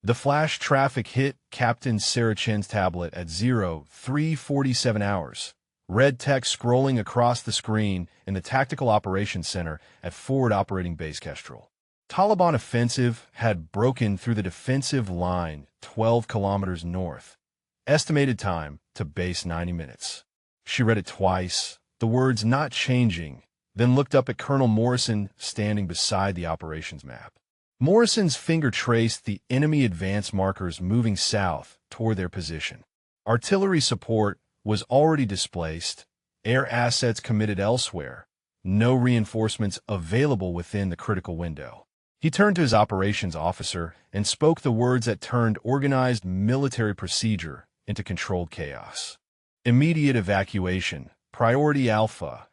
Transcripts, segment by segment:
The flash traffic hit Captain Sarah Chen's tablet at 03:47 hours. Red text scrolling across the screen in the Tactical Operations Center at Forward Operating Base Kestrel. Taliban offensive had broken through the defensive line 12 kilometers north. Estimated time to base 90 minutes. She read it twice, the words not changing, then looked up at Colonel Morrison standing beside the operations map. Morrison's finger traced the enemy advance markers moving south toward their position. Artillery support was already displaced, air assets committed elsewhere, no reinforcements available within the critical window. He turned to his operations officer and spoke the words that turned organized military procedure into controlled chaos. Immediate evacuation, priority alpha,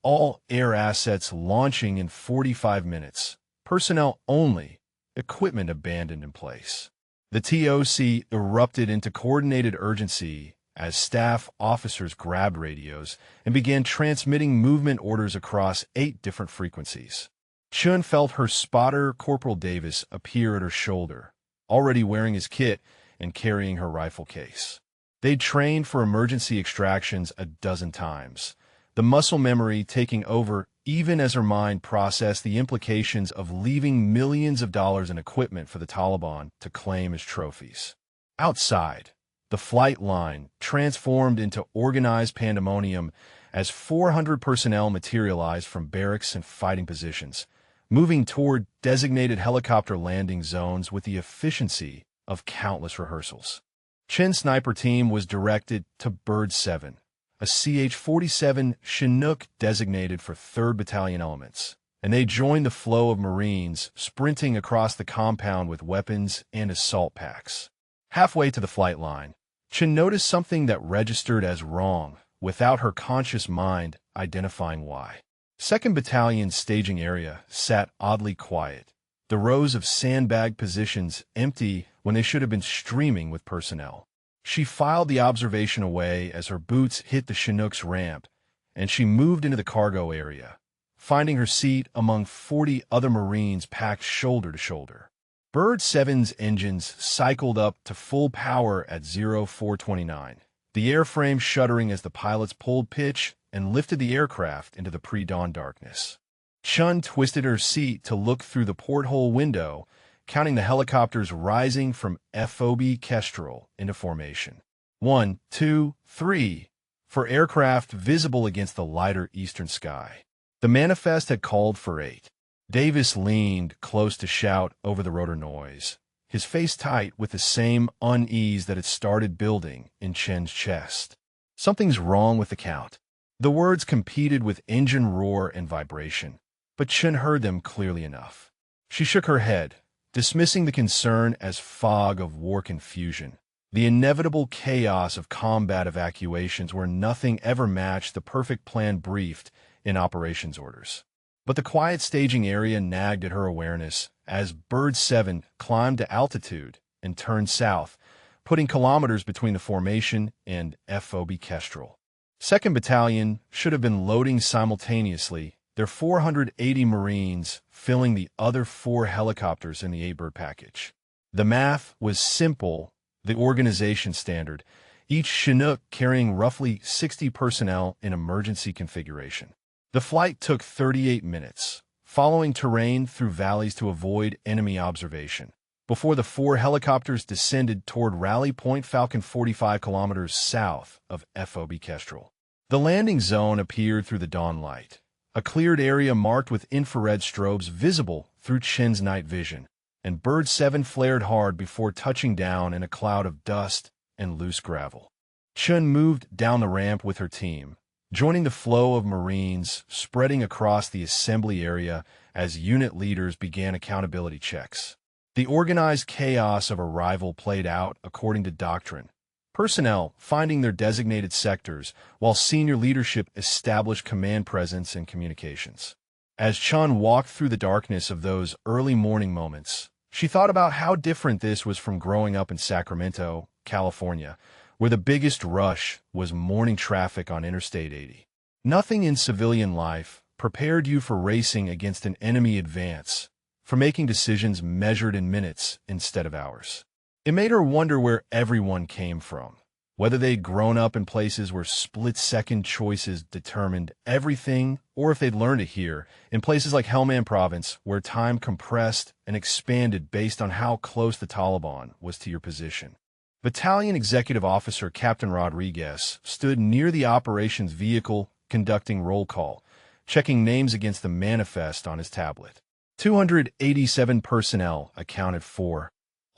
all air assets launching in 45 minutes, personnel only, equipment abandoned in place. The TOC erupted into coordinated urgency as staff officers grabbed radios and began transmitting movement orders across 8 different frequencies. Chun felt her spotter, Corporal Davis, appear at her shoulder, already wearing his kit and carrying her rifle case. They'd trained for emergency extractions a dozen times, the muscle memory taking over even as her mind processed the implications of leaving millions of dollars in equipment for the Taliban to claim as trophies. Outside, the flight line transformed into organized pandemonium as 400 personnel materialized from barracks and fighting positions, moving toward designated helicopter landing zones with the efficiency of countless rehearsals. Chen's sniper team was directed to Bird 7, a CH-47 Chinook designated for 3rd Battalion elements, and they joined the flow of Marines sprinting across the compound with weapons and assault packs. Halfway to the flight line, Chen noticed something that registered as wrong without her conscious mind identifying why. 2nd Battalion's staging area sat oddly quiet, the rows of sandbag positions empty when they should have been streaming with personnel. She filed the observation away as her boots hit the Chinook's ramp, and she moved into the cargo area, finding her seat among 40 other Marines packed shoulder to shoulder. Bird 7's engines cycled up to full power at 0429, the airframe shuddering as the pilots pulled pitch and lifted the aircraft into the pre-dawn darkness. Chun twisted her seat to look through the porthole window, counting the helicopters rising from FOB Kestrel into formation. 1, 2, 3, for aircraft visible against the lighter eastern sky. The manifest had called for 8. Davis leaned close to shout over the rotor noise, his face tight with the same unease that had started building in Chen's chest. Something's wrong with the count. The words competed with engine roar and vibration, but Chen heard them clearly enough. She shook her head, dismissing the concern as fog of war confusion, the inevitable chaos of combat evacuations where nothing ever matched the perfect plan briefed in operations orders. But the quiet staging area nagged at her awareness as Bird 7 climbed to altitude and turned south, putting kilometers between the formation and FOB Kestrel. 2nd Battalion should have been loading simultaneously, their 480 Marines filling the other 4 helicopters in the A-Bird package. The math was simple, the organization standard, each Chinook carrying roughly 60 personnel in emergency configuration. The flight took 38 minutes, following terrain through valleys to avoid enemy observation, before the 4 helicopters descended toward Rally Point Falcon 45 kilometers south of FOB Kestrel. The landing zone appeared through the dawn light, a cleared area marked with infrared strobes visible through Chen's night vision, and Bird 7 flared hard before touching down in a cloud of dust and loose gravel. Chen moved down the ramp with her team, joining the flow of Marines spreading across the assembly area as unit leaders began accountability checks. The organized chaos of arrival played out according to doctrine, personnel finding their designated sectors while senior leadership established command presence and communications. As Chun walked through the darkness of those early morning moments, she thought about how different this was from growing up in Sacramento, California, where the biggest rush was morning traffic on Interstate 80. Nothing in civilian life prepared you for racing against an enemy advance, for making decisions measured in minutes instead of hours. It made her wonder where everyone came from, whether they'd grown up in places where split-second choices determined everything, or if they'd learned it here, in places like Helmand Province, where time compressed and expanded based on how close the Taliban was to your position. Battalion Executive Officer Captain Rodriguez stood near the operations vehicle conducting roll call, checking names against the manifest on his tablet. 287 personnel accounted for,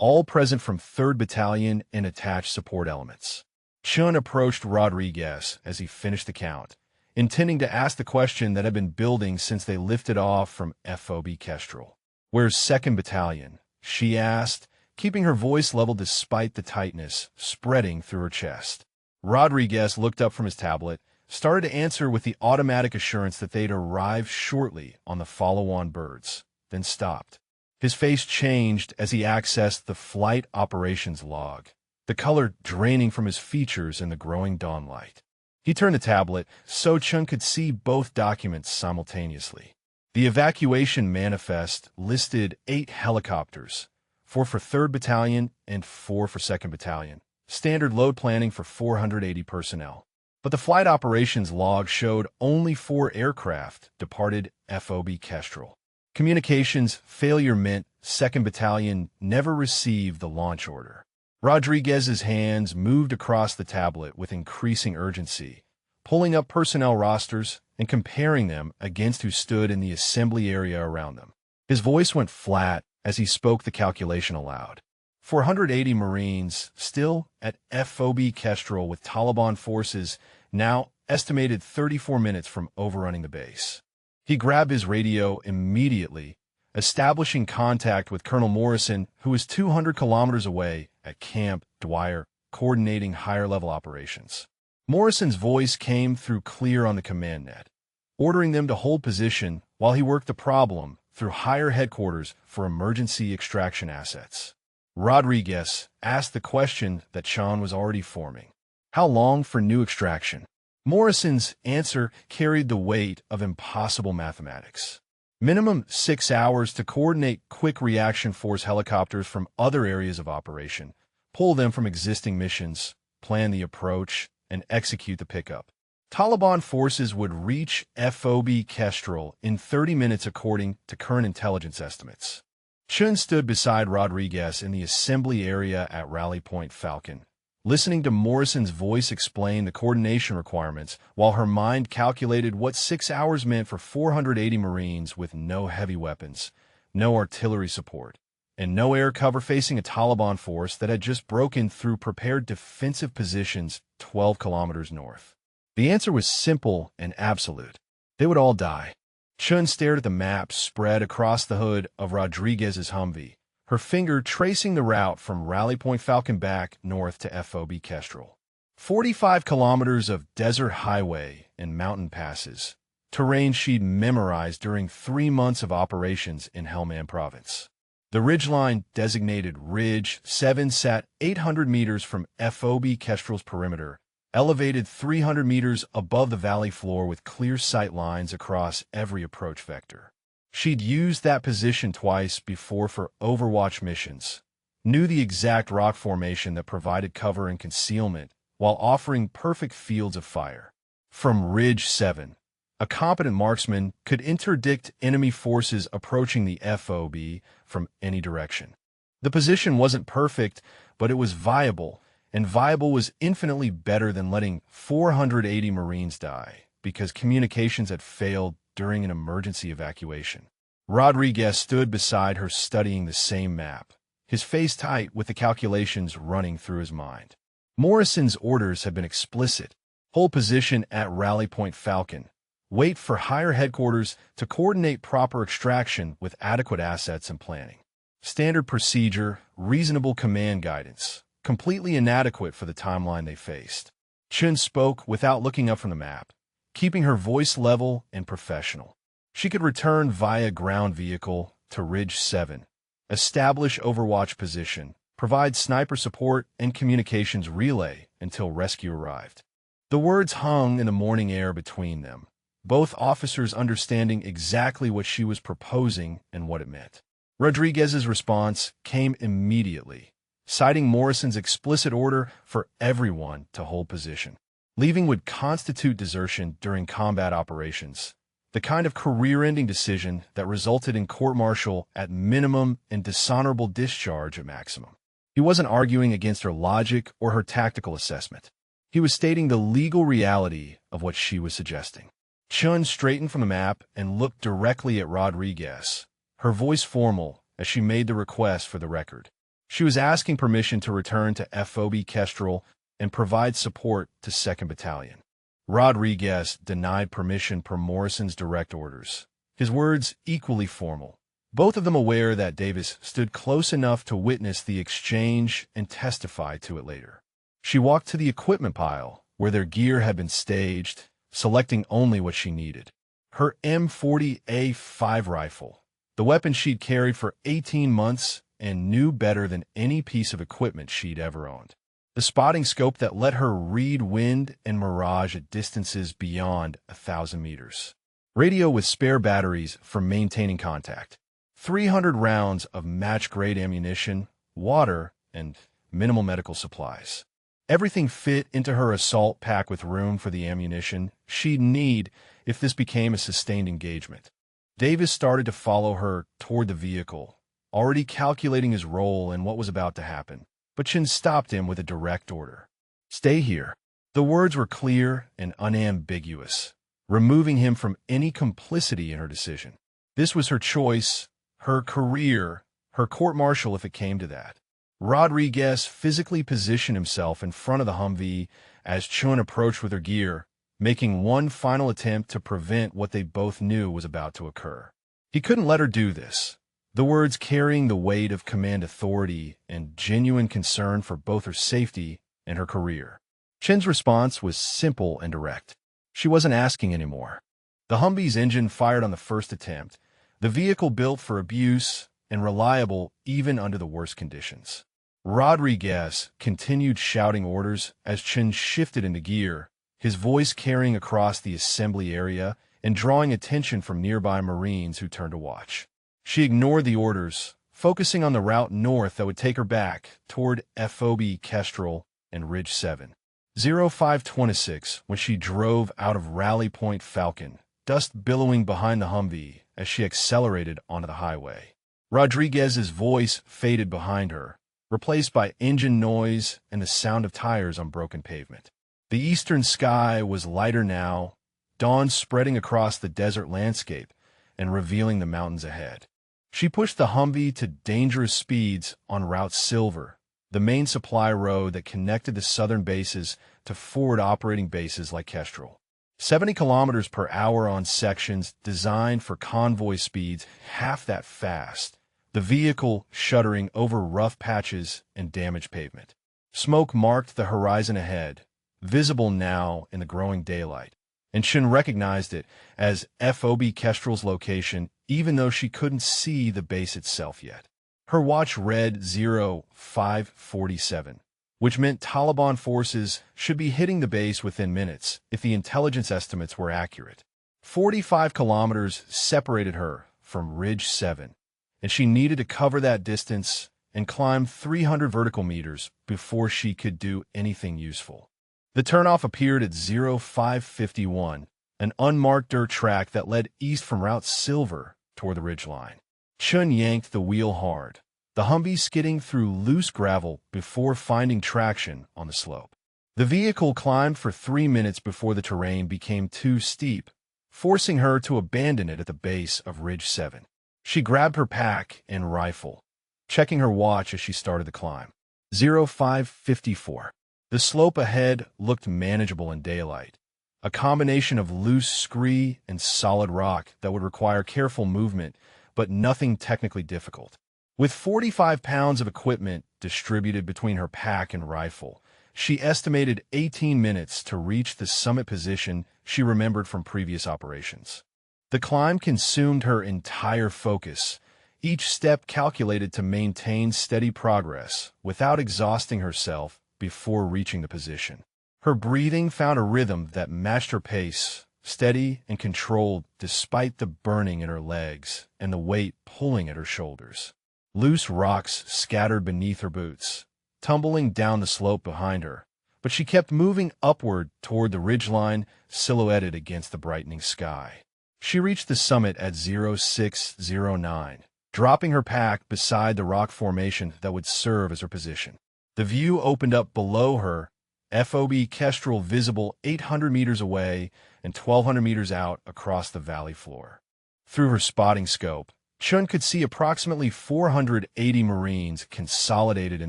all present from 3rd Battalion and attached support elements. Chun approached Rodriguez as he finished the count, intending to ask the question that had been building since they lifted off from FOB Kestrel. "Where's 2nd Battalion?" she asked, keeping her voice level despite the tightness spreading through her chest. Rodriguez looked up from his tablet, started to answer with the automatic assurance that they'd arrive shortly on the follow-on birds, then stopped. His face changed as he accessed the flight operations log, the color draining from his features in the growing dawnlight. He turned the tablet so Chun could see both documents simultaneously. The evacuation manifest listed 8 helicopters, 4 for 3rd Battalion and 4 for 2nd Battalion. Standard load planning for 480 personnel. But the flight operations log showed only 4 aircraft departed FOB Kestrel. Communications failure meant 2nd Battalion never received the launch order. Rodriguez's hands moved across the tablet with increasing urgency, pulling up personnel rosters and comparing them against who stood in the assembly area around them. His voice went flat as he spoke the calculation aloud. 480 Marines still at FOB Kestrel with Taliban forces now estimated 34 minutes from overrunning the base. He grabbed his radio immediately, establishing contact with Colonel Morrison, who was 200 kilometers away at Camp Dwyer, coordinating higher-level operations. Morrison's voice came through clear on the command net, ordering them to hold position while he worked the problem through higher headquarters for emergency extraction assets. Rodriguez asked the question that Chun was already forming. How long for new extraction? Morrison's answer carried the weight of impossible mathematics. Minimum 6 hours to coordinate quick reaction force helicopters from other areas of operation, pull them from existing missions, plan the approach, and execute the pickup. Taliban forces would reach FOB Kestrel in 30 minutes according to current intelligence estimates. Chun stood beside Rodriguez in the assembly area at Rally Point Falcon, listening to Morrison's voice explain the coordination requirements while her mind calculated what 6 hours meant for 480 Marines with no heavy weapons, no artillery support, and no air cover facing a Taliban force that had just broken through prepared defensive positions 12 kilometers north. The answer was simple and absolute. They would all die. Chun stared at the map spread across the hood of Rodriguez's Humvee, her finger tracing the route from Rally Point Falcon back north to FOB Kestrel. 45 kilometers of desert highway and mountain passes, terrain she'd memorized during 3 months of operations in Helmand Province. The ridgeline, designated Ridge 7, sat 800 meters from FOB Kestrel's perimeter, elevated 300 meters above the valley floor with clear sight lines across every approach vector. She'd used that position twice before for Overwatch missions, knew the exact rock formation that provided cover and concealment while offering perfect fields of fire. From Ridge 7, a competent marksman could interdict enemy forces approaching the FOB from any direction. The position wasn't perfect, but it was viable, and viable was infinitely better than letting 480 Marines die because communications had failed during an emergency evacuation. Rodriguez stood beside her studying the same map, his face tight with the calculations running through his mind. Morrison's orders had been explicit. Hold position at Rally Point Falcon. Wait for higher headquarters to coordinate proper extraction with adequate assets and planning. Standard procedure, reasonable command guidance, completely inadequate for the timeline they faced. Chun spoke without looking up from the map, keeping her voice level and professional. She could return via ground vehicle to Ridge 7, establish Overwatch position, provide sniper support and communications relay until rescue arrived. The words hung in the morning air between them, both officers understanding exactly what she was proposing and what it meant. Rodriguez's response came immediately, citing Morrison's explicit order for everyone to hold position. Leaving would constitute desertion during combat operations, the kind of career-ending decision that resulted in court-martial at minimum and dishonorable discharge at maximum. He wasn't arguing against her logic or her tactical assessment. He was stating the legal reality of what she was suggesting. Chun straightened from the map and looked directly at Rodriguez, her voice formal as she made the request for the record. She was asking permission to return to FOB Kestrel and provide support to 2nd Battalion. Rodriguez denied permission per Morrison's direct orders, his words equally formal, both of them aware that Davis stood close enough to witness the exchange and testify to it later. She walked to the equipment pile, where their gear had been staged, selecting only what she needed. Her M40A5 rifle, the weapon she'd carried for 18 months and knew better than any piece of equipment she'd ever owned. The spotting scope that let her read wind and mirage at distances beyond 1,000 meters. Radio with spare batteries for maintaining contact. 300 rounds of match-grade ammunition, water, and minimal medical supplies. Everything fit into her assault pack with room for the ammunition she'd need if this became a sustained engagement. Davis started to follow her toward the vehicle, already calculating his role and what was about to happen. But Chin stopped him with a direct order. "Stay here." The words were clear and unambiguous, removing him from any complicity in her decision. This was her choice, her career, her court-martial if it came to that. Rodriguez physically positioned himself in front of the Humvee as Chun approached with her gear, making one final attempt to prevent what they both knew was about to occur. He couldn't let her do this. The words carrying the weight of command authority and genuine concern for both her safety and her career. Chin's response was simple and direct. She wasn't asking anymore. The Humvee's engine fired on the first attempt, the vehicle built for abuse and reliable even under the worst conditions. Rodriguez continued shouting orders as Chin shifted into gear, his voice carrying across the assembly area and drawing attention from nearby Marines who turned to watch. She ignored the orders, focusing on the route north that would take her back toward FOB Kestrel and Ridge 7. 0526 when she drove out of Rally Point Falcon, dust billowing behind the Humvee as she accelerated onto the highway. Rodriguez's voice faded behind her, replaced by engine noise and the sound of tires on broken pavement. The eastern sky was lighter now, dawn spreading across the desert landscape and revealing the mountains ahead. She pushed the Humvee to dangerous speeds on Route Silver, the main supply road that connected the southern bases to forward operating bases like Kestrel. 70 kilometers per hour on sections designed for convoy speeds half that fast, the vehicle shuddering over rough patches and damaged pavement. Smoke marked the horizon ahead, visible now in the growing daylight, and Chin recognized it as FOB Kestrel's location even though she couldn't see the base itself yet. Her watch read 0547, which meant Taliban forces should be hitting the base within minutes if the intelligence estimates were accurate. 45 kilometers separated her from Ridge 7, and she needed to cover that distance and climb 300 vertical meters before she could do anything useful. The turnoff appeared at 0551, an unmarked dirt track that led east from Route Silver toward the ridgeline. Chun yanked the wheel hard, the Humvee skidding through loose gravel before finding traction on the slope. The vehicle climbed for 3 minutes before the terrain became too steep, forcing her to abandon it at the base of Ridge 7. She grabbed her pack and rifle, checking her watch as she started the climb. 0554. The slope ahead looked manageable in daylight, a combination of loose scree and solid rock that would require careful movement, but nothing technically difficult. With 45 pounds of equipment distributed between her pack and rifle, she estimated 18 minutes to reach the summit position she remembered from previous operations. The climb consumed her entire focus, each step calculated to maintain steady progress without exhausting herself before reaching the position. Her breathing found a rhythm that matched her pace, steady and controlled despite the burning in her legs and the weight pulling at her shoulders. Loose rocks scattered beneath her boots, tumbling down the slope behind her, but she kept moving upward toward the ridgeline silhouetted against the brightening sky. She reached the summit at 0609, dropping her pack beside the rock formation that would serve as her position. The view opened up below her, FOB Kestrel visible 800 meters away and 1,200 meters out across the valley floor. Through her spotting scope, Chun could see approximately 480 Marines consolidated in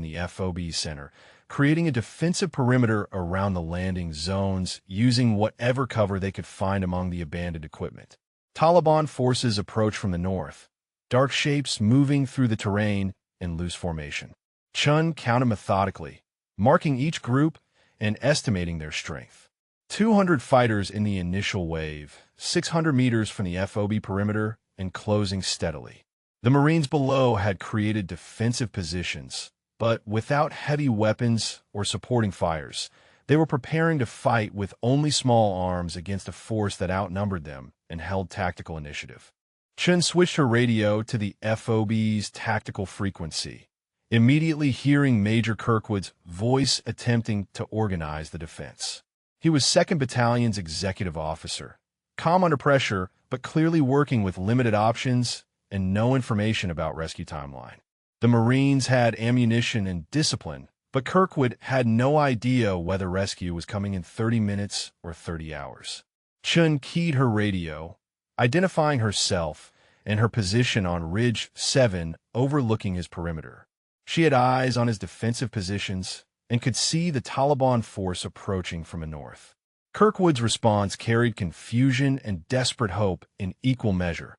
the FOB center, creating a defensive perimeter around the landing zones using whatever cover they could find among the abandoned equipment. Taliban forces approached from the north, dark shapes moving through the terrain in loose formation. Chun counted methodically, marking each group and estimating their strength. 200 fighters in the initial wave, 600 meters from the FOB perimeter, and closing steadily. The Marines below had created defensive positions, but without heavy weapons or supporting fires. They were preparing to fight with only small arms against a force that outnumbered them and held tactical initiative. Chun switched her radio to the FOB's tactical frequency, immediately hearing Major Kirkwood's voice attempting to organize the defense. He was 2nd Battalion's executive officer, calm under pressure, but clearly working with limited options and no information about rescue timeline. The Marines had ammunition and discipline, but Kirkwood had no idea whether rescue was coming in 30 minutes or 30 hours. Chun keyed her radio, identifying herself and her position on Ridge 7 overlooking his perimeter. She had eyes on his defensive positions and could see the Taliban force approaching from the north. Kirkwood's response carried confusion and desperate hope in equal measure,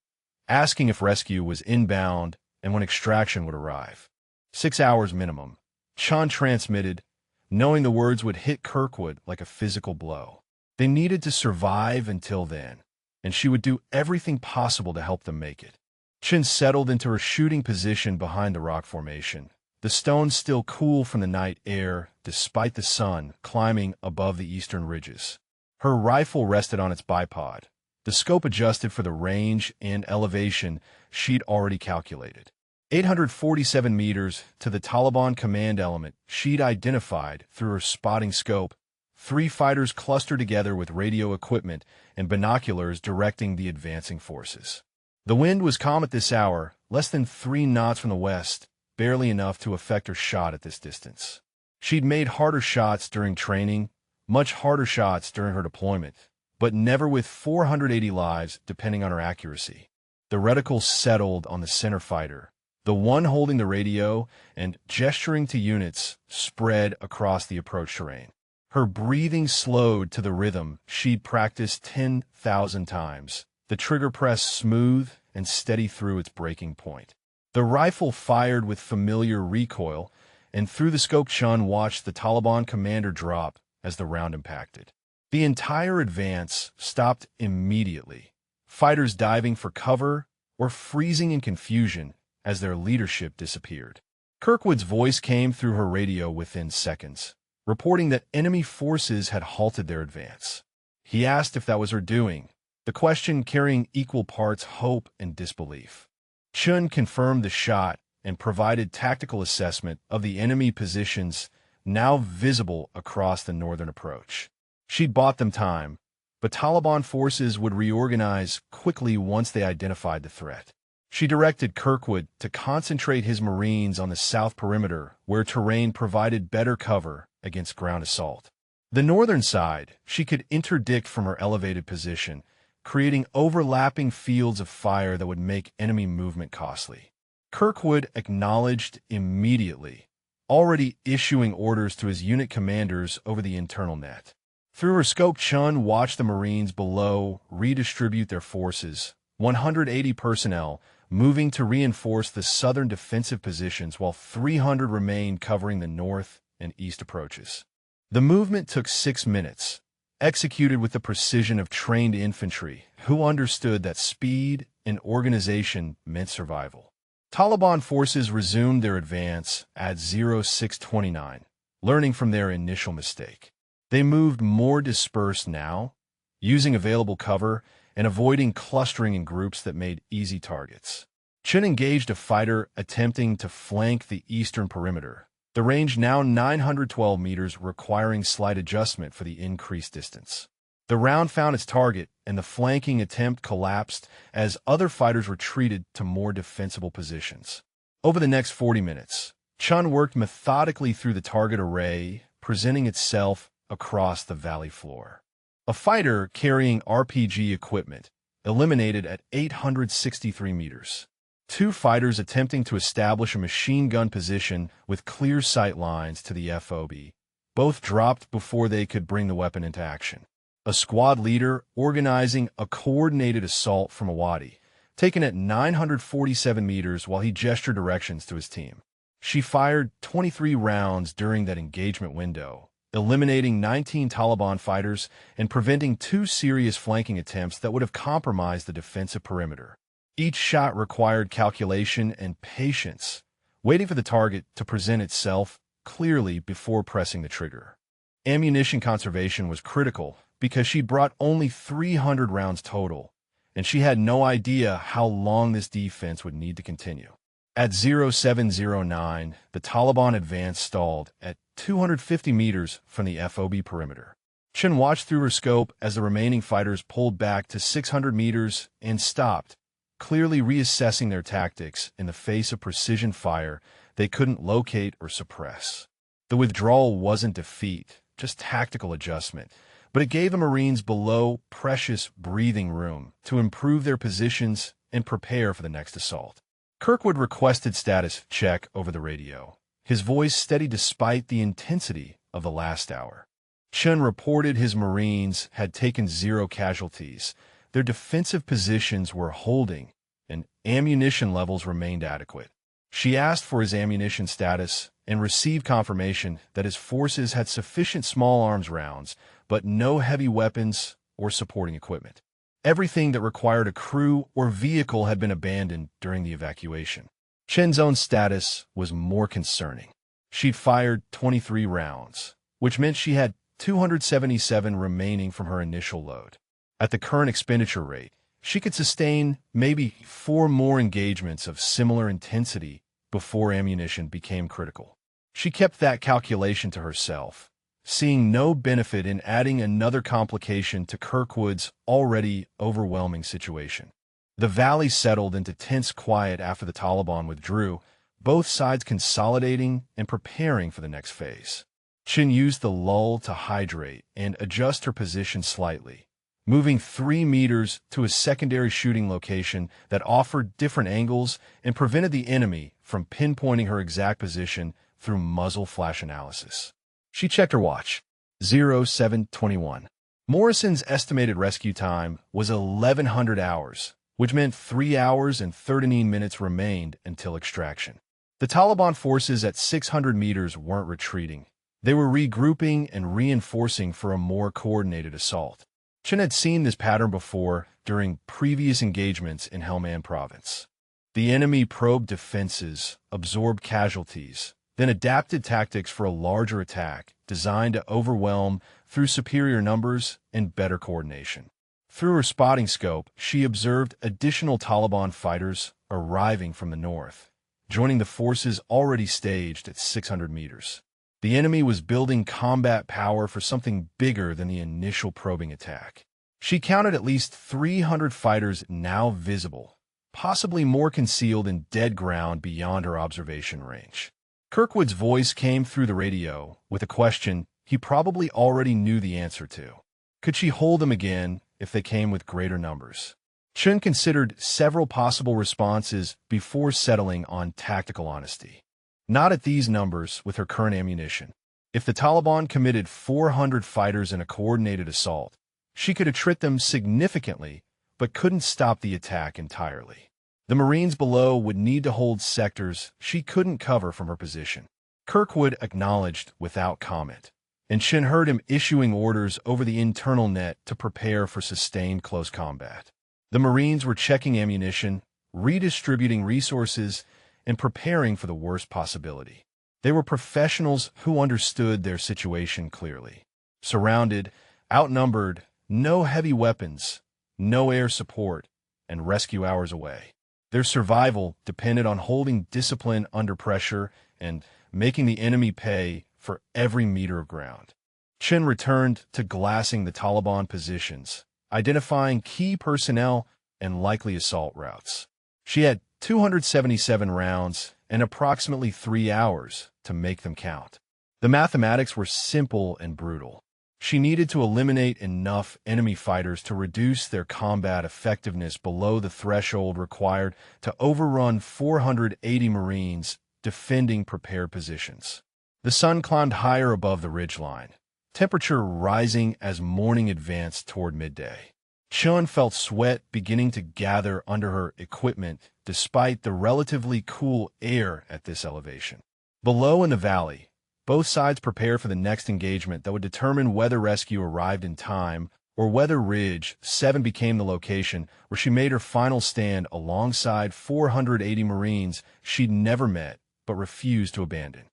asking if rescue was inbound and when extraction would arrive. 6 hours minimum, Chun transmitted, knowing the words would hit Kirkwood like a physical blow. They needed to survive until then, and she would do everything possible to help them make it. Chun settled into her shooting position behind the rock formation, the stones still cool from the night air despite the sun climbing above the eastern ridges. Her rifle rested on its bipod, the scope adjusted for the range and elevation she'd already calculated. 847 meters to the Taliban command element she'd identified through her spotting scope, 3 fighters clustered together with radio equipment and binoculars directing the advancing forces. The wind was calm at this hour, less than 3 knots from the west, barely enough to affect her shot at this distance. She'd made harder shots during training, much harder shots during her deployment, but never with 480 lives depending on her accuracy. The reticle settled on the center fighter, the one holding the radio and gesturing to units spread across the approach terrain. Her breathing slowed to the rhythm she'd practiced 10,000 times, the trigger press smooth and steady through its breaking point. The rifle fired with familiar recoil, and through the scope Chun watched the Taliban commander drop as the round impacted. The entire advance stopped immediately, fighters diving for cover or freezing in confusion as their leadership disappeared. Kirkwood's voice came through her radio within seconds, reporting that enemy forces had halted their advance. He asked if that was her doing, the question carrying equal parts hope and disbelief. Chun confirmed the shot and provided tactical assessment of the enemy positions now visible across the northern approach. She'd bought them time, but Taliban forces would reorganize quickly once they identified the threat. She directed Kirkwood to concentrate his Marines on the south perimeter, where terrain provided better cover against ground assault. The northern side she could interdict from her elevated position, creating overlapping fields of fire that would make enemy movement costly. Kirkwood acknowledged immediately, already issuing orders to his unit commanders over the internal net. Through her scope, Chun watched the Marines below redistribute their forces, 180 personnel, moving to reinforce the southern defensive positions while 300 remained covering the north and east approaches. The movement took 6 minutes, executed with the precision of trained infantry who understood that speed and organization meant survival. Taliban forces resumed their advance at 0629, learning from their initial mistake. They moved more dispersed now, using available cover and avoiding clustering in groups that made easy targets. Chun engaged a fighter attempting to flank the eastern perimeter, The range now 912 meters, requiring slight adjustment for the increased distance. The round found its target, and the flanking attempt collapsed as other fighters retreated to more defensible positions. Over the next 40 minutes, Chun worked methodically through the target array, presenting itself across the valley floor. A fighter carrying RPG equipment eliminated at 863 meters. Two fighters attempting to establish a machine gun position with clear sight lines to the FOB. Both dropped before they could bring the weapon into action. A squad leader organizing a coordinated assault from Awadi, taken at 947 meters while he gestured directions to his team. She fired 23 rounds during that engagement window, eliminating 19 Taliban fighters and preventing two serious flanking attempts that would have compromised the defensive perimeter. Each shot required calculation and patience, waiting for the target to present itself clearly before pressing the trigger. Ammunition conservation was critical because she brought only 300 rounds total, and she had no idea how long this defense would need to continue. At 0709, the Taliban advance stalled at 250 meters from the FOB perimeter. Chun watched through her scope as the remaining fighters pulled back to 600 meters and stopped, clearly reassessing their tactics in the face of precision fire they couldn't locate or suppress. The withdrawal wasn't defeat, just tactical adjustment, but it gave the Marines below precious breathing room to improve their positions and prepare for the next assault. Kirkwood requested status check over the radio, his voice steady despite the intensity of the last hour. Chun reported his Marines had taken 0 casualties, their defensive positions were holding, and ammunition levels remained adequate. She asked for his ammunition status and received confirmation that his forces had sufficient small arms rounds, but no heavy weapons or supporting equipment. Everything that required a crew or vehicle had been abandoned during the evacuation. Chen's own status was more concerning. She'd fired 23 rounds, which meant she had 277 remaining from her initial load. At the current expenditure rate, she could sustain maybe 4 more engagements of similar intensity before ammunition became critical. She kept that calculation to herself, seeing no benefit in adding another complication to Kirkwood's already overwhelming situation. The valley settled into tense quiet after the Taliban withdrew, both sides consolidating and preparing for the next phase. Chun used the lull to hydrate and adjust her position slightly, moving 3 meters to a secondary shooting location that offered different angles and prevented the enemy from pinpointing her exact position through muzzle flash analysis. She checked her watch. 0721. Morrison's estimated rescue time was 1,100 hours, which meant 3 hours and 39 minutes remained until extraction. The Taliban forces at 600 meters weren't retreating. They were regrouping and reinforcing for a more coordinated assault. Chun had seen this pattern before during previous engagements in Helmand Province. The enemy probed defenses, absorbed casualties, then adapted tactics for a larger attack designed to overwhelm through superior numbers and better coordination. Through her spotting scope, she observed additional Taliban fighters arriving from the north, joining the forces already staged at 600 meters. The enemy was building combat power for something bigger than the initial probing attack. She counted at least 300 fighters now visible, possibly more concealed in dead ground beyond her observation range. Kirkwood's voice came through the radio with a question he probably already knew the answer to. Could she hold them again if they came with greater numbers? Chun considered several possible responses before settling on tactical honesty. Not at these numbers with her current ammunition. If the Taliban committed 400 fighters in a coordinated assault, she could attrit them significantly, but couldn't stop the attack entirely. The Marines below would need to hold sectors she couldn't cover from her position. Kirkwood acknowledged without comment, and Chun heard him issuing orders over the internal net to prepare for sustained close combat. The Marines were checking ammunition, redistributing resources, and preparing for the worst possibility. They were professionals who understood their situation clearly. Surrounded, outnumbered, no heavy weapons, no air support, and rescue hours away. Their survival depended on holding discipline under pressure and making the enemy pay for every meter of ground. Chen returned to glassing the Taliban positions, identifying key personnel and likely assault routes. She had 277 rounds and approximately 3 hours to make them count. The mathematics were simple and brutal. She needed to eliminate enough enemy fighters to reduce their combat effectiveness below the threshold required to overrun 480 Marines defending prepared positions. The sun climbed higher above the ridgeline, temperature rising as morning advanced toward midday. Chun felt sweat beginning to gather under her equipment despite the relatively cool air at this elevation. Below in the valley, both sides prepared for the next engagement that would determine whether rescue arrived in time or whether Ridge 7 became the location where she made her final stand alongside 480 Marines she'd never met but refused to abandon.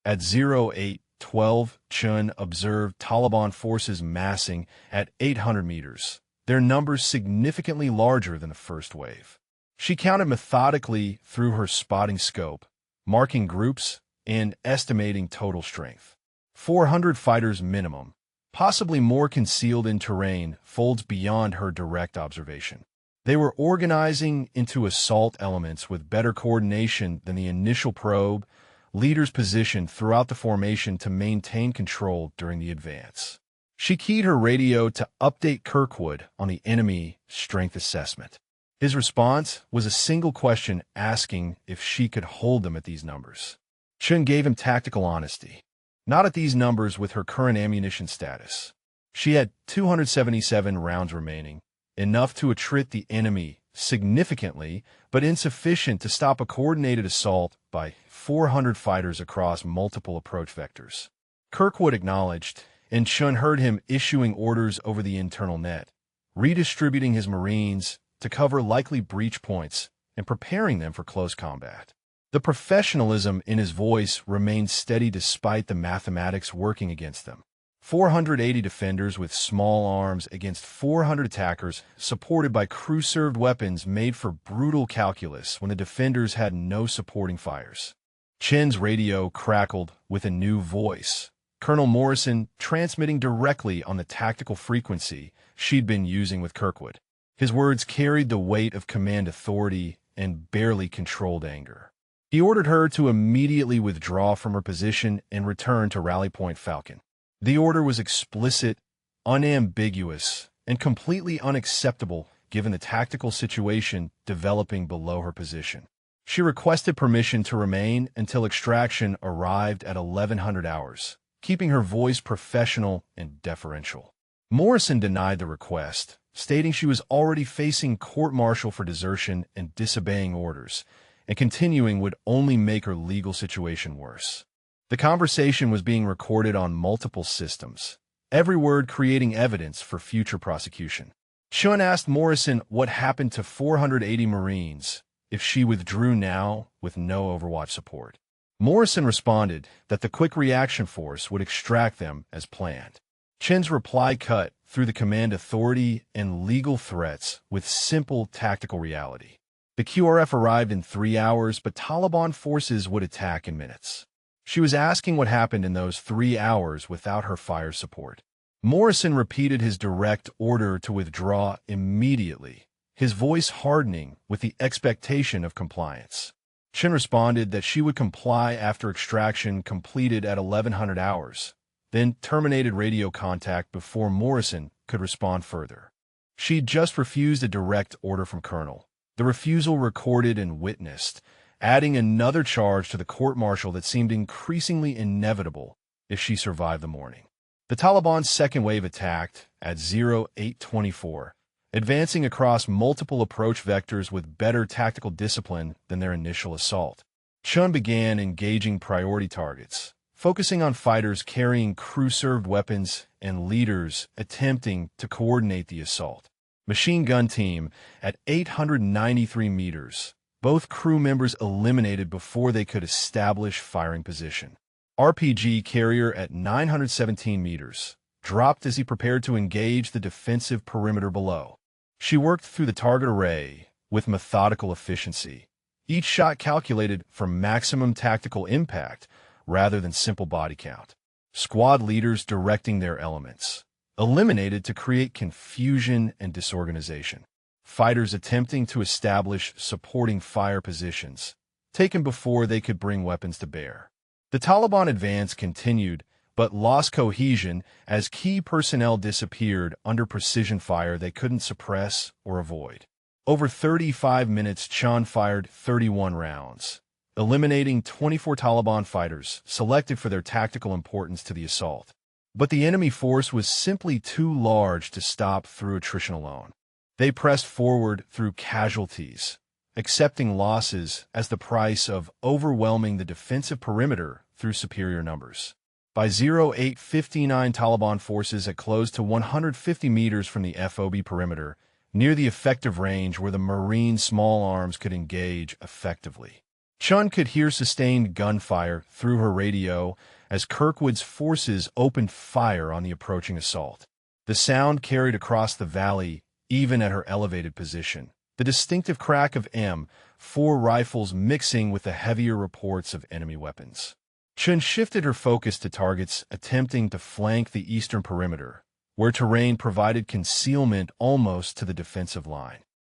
At 0812, Chun observed Taliban forces massing at 800 meters, their numbers significantly larger than the first wave. She counted methodically through her spotting scope, marking groups and estimating total strength. 400 fighters minimum, possibly more concealed in terrain, folds beyond her direct observation. They were organizing into assault elements with better coordination than the initial probe, leaders positioned throughout the formation to maintain control during the advance. She keyed her radio to update Kirkwood on the enemy strength assessment. His response was a single question asking if she could hold them at these numbers. Chun gave him tactical honesty. Not at these numbers with her current ammunition status. She had 277 rounds remaining, enough to attrit the enemy significantly, but insufficient to stop a coordinated assault by 400 fighters across multiple approach vectors. Kirkwood acknowledged, and Chun heard him issuing orders over the internal net, redistributing his Marines to cover likely breach points and preparing them for close combat. The professionalism in his voice remained steady despite the mathematics working against them. 480 defenders with small arms against 400 attackers supported by crew-served weapons made for brutal calculus when the defenders had no supporting fires. Chen's radio crackled with a new voice, Colonel Morrison transmitting directly on the tactical frequency she'd been using with Kirkwood. His words carried the weight of command authority and barely controlled anger. He ordered her to immediately withdraw from her position and return to Rally Point Falcon. The order was explicit, unambiguous, and completely unacceptable given the tactical situation developing below her position. She requested permission to remain until extraction arrived at 1100 hours, keeping her voice professional and deferential. Morrison denied the request, stating she was already facing court-martial for desertion and disobeying orders, and continuing would only make her legal situation worse. The conversation was being recorded on multiple systems, every word creating evidence for future prosecution. Chun asked Morrison what happened to 480 Marines if she withdrew now with no Overwatch support. Morrison responded that the Quick Reaction Force would extract them as planned. Chen's reply cut through the command authority and legal threats with simple tactical reality. The QRF arrived in 3 hours, but Taliban forces would attack in minutes. She was asking what happened in those 3 hours without her fire support. Morrison repeated his direct order to withdraw immediately, his voice hardening with the expectation of compliance. Chen responded that she would comply after extraction completed at 1100 hours, then terminated radio contact before Morrison could respond further. She'd just refused a direct order from Colonel. The refusal recorded and witnessed, adding another charge to the court-martial that seemed increasingly inevitable if she survived the morning. The Taliban's second wave attacked at 0824, advancing across multiple approach vectors with better tactical discipline than their initial assault. Chun began engaging priority targets, focusing on fighters carrying crew-served weapons and leaders attempting to coordinate the assault. Machine gun team at 893 meters, both crew members eliminated before they could establish firing position. RPG carrier at 917 meters, dropped as he prepared to engage the defensive perimeter below. She worked through the target array with methodical efficiency, each shot calculated for maximum tactical impact rather than simple body count. Squad leaders directing their elements. Eliminated to create confusion and disorganization. Fighters attempting to establish supporting fire positions, taken before they could bring weapons to bear. The Taliban advance continued, but lost cohesion as key personnel disappeared under precision fire they couldn't suppress or avoid. Over 35 minutes, Chun fired 31 rounds, eliminating 24 Taliban fighters selected for their tactical importance to the assault. But the enemy force was simply too large to stop through attrition alone. They pressed forward through casualties, accepting losses as the price of overwhelming the defensive perimeter through superior numbers. By 08:59, Taliban forces had closed to 150 meters from the FOB perimeter, near the effective range where the Marine small arms could engage effectively. Chun could hear sustained gunfire through her radio as Kirkwood's forces opened fire on the approaching assault. The sound carried across the valley, even at her elevated position, the distinctive crack of M4 rifles mixing with the heavier reports of enemy weapons. Chun shifted her focus to targets attempting to flank the eastern perimeter, where terrain provided concealment almost to the defensive line.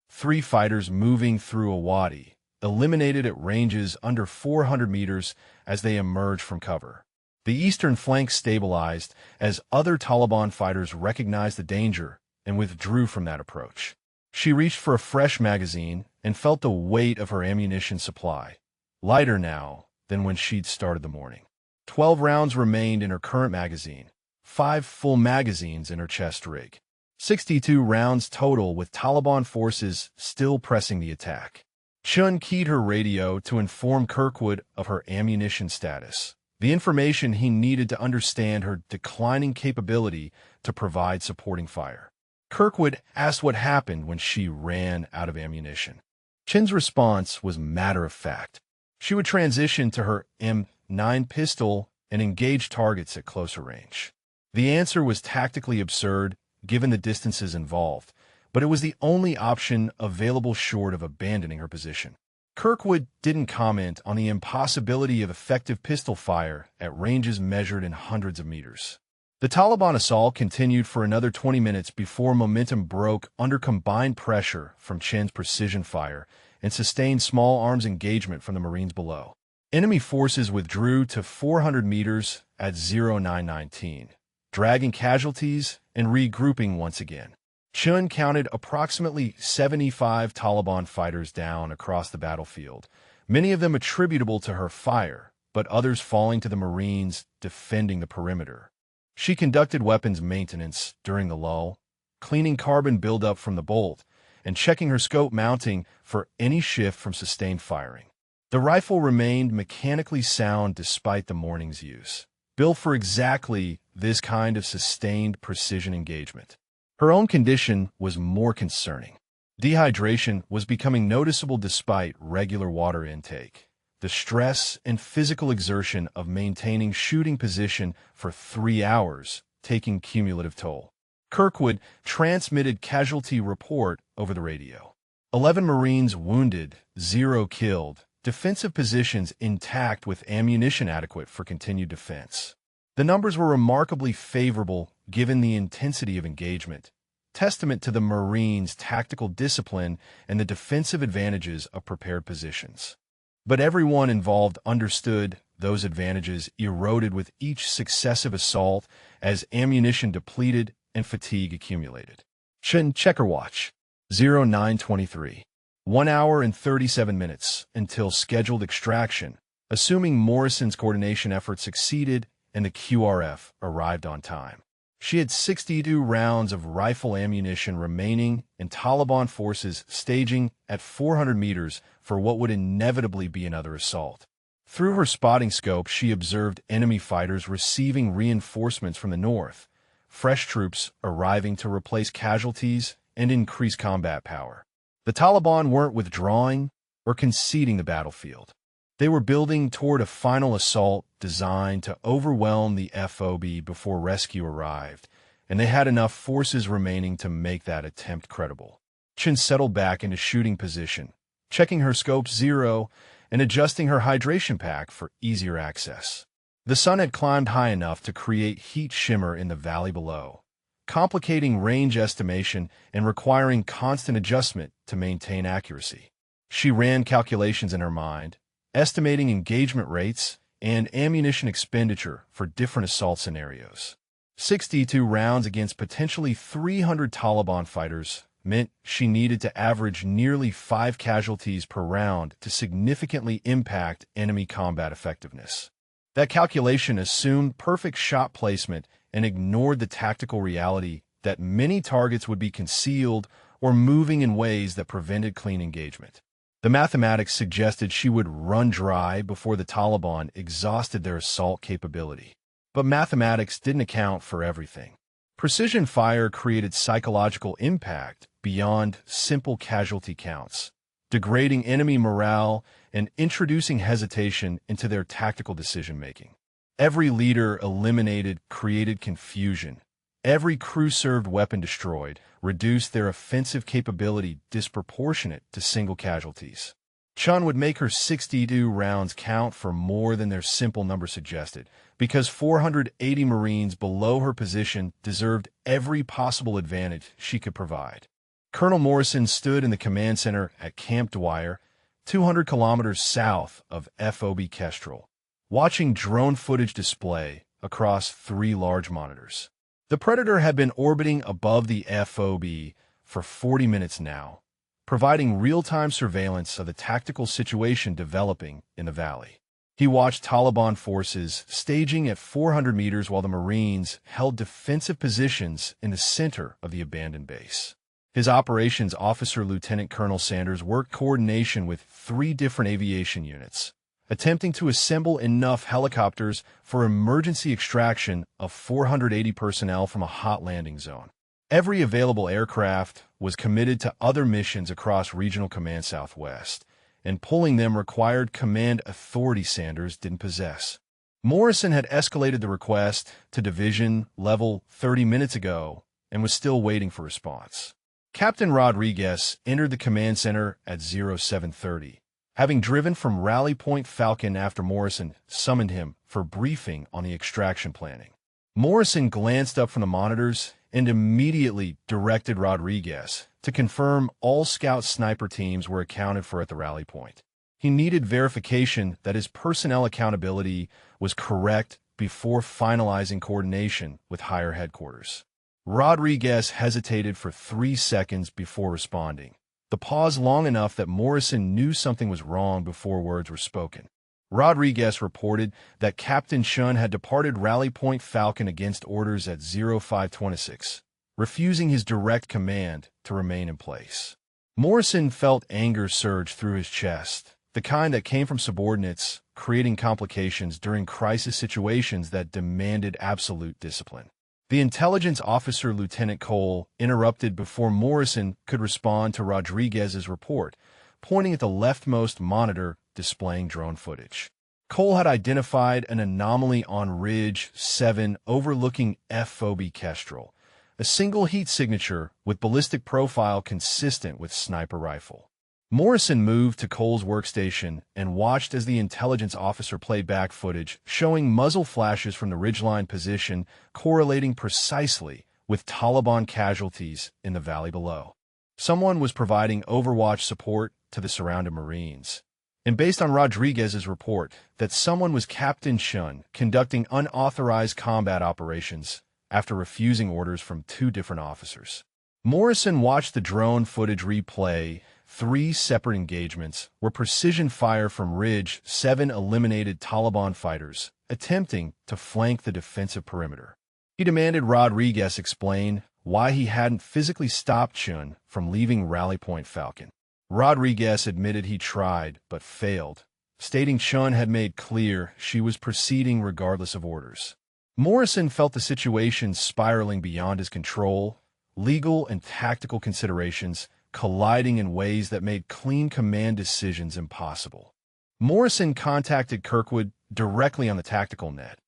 3 fighters moving through a wadi, eliminated at ranges under 400 meters as they emerged from cover. The eastern flank stabilized as other Taliban fighters recognized the danger and withdrew from that approach. She reached for a fresh magazine and felt the weight of her ammunition supply, lighter now than when she'd started the morning. 12 rounds remained in her current magazine, 5 full magazines in her chest rig. 62 rounds total, with Taliban forces still pressing the attack. Chun keyed her radio to inform Kirkwood of her ammunition status, the information he needed to understand her declining capability to provide supporting fire. Kirkwood asked what happened when she ran out of ammunition. Chun's response was matter-of-fact. She would transition to her M9 pistol and engage targets at closer range. The answer was tactically absurd, given the distances involved, but it was the only option available short of abandoning her position. Kirkwood didn't comment on the impossibility of effective pistol fire at ranges measured in hundreds of meters. The Taliban assault continued for another 20 minutes before momentum broke under combined pressure from Chun's precision fire and sustained small arms engagement from the Marines below. Enemy forces withdrew to 400 meters at 0919, dragging casualties and regrouping once again. Chun counted approximately 75 Taliban fighters down across the battlefield, many of them attributable to her fire, but others falling to the Marines defending the perimeter. She conducted weapons maintenance during the lull, cleaning carbon buildup from the bolt, and checking her scope mounting for any shift from sustained firing. The rifle remained mechanically sound despite the morning's use, built for exactly this kind of sustained precision engagement. Her own condition was more concerning. Dehydration was becoming noticeable despite regular water intake. The stress and physical exertion of maintaining shooting position for 3 hours taking cumulative toll. Kirkwood transmitted casualty report over the radio. 11 Marines wounded, 0 killed, defensive positions intact with ammunition adequate for continued defense. The numbers were remarkably favorable given the intensity of engagement, testament to the Marines' tactical discipline and the defensive advantages of prepared positions. But everyone involved understood those advantages eroded with each successive assault as ammunition depleted and fatigue accumulated. Chun checker watch, 0923. 1 hour and 37 minutes until scheduled extraction, assuming Morrison's coordination efforts succeeded and the QRF arrived on time. She had 62 rounds of rifle ammunition remaining and Taliban forces staging at 400 meters for what would inevitably be another assault. Through her spotting scope, she observed enemy fighters receiving reinforcements from the north, fresh troops arriving to replace casualties and increase combat power. The Taliban weren't withdrawing or conceding the battlefield. They were building toward a final assault designed to overwhelm the FOB before rescue arrived, and they had enough forces remaining to make that attempt credible. Chun settled back into shooting position, checking her scope 0 and adjusting her hydration pack for easier access. The sun had climbed high enough to create heat shimmer in the valley below, complicating range estimation and requiring constant adjustment to maintain accuracy. She ran calculations in her mind, estimating engagement rates and ammunition expenditure for different assault scenarios. 62 rounds against potentially 300 Taliban fighters meant she needed to average nearly 5 casualties per round to significantly impact enemy combat effectiveness. That calculation assumed perfect shot placement and ignored the tactical reality that many targets would be concealed or moving in ways that prevented clean engagement. The mathematics suggested she would run dry before the Taliban exhausted their assault capability. But mathematics didn't account for everything. Precision fire created psychological impact beyond simple casualty counts, degrading enemy morale and introducing hesitation into their tactical decision-making. Every leader eliminated created confusion. Every crew-served weapon destroyed reduced their offensive capability disproportionate to single casualties. Chun would make her 62 rounds count for more than their simple number suggested, because 480 Marines below her position deserved every possible advantage she could provide. Colonel Morrison stood in the command center at Camp Dwyer, 200 kilometers south of FOB Kestrel, watching drone footage display across 3 large monitors. The Predator had been orbiting above the FOB for 40 minutes now, providing real-time surveillance of the tactical situation developing in the valley. He watched Taliban forces staging at 400 meters while the Marines held defensive positions in the center of the abandoned base. His operations officer, Lieutenant Colonel Sanders, worked coordination with 3 different aviation units, attempting to assemble enough helicopters for emergency extraction of 480 personnel from a hot landing zone. Every available aircraft was committed to other missions across Regional Command Southwest, and pulling them required command authority Sanders didn't possess. Morrison had escalated the request to division level 30 minutes ago and was still waiting for response. Captain Rodriguez entered the command center at 0730, having driven from Rally Point Falcon after Morrison summoned him for briefing on the extraction planning. Morrison glanced up from the monitors and immediately directed Rodriguez to confirm all scout sniper teams were accounted for at the rally point. He needed verification that his personnel accountability was correct before finalizing coordination with higher headquarters. Rodriguez hesitated for 3 seconds before responding, the pause long enough that Morrison knew something was wrong before words were spoken. Rodriguez reported that Captain Chun had departed Rally Point Falcon against orders at 0526, refusing his direct command to remain in place. Morrison felt anger surge through his chest, the kind that came from subordinates, creating complications during crisis situations that demanded absolute discipline. The intelligence officer, Lieutenant Cole, interrupted before Morrison could respond to Rodriguez's report, pointing at the leftmost monitor displaying drone footage. Cole had identified an anomaly on Ridge 7 overlooking FOB Kestrel, a single heat signature with ballistic profile consistent with sniper rifle. Morrison moved to Cole's workstation and watched as the intelligence officer played back footage showing muzzle flashes from the ridgeline position correlating precisely with Taliban casualties in the valley below. Someone was providing overwatch support to the surrounded Marines. And based on Rodriguez's report that someone was Captain Chun conducting unauthorized combat operations after refusing orders from 2 different officers. Morrison watched the drone footage replay 3 separate engagements where precision fire from Ridge 7 eliminated Taliban fighters attempting to flank the defensive perimeter. He demanded Rodriguez explain why he hadn't physically stopped Chun from leaving Rally Point Falcon. Rodriguez admitted he tried but failed, stating Chun had made clear she was proceeding regardless of orders. Morrison felt the situation spiraling beyond his control, legal and tactical considerations colliding in ways that made clean command decisions impossible. Morrison contacted Kirkwood directly on the tactical net,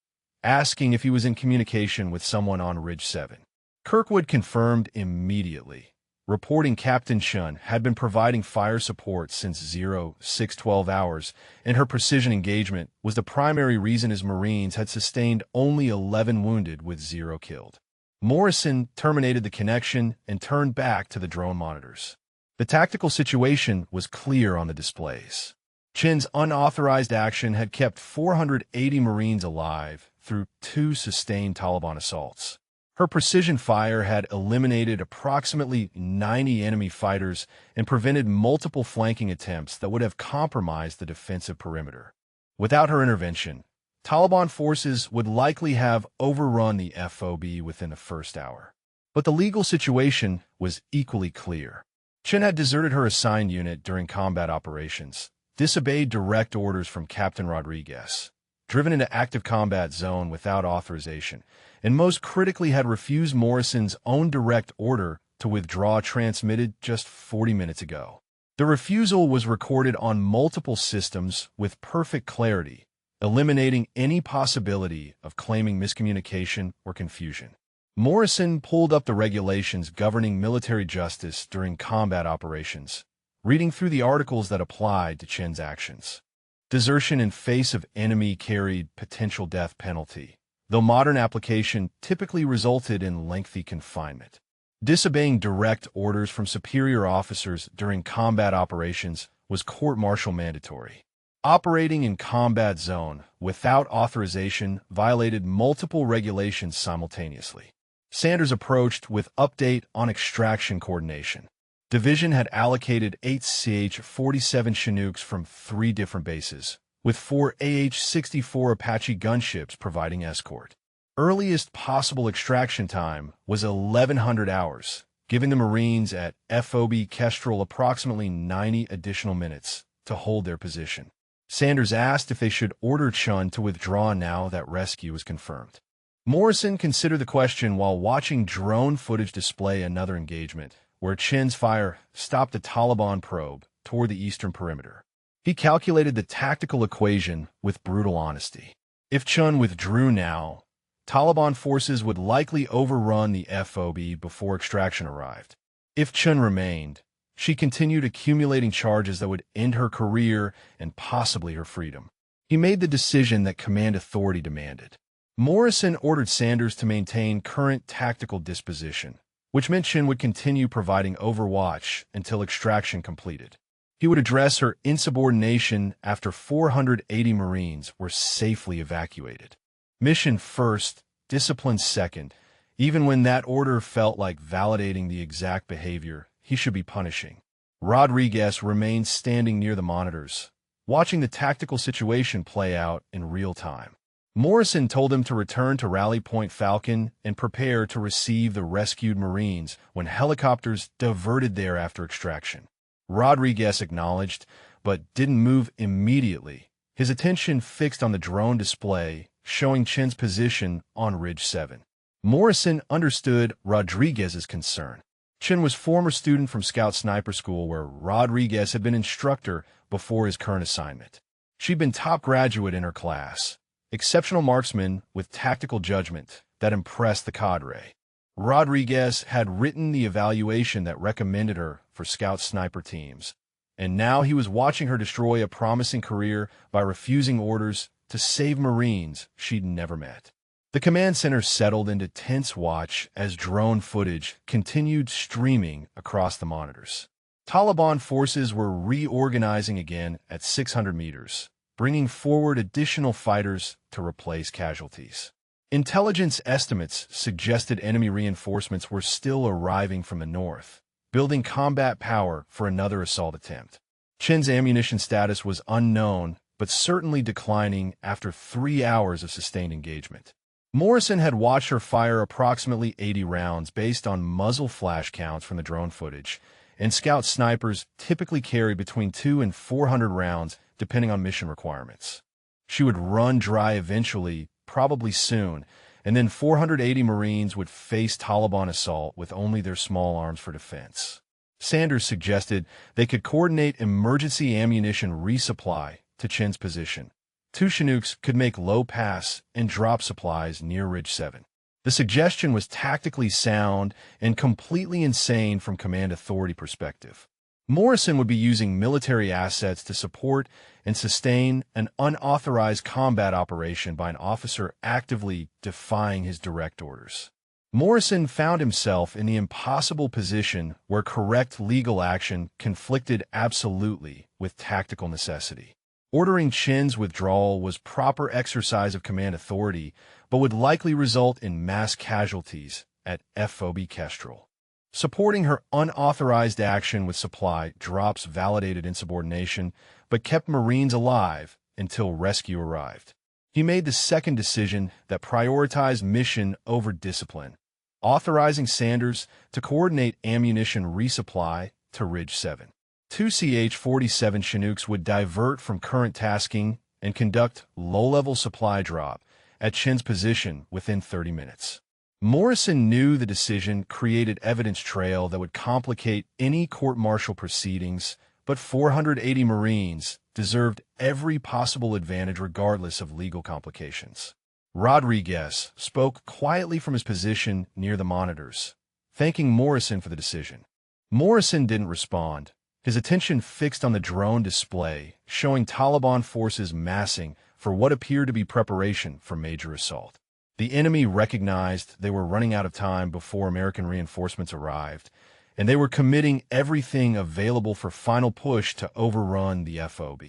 asking if he was in communication with someone on Ridge 7. Kirkwood confirmed immediately, reporting Captain Chun had been providing fire support since 0612 hours, and her precision engagement was the primary reason his Marines had sustained only 11 wounded with 0 killed. Morrison terminated the connection and turned back to the drone monitors. The tactical situation was clear on the displays. Chin's unauthorized action had kept 480 Marines alive through 2 sustained Taliban assaults. Her precision fire had eliminated approximately 90 enemy fighters and prevented multiple flanking attempts that would have compromised the defensive perimeter. Without her intervention, Taliban forces would likely have overrun the FOB within the first hour. But the legal situation was equally clear. Chin had deserted her assigned unit during combat operations, disobeyed direct orders from Captain Rodriguez, driven into active combat zone without authorization, and most critically had refused Morrison's own direct order to withdraw transmitted just 40 minutes ago. The refusal was recorded on multiple systems with perfect clarity, eliminating any possibility of claiming miscommunication or confusion. Morrison pulled up the regulations governing military justice during combat operations, reading through the articles that applied to Chin's actions. Desertion in face of enemy carried potential death penalty, though modern application typically resulted in lengthy confinement. Disobeying direct orders from superior officers during combat operations was court-martial mandatory. Operating in combat zone without authorization violated multiple regulations simultaneously. Sanders approached with update on extraction coordination. Division had allocated 8 CH-47 Chinooks from 3 different bases, with 4 AH-64 Apache gunships providing escort. Earliest possible extraction time was 1100 hours, giving the Marines at FOB Kestrel approximately 90 additional minutes to hold their position. Sanders asked if they should order Chun to withdraw now that rescue was confirmed. Morrison considered the question while watching drone footage display another engagement, where Chin's fire stopped a Taliban probe toward the eastern perimeter. He calculated the tactical equation with brutal honesty. If Chun withdrew now, Taliban forces would likely overrun the FOB before extraction arrived. If Chun remained, she continued accumulating charges that would end her career and possibly her freedom. He made the decision that command authority demanded. Morrison ordered Sanders to maintain current tactical disposition, which meant Chin would continue providing overwatch until extraction completed. He would address her insubordination after 480 Marines were safely evacuated. Mission first, discipline second. Even when that order felt like validating the exact behavior he should be punishing. Rodriguez remained standing near the monitors, watching the tactical situation play out in real time. Morrison told him to return to Rally Point Falcon and prepare to receive the rescued Marines when helicopters diverted there after extraction. Rodriguez acknowledged, but didn't move immediately, his attention fixed on the drone display showing Chin's position on Ridge 7. Morrison understood Rodriguez's concern. Chin was former student from Scout Sniper School where Rodriguez had been instructor before his current assignment. She'd been top graduate in her class, exceptional marksman with tactical judgment that impressed the cadre. Rodriguez had written the evaluation that recommended her for Scout Sniper teams, and now he was watching her destroy a promising career by refusing orders to save Marines she'd never met. The command center settled into tense watch as drone footage continued streaming across the monitors. Taliban forces were reorganizing again at 600 meters, bringing forward additional fighters to replace casualties. Intelligence estimates suggested enemy reinforcements were still arriving from the north, building combat power for another assault attempt. Chin's ammunition status was unknown, but certainly declining after 3 hours of sustained engagement. Morrison had watched her fire approximately 80 rounds based on muzzle flash counts from the drone footage, and Scout snipers typically carry between 200 and 400 rounds depending on mission requirements. She would run dry eventually, probably soon, and then 480 Marines would face Taliban assault with only their small arms for defense. Sanders suggested they could coordinate emergency ammunition resupply to Chin's position. 2 Chinooks could make low pass and drop supplies near Ridge 7. The suggestion was tactically sound and completely insane from command authority perspective. Morrison would be using military assets to support and sustain an unauthorized combat operation by an officer actively defying his direct orders. Morrison found himself in the impossible position where correct legal action conflicted absolutely with tactical necessity. Ordering Chin's withdrawal was proper exercise of command authority, but would likely result in mass casualties at FOB Kestrel. Supporting her unauthorized action with supply drops validated insubordination, but kept Marines alive until rescue arrived. He made the second decision that prioritized mission over discipline, authorizing Sanders to coordinate ammunition resupply to Ridge 7. Two CH-47 Chinooks would divert from current tasking and conduct low-level supply drop at Chin's position within 30 minutes. Morrison knew the decision created evidence trail that would complicate any court-martial proceedings, but 480 Marines deserved every possible advantage regardless of legal complications. Rodriguez spoke quietly from his position near the monitors, thanking Morrison for the decision. Morrison didn't respond, his attention fixed on the drone display, showing Taliban forces massing for what appeared to be preparation for major assault. The enemy recognized they were running out of time before American reinforcements arrived, and they were committing everything available for final push to overrun the FOB.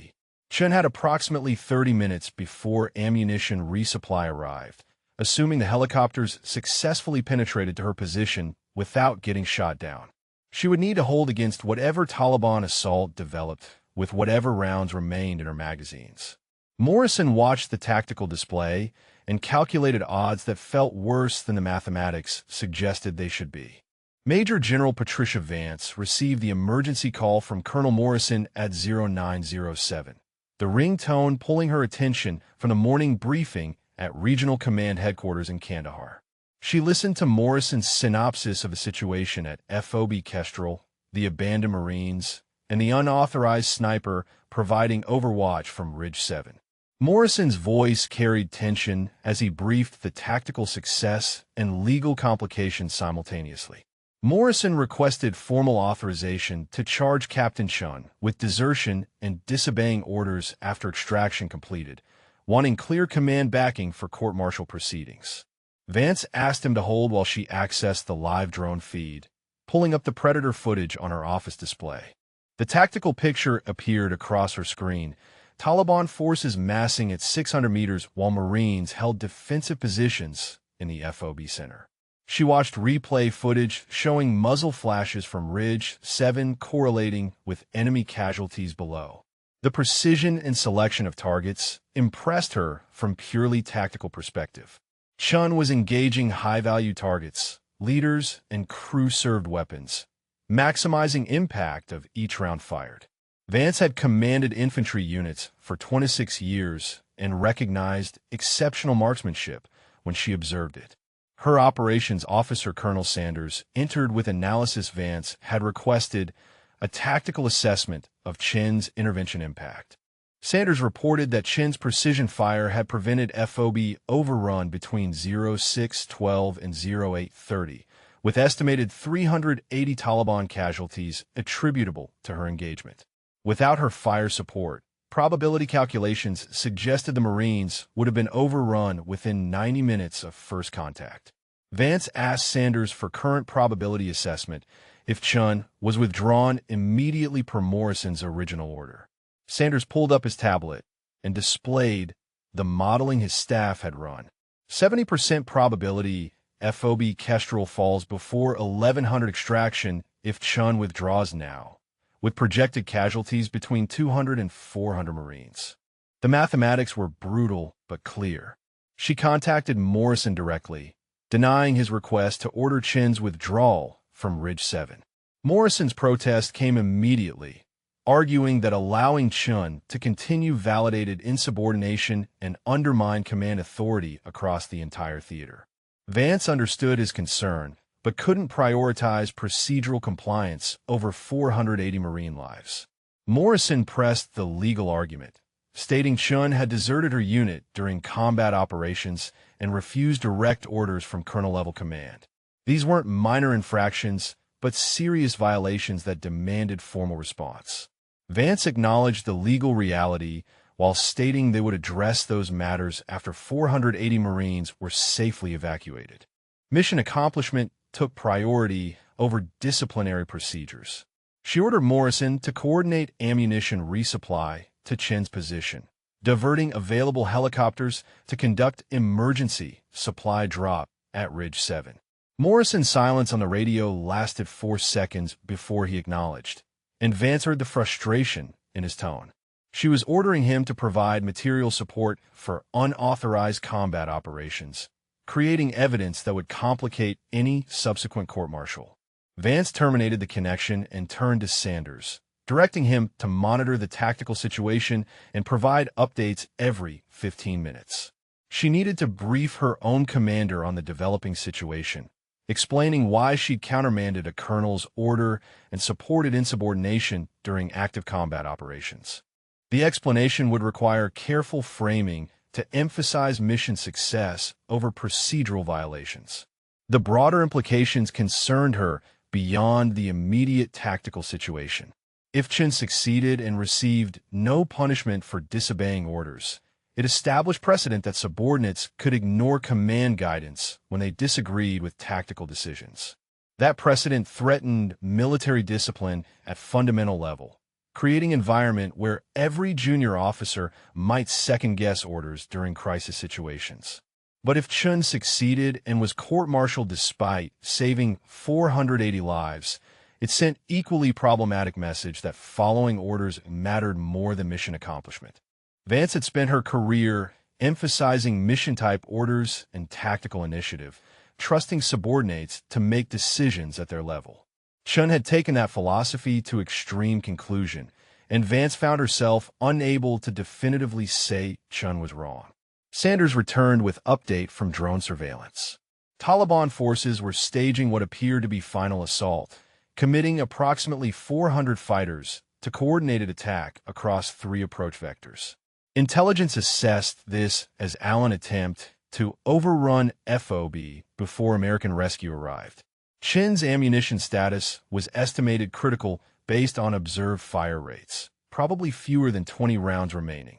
Chen had approximately 30 minutes before ammunition resupply arrived, assuming the helicopters successfully penetrated to her position without getting shot down. She would need to hold against whatever Taliban assault developed with whatever rounds remained in her magazines. Morrison watched the tactical display and calculated odds that felt worse than the mathematics suggested they should be. Major General Patricia Vance received the emergency call from Colonel Morrison at 0907, the ringtone pulling her attention from the morning briefing at Regional Command Headquarters in Kandahar. She listened to Morrison's synopsis of the situation at FOB Kestrel, the abandoned Marines, and the unauthorized sniper providing overwatch from Ridge 7. Morrison's voice carried tension as he briefed the tactical success and legal complications simultaneously. Morrison requested formal authorization to charge Captain Chun with desertion and disobeying orders after extraction completed, wanting clear command backing for court-martial proceedings. Vance asked him to hold while she accessed the live drone feed, pulling up the Predator footage on her office display. The tactical picture appeared across her screen, Taliban forces massing at 600 meters while Marines held defensive positions in the FOB center. She watched replay footage showing muzzle flashes from Ridge 7 correlating with enemy casualties below. The precision and selection of targets impressed her from purely tactical perspective. Chun was engaging high-value targets, leaders, and crew-served weapons, maximizing impact of each round fired. Vance had commanded infantry units for 26 years and recognized exceptional marksmanship when she observed it. Her operations officer, Colonel Sanders, entered with analysis Vance had requested a tactical assessment of Chin's intervention impact. Sanders reported that Chin's precision fire had prevented FOB overrun between 0612 and 0830, with estimated 380 Taliban casualties attributable to her engagement. Without her fire support, probability calculations suggested the Marines would have been overrun within 90 minutes of first contact. Vance asked Sanders for current probability assessment if Chun was withdrawn immediately per Morrison's original order. Sanders pulled up his tablet and displayed the modeling his staff had run. 70% probability FOB Kestrel falls before 1100 extraction if Chun withdraws now, with projected casualties between 200 and 400 Marines. The mathematics were brutal but clear. She contacted Morrison directly, denying his request to order Chin's withdrawal from Ridge 7. Morrison's protest came immediately, arguing that allowing Chun to continue validated insubordination and undermined command authority across the entire theater. Vance understood his concern, but couldn't prioritize procedural compliance over 480 Marine lives. Morrison pressed the legal argument, stating Chun had deserted her unit during combat operations and refused direct orders from colonel-level command. These weren't minor infractions, but serious violations that demanded formal response. Vance acknowledged the legal reality while stating they would address those matters after 480 Marines were safely evacuated. Mission accomplishment took priority over disciplinary procedures. She ordered Morrison to coordinate ammunition resupply to Chen's position, diverting available helicopters to conduct emergency supply drop at Ridge 7. Morrison's silence on the radio lasted 4 seconds before he acknowledged, and Vance heard the frustration in his tone. She was ordering him to provide material support for unauthorized combat operations, creating evidence that would complicate any subsequent court-martial. Vance terminated the connection and turned to Sanders, directing him to monitor the tactical situation and provide updates every 15 minutes. She needed to brief her own commander on the developing situation, explaining why she'd countermanded a colonel's order and supported insubordination during active combat operations. The explanation would require careful framing to emphasize mission success over procedural violations. The broader implications concerned her beyond the immediate tactical situation. If Chen succeeded and received no punishment for disobeying orders, it established precedent that subordinates could ignore command guidance when they disagreed with tactical decisions. That precedent threatened military discipline at fundamental level, creating an environment where every junior officer might second-guess orders during crisis situations. But if Chun succeeded and was court-martialed despite saving 480 lives, it sent equally problematic message that following orders mattered more than mission accomplishment. Vance had spent her career emphasizing mission-type orders and tactical initiative, trusting subordinates to make decisions at their level. Chun had taken that philosophy to extreme conclusion, and Vance found herself unable to definitively say Chun was wrong. Sanders returned with update from drone surveillance. Taliban forces were staging what appeared to be final assault, committing approximately 400 fighters to coordinated attack across 3 approach vectors. Intelligence assessed this as Allen attempt to overrun FOB before American rescue arrived. Chen's ammunition status was estimated critical based on observed fire rates, probably fewer than 20 rounds remaining.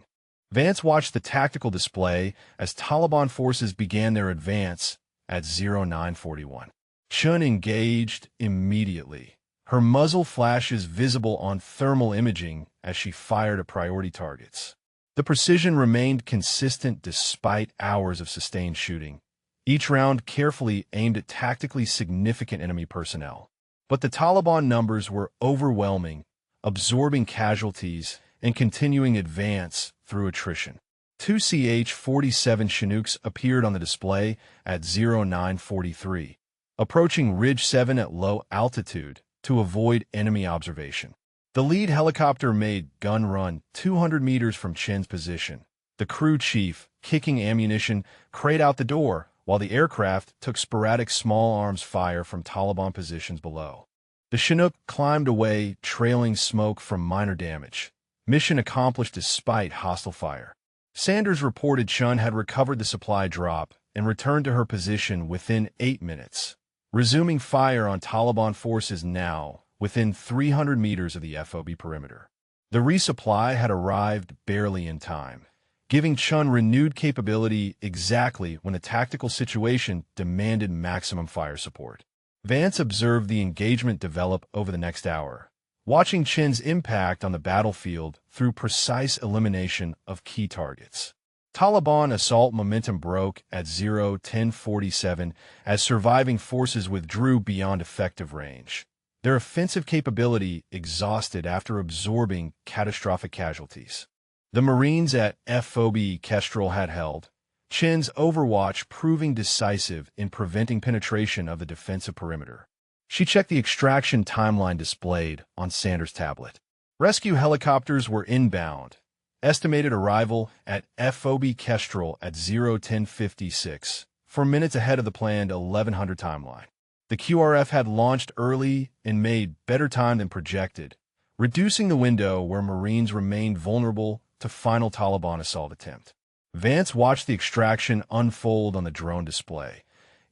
Vance watched the tactical display as Taliban forces began their advance at 0941. Chun engaged immediately, her muzzle flashes visible on thermal imaging as she fired at priority targets. The precision remained consistent despite hours of sustained shooting, each round carefully aimed at tactically significant enemy personnel. But the Taliban numbers were overwhelming, absorbing casualties and continuing advance through attrition. 2 CH-47 Chinooks appeared on the display at 0943, approaching Ridge 7 at low altitude to avoid enemy observation. The lead helicopter made gun run 200 meters from Chen's position, the crew chief kicking ammunition crate out the door, while the aircraft took sporadic small arms fire from Taliban positions below. The Chinook climbed away, trailing smoke from minor damage. Mission accomplished despite hostile fire. Sanders reported Chun had recovered the supply drop and returned to her position within 8 minutes, resuming fire on Taliban forces now within 300 meters of the FOB perimeter. The resupply had arrived barely in time, giving Chun renewed capability exactly when the tactical situation demanded maximum fire support. Vance observed the engagement develop over the next hour, watching Chen's impact on the battlefield through precise elimination of key targets. Taliban assault momentum broke at 10:47 as surviving forces withdrew beyond effective range, their offensive capability exhausted after absorbing catastrophic casualties. The Marines at FOB Kestrel had held, Chen's overwatch proving decisive in preventing penetration of the defensive perimeter. She checked the extraction timeline displayed on Sanders' tablet. Rescue helicopters were inbound, estimated arrival at FOB Kestrel at 10:56, 4 minutes ahead of the planned 1100 timeline. The QRF had launched early and made better time than projected, reducing the window where Marines remained vulnerable to final Taliban assault attempt. Vance watched the extraction unfold on the drone display,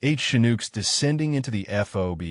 eight Chinooks descending into the FOB,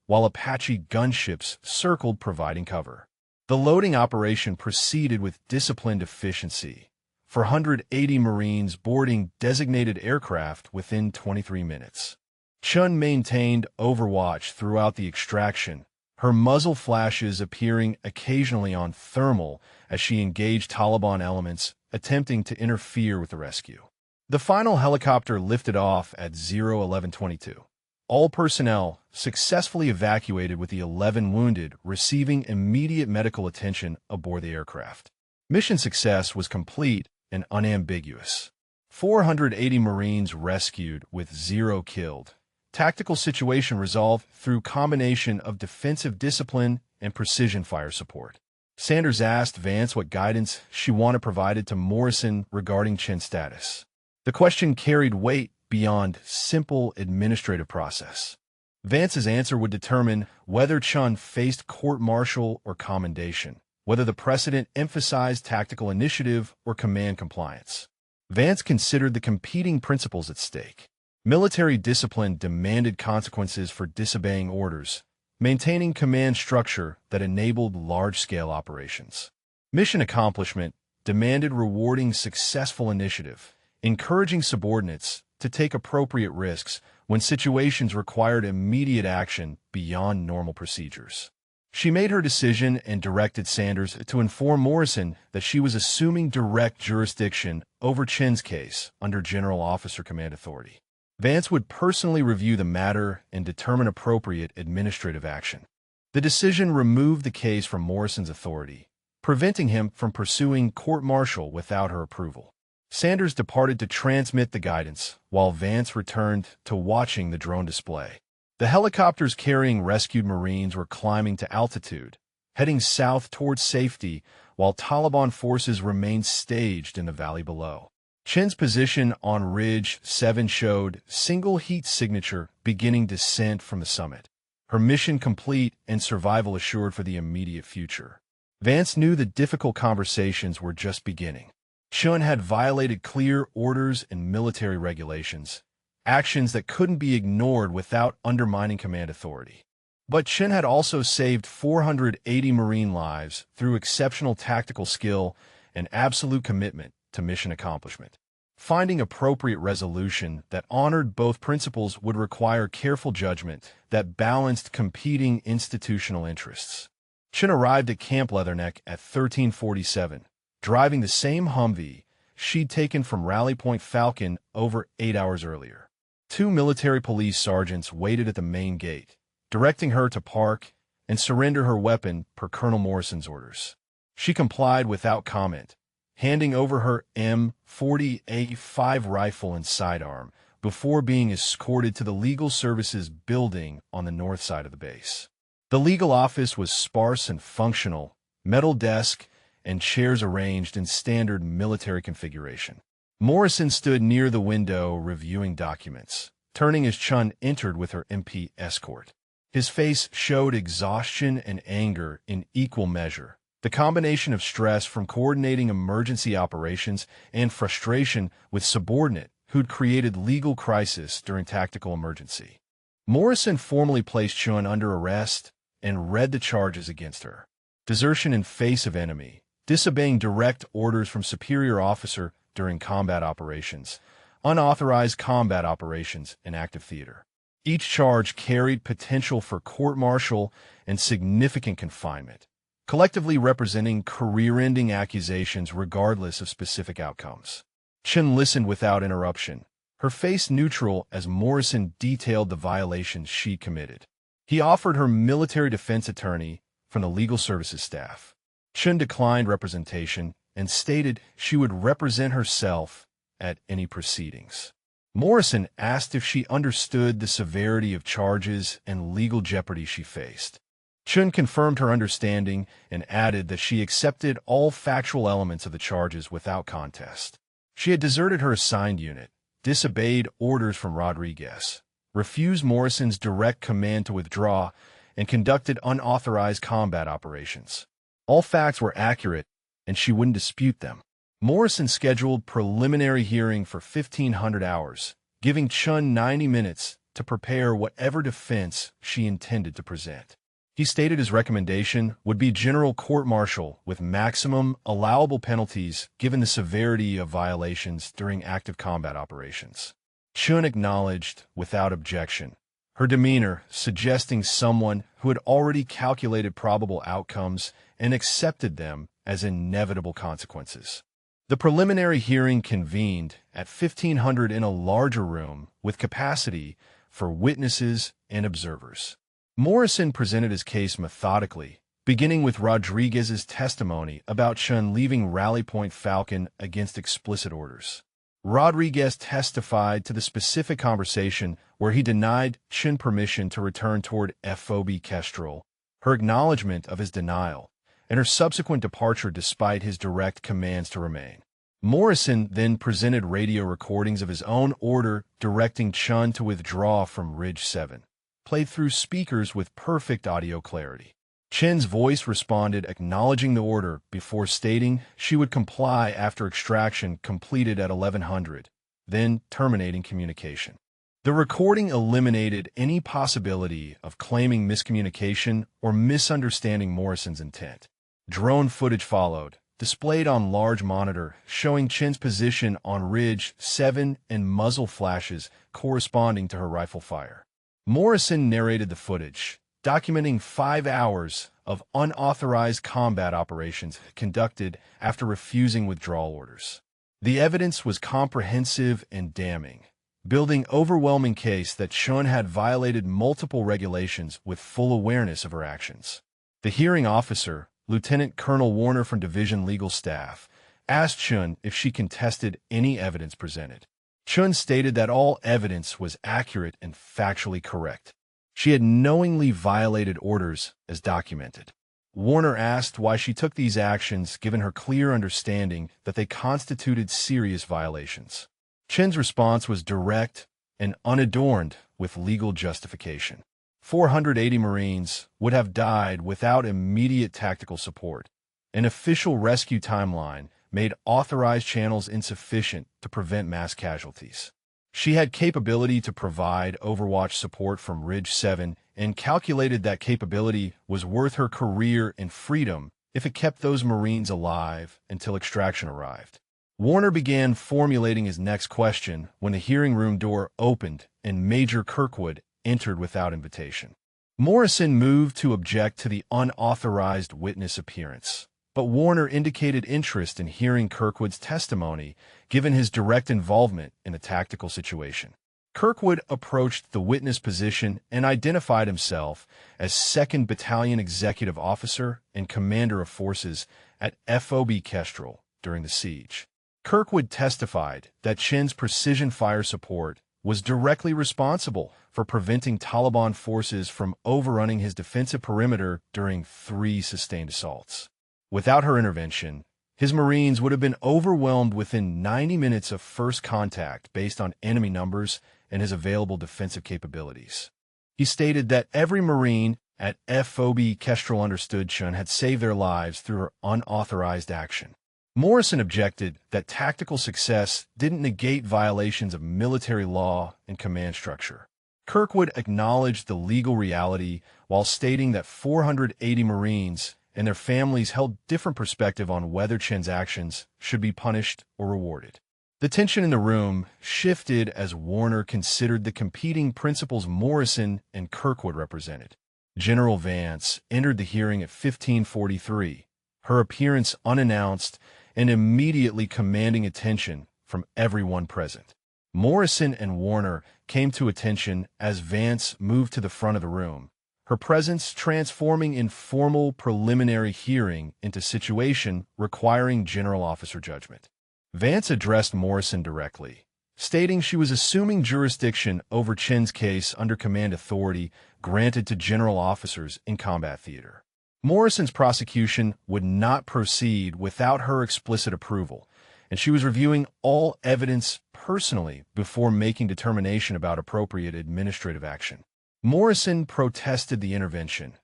while Apache gunships circled providing cover. The loading operation proceeded with disciplined efficiency, 480 Marines boarding designated aircraft within 23 minutes. Chun maintained overwatch throughout the extraction, her muzzle flashes appearing occasionally on thermal as she engaged Taliban elements attempting to interfere with the rescue. The final helicopter lifted off at 11:22. All personnel successfully evacuated with the 11 wounded receiving immediate medical attention aboard the aircraft. Mission success was complete and unambiguous. 480 Marines rescued with 0 killed. Tactical situation resolved through combination of defensive discipline and precision fire support. Sanders asked Vance what guidance she wanted provided to Morrison regarding Chin's status. The question carried weight beyond simple administrative process. Vance's answer would determine whether Chun faced court-martial or commendation, whether the precedent emphasized tactical initiative or command compliance. Vance considered the competing principles at stake. Military discipline demanded consequences for disobeying orders, maintaining command structure that enabled large-scale operations. Mission accomplishment demanded rewarding successful initiative, encouraging subordinates to take appropriate risks when situations required immediate action beyond normal procedures. She made her decision and directed Sanders to inform Morrison that she was assuming direct jurisdiction over Chin's case under General Officer Command Authority. Vance would personally review the matter and determine appropriate administrative action. The decision removed the case from Morrison's authority, preventing him from pursuing court-martial without her approval. Sanders departed to transmit the guidance, while Vance returned to watching the drone display. The helicopters carrying rescued Marines were climbing to altitude, heading south towards safety, while Taliban forces remained staged in the valley below. Chin's position on Ridge 7 showed single heat signature beginning descent from the summit. Her mission complete and survival assured for the immediate future. Vance knew the difficult conversations were just beginning. Chun had violated clear orders and military regulations, actions that couldn't be ignored without undermining command authority. But Chun had also saved 480 Marine lives through exceptional tactical skill and absolute commitment to mission accomplishment. Finding appropriate resolution that honored both principles would require careful judgment that balanced competing institutional interests. Chun arrived at Camp Leatherneck at 13:47, driving the same Humvee she'd taken from Rally Point Falcon over 8 hours earlier. 2 military police sergeants waited at the main gate, directing her to park and surrender her weapon per Colonel Morrison's orders. She complied without comment, handing over her M40A5 rifle and sidearm before being escorted to the Legal Services building on the north side of the base. The legal office was sparse and functional, metal desk and chairs arranged in standard military configuration. Morrison stood near the window reviewing documents, turning as Chun entered with her MP escort. His face showed exhaustion and anger in equal measure. The combination of stress from coordinating emergency operations and frustration with subordinate who'd created legal crisis during tactical emergency. Morrison formally placed Chun under arrest and read the charges against her. Desertion in face of enemy, disobeying direct orders from superior officer during combat operations, unauthorized combat operations in active theater. Each charge carried potential for court-martial and significant confinement, collectively representing career-ending accusations regardless of specific outcomes. Chun listened without interruption, her face neutral as Morrison detailed the violations she committed. He offered her military defense attorney from the legal services staff. Chun declined representation and stated she would represent herself at any proceedings. Morrison asked if she understood the severity of charges and legal jeopardy she faced. Chun confirmed her understanding and added that she accepted all factual elements of the charges without contest. She had deserted her assigned unit, disobeyed orders from Rodriguez, refused Morrison's direct command to withdraw, and conducted unauthorized combat operations. All facts were accurate, and she wouldn't dispute them. Morrison scheduled preliminary hearing for 1500 hours, giving Chun 90 minutes to prepare whatever defense she intended to present. He stated his recommendation would be general court-martial with maximum allowable penalties given the severity of violations during active combat operations. Chun acknowledged without objection, her demeanor suggesting someone who had already calculated probable outcomes and accepted them as inevitable consequences. The preliminary hearing convened at 1500 in a larger room with capacity for witnesses and observers. Morrison presented his case methodically, beginning with Rodriguez's testimony about Chun leaving Rally Point Falcon against explicit orders. Rodriguez testified to the specific conversation where he denied Chun permission to return toward FOB Kestrel, her acknowledgement of his denial, and her subsequent departure despite his direct commands to remain. Morrison then presented radio recordings of his own order directing Chun to withdraw from Ridge 7, played through speakers with perfect audio clarity. Chen's voice responded acknowledging the order before stating she would comply after extraction completed at 1100, then terminating communication. The recording eliminated any possibility of claiming miscommunication or misunderstanding Morrison's intent. Drone footage followed, displayed on large monitor, showing Chen's position on Ridge 7 and muzzle flashes corresponding to her rifle fire. Morrison narrated the footage, documenting 5 hours of unauthorized combat operations conducted after refusing withdrawal orders. The evidence was comprehensive and damning, building overwhelming case that Chun had violated multiple regulations with full awareness of her actions. The hearing officer, Lieutenant Colonel Warner from Division Legal Staff, asked Chun if she contested any evidence presented. Chun stated that all evidence was accurate and factually correct. She had knowingly violated orders as documented. Warner asked why she took these actions given her clear understanding that they constituted serious violations. Chen's response was direct and unadorned with legal justification. 480 Marines would have died without immediate tactical support. An official rescue timeline made authorized channels insufficient to prevent mass casualties. She had capability to provide overwatch support from Ridge 7 and calculated that capability was worth her career and freedom if it kept those Marines alive until extraction arrived. Warner began formulating his next question when the hearing room door opened and Major Kirkwood entered without invitation. Morrison moved to object to the unauthorized witness appearance, but Warner indicated interest in hearing Kirkwood's testimony given his direct involvement in a tactical situation. Kirkwood approached the witness position and identified himself as 2nd Battalion Executive Officer and Commander of Forces at FOB Kestrel during the siege. Kirkwood testified that Chen's precision fire support was directly responsible for preventing Taliban forces from overrunning his defensive perimeter during 3 sustained assaults. Without her intervention, his Marines would have been overwhelmed within 90 minutes of first contact based on enemy numbers and his available defensive capabilities. He stated that every Marine at FOB Kestrel understood Chun had saved their lives through her unauthorized action. Morrison objected that tactical success didn't negate violations of military law and command structure. Kirkwood acknowledged the legal reality while stating that 480 Marines and their families held different perspective on whether Chen's actions should be punished or rewarded. The tension in the room shifted as Warner considered the competing principles Morrison and Kirkwood represented. General Vance entered the hearing at 1543, her appearance unannounced and immediately commanding attention from everyone present. Morrison and Warner came to attention as Vance moved to the front of the room, her presence transforming informal preliminary hearing into situation requiring general officer judgment. Vance addressed Morrison directly, stating she was assuming jurisdiction over Chen's case under command authority granted to general officers in combat theater. Morrison's prosecution would not proceed without her explicit approval, and she was reviewing all evidence personally before making determination about appropriate administrative action. Morrison protested the intervention,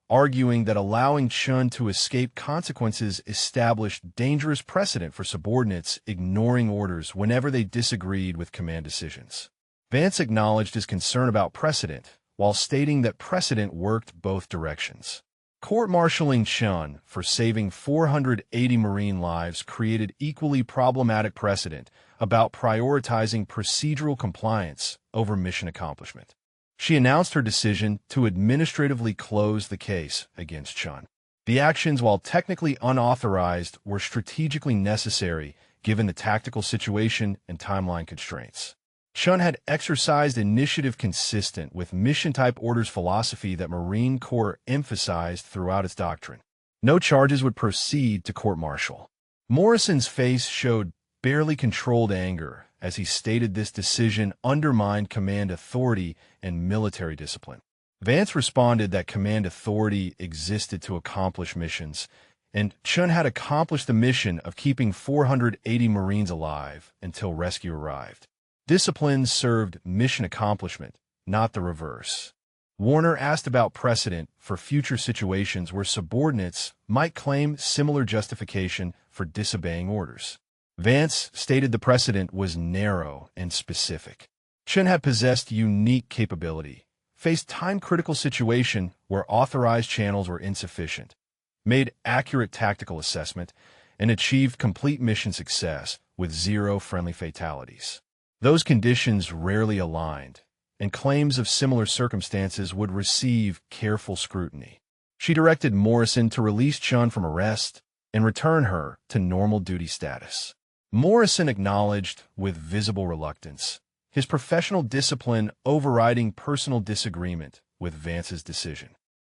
arguing that allowing Chun to escape consequences established dangerous precedent for subordinates ignoring orders whenever they disagreed with command decisions. Vance acknowledged his concern about precedent, while stating that precedent worked both directions. Court-martialing Chun for saving 480 Marine lives created equally problematic precedent about prioritizing procedural compliance over mission accomplishment. She announced her decision to administratively close the case against Chun. The actions, while technically unauthorized, were strategically necessary given the tactical situation and timeline constraints. Chun had exercised initiative consistent with mission-type orders philosophy that Marine Corps emphasized throughout its doctrine. No charges would proceed to court-martial. Morrison's face showed barely controlled anger as he stated this decision undermined command authority and military discipline. Vance responded that command authority existed to accomplish missions, and Chun had accomplished the mission of keeping 480 Marines alive until rescue arrived. Discipline served mission accomplishment, not the reverse. Warner asked about precedent for future situations where subordinates might claim similar justification for disobeying orders. Vance stated the precedent was narrow and specific. Chun had possessed unique capability, faced time-critical situation where authorized channels were insufficient, made accurate tactical assessment, and achieved complete mission success with 0 friendly fatalities. Those conditions rarely aligned, and claims of similar circumstances would receive careful scrutiny. She directed Morrison to release Chun from arrest and return her to normal duty status. Morrison acknowledged with visible reluctance, his professional discipline overriding personal disagreement with Vance's decision.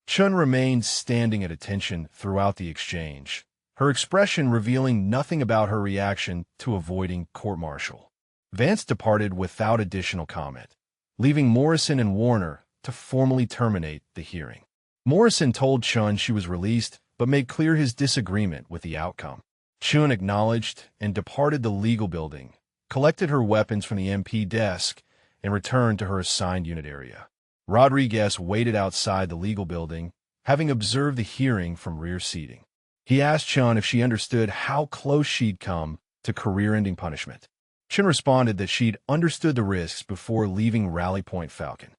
Chun remained standing at attention throughout the exchange, her expression revealing nothing about her reaction to avoiding court-martial. Vance departed without additional comment, leaving Morrison and Warner to formally terminate the hearing. Morrison told Chun she was released, but made clear his disagreement with the outcome. Chun acknowledged and departed the legal building, collected her weapons from the MP desk, and returned to her assigned unit area. Rodriguez waited outside the legal building, having observed the hearing from rear seating. He asked Chun if she understood how close she'd come to career-ending punishment. Chun responded that she'd understood the risks before leaving Rally Point Falcon.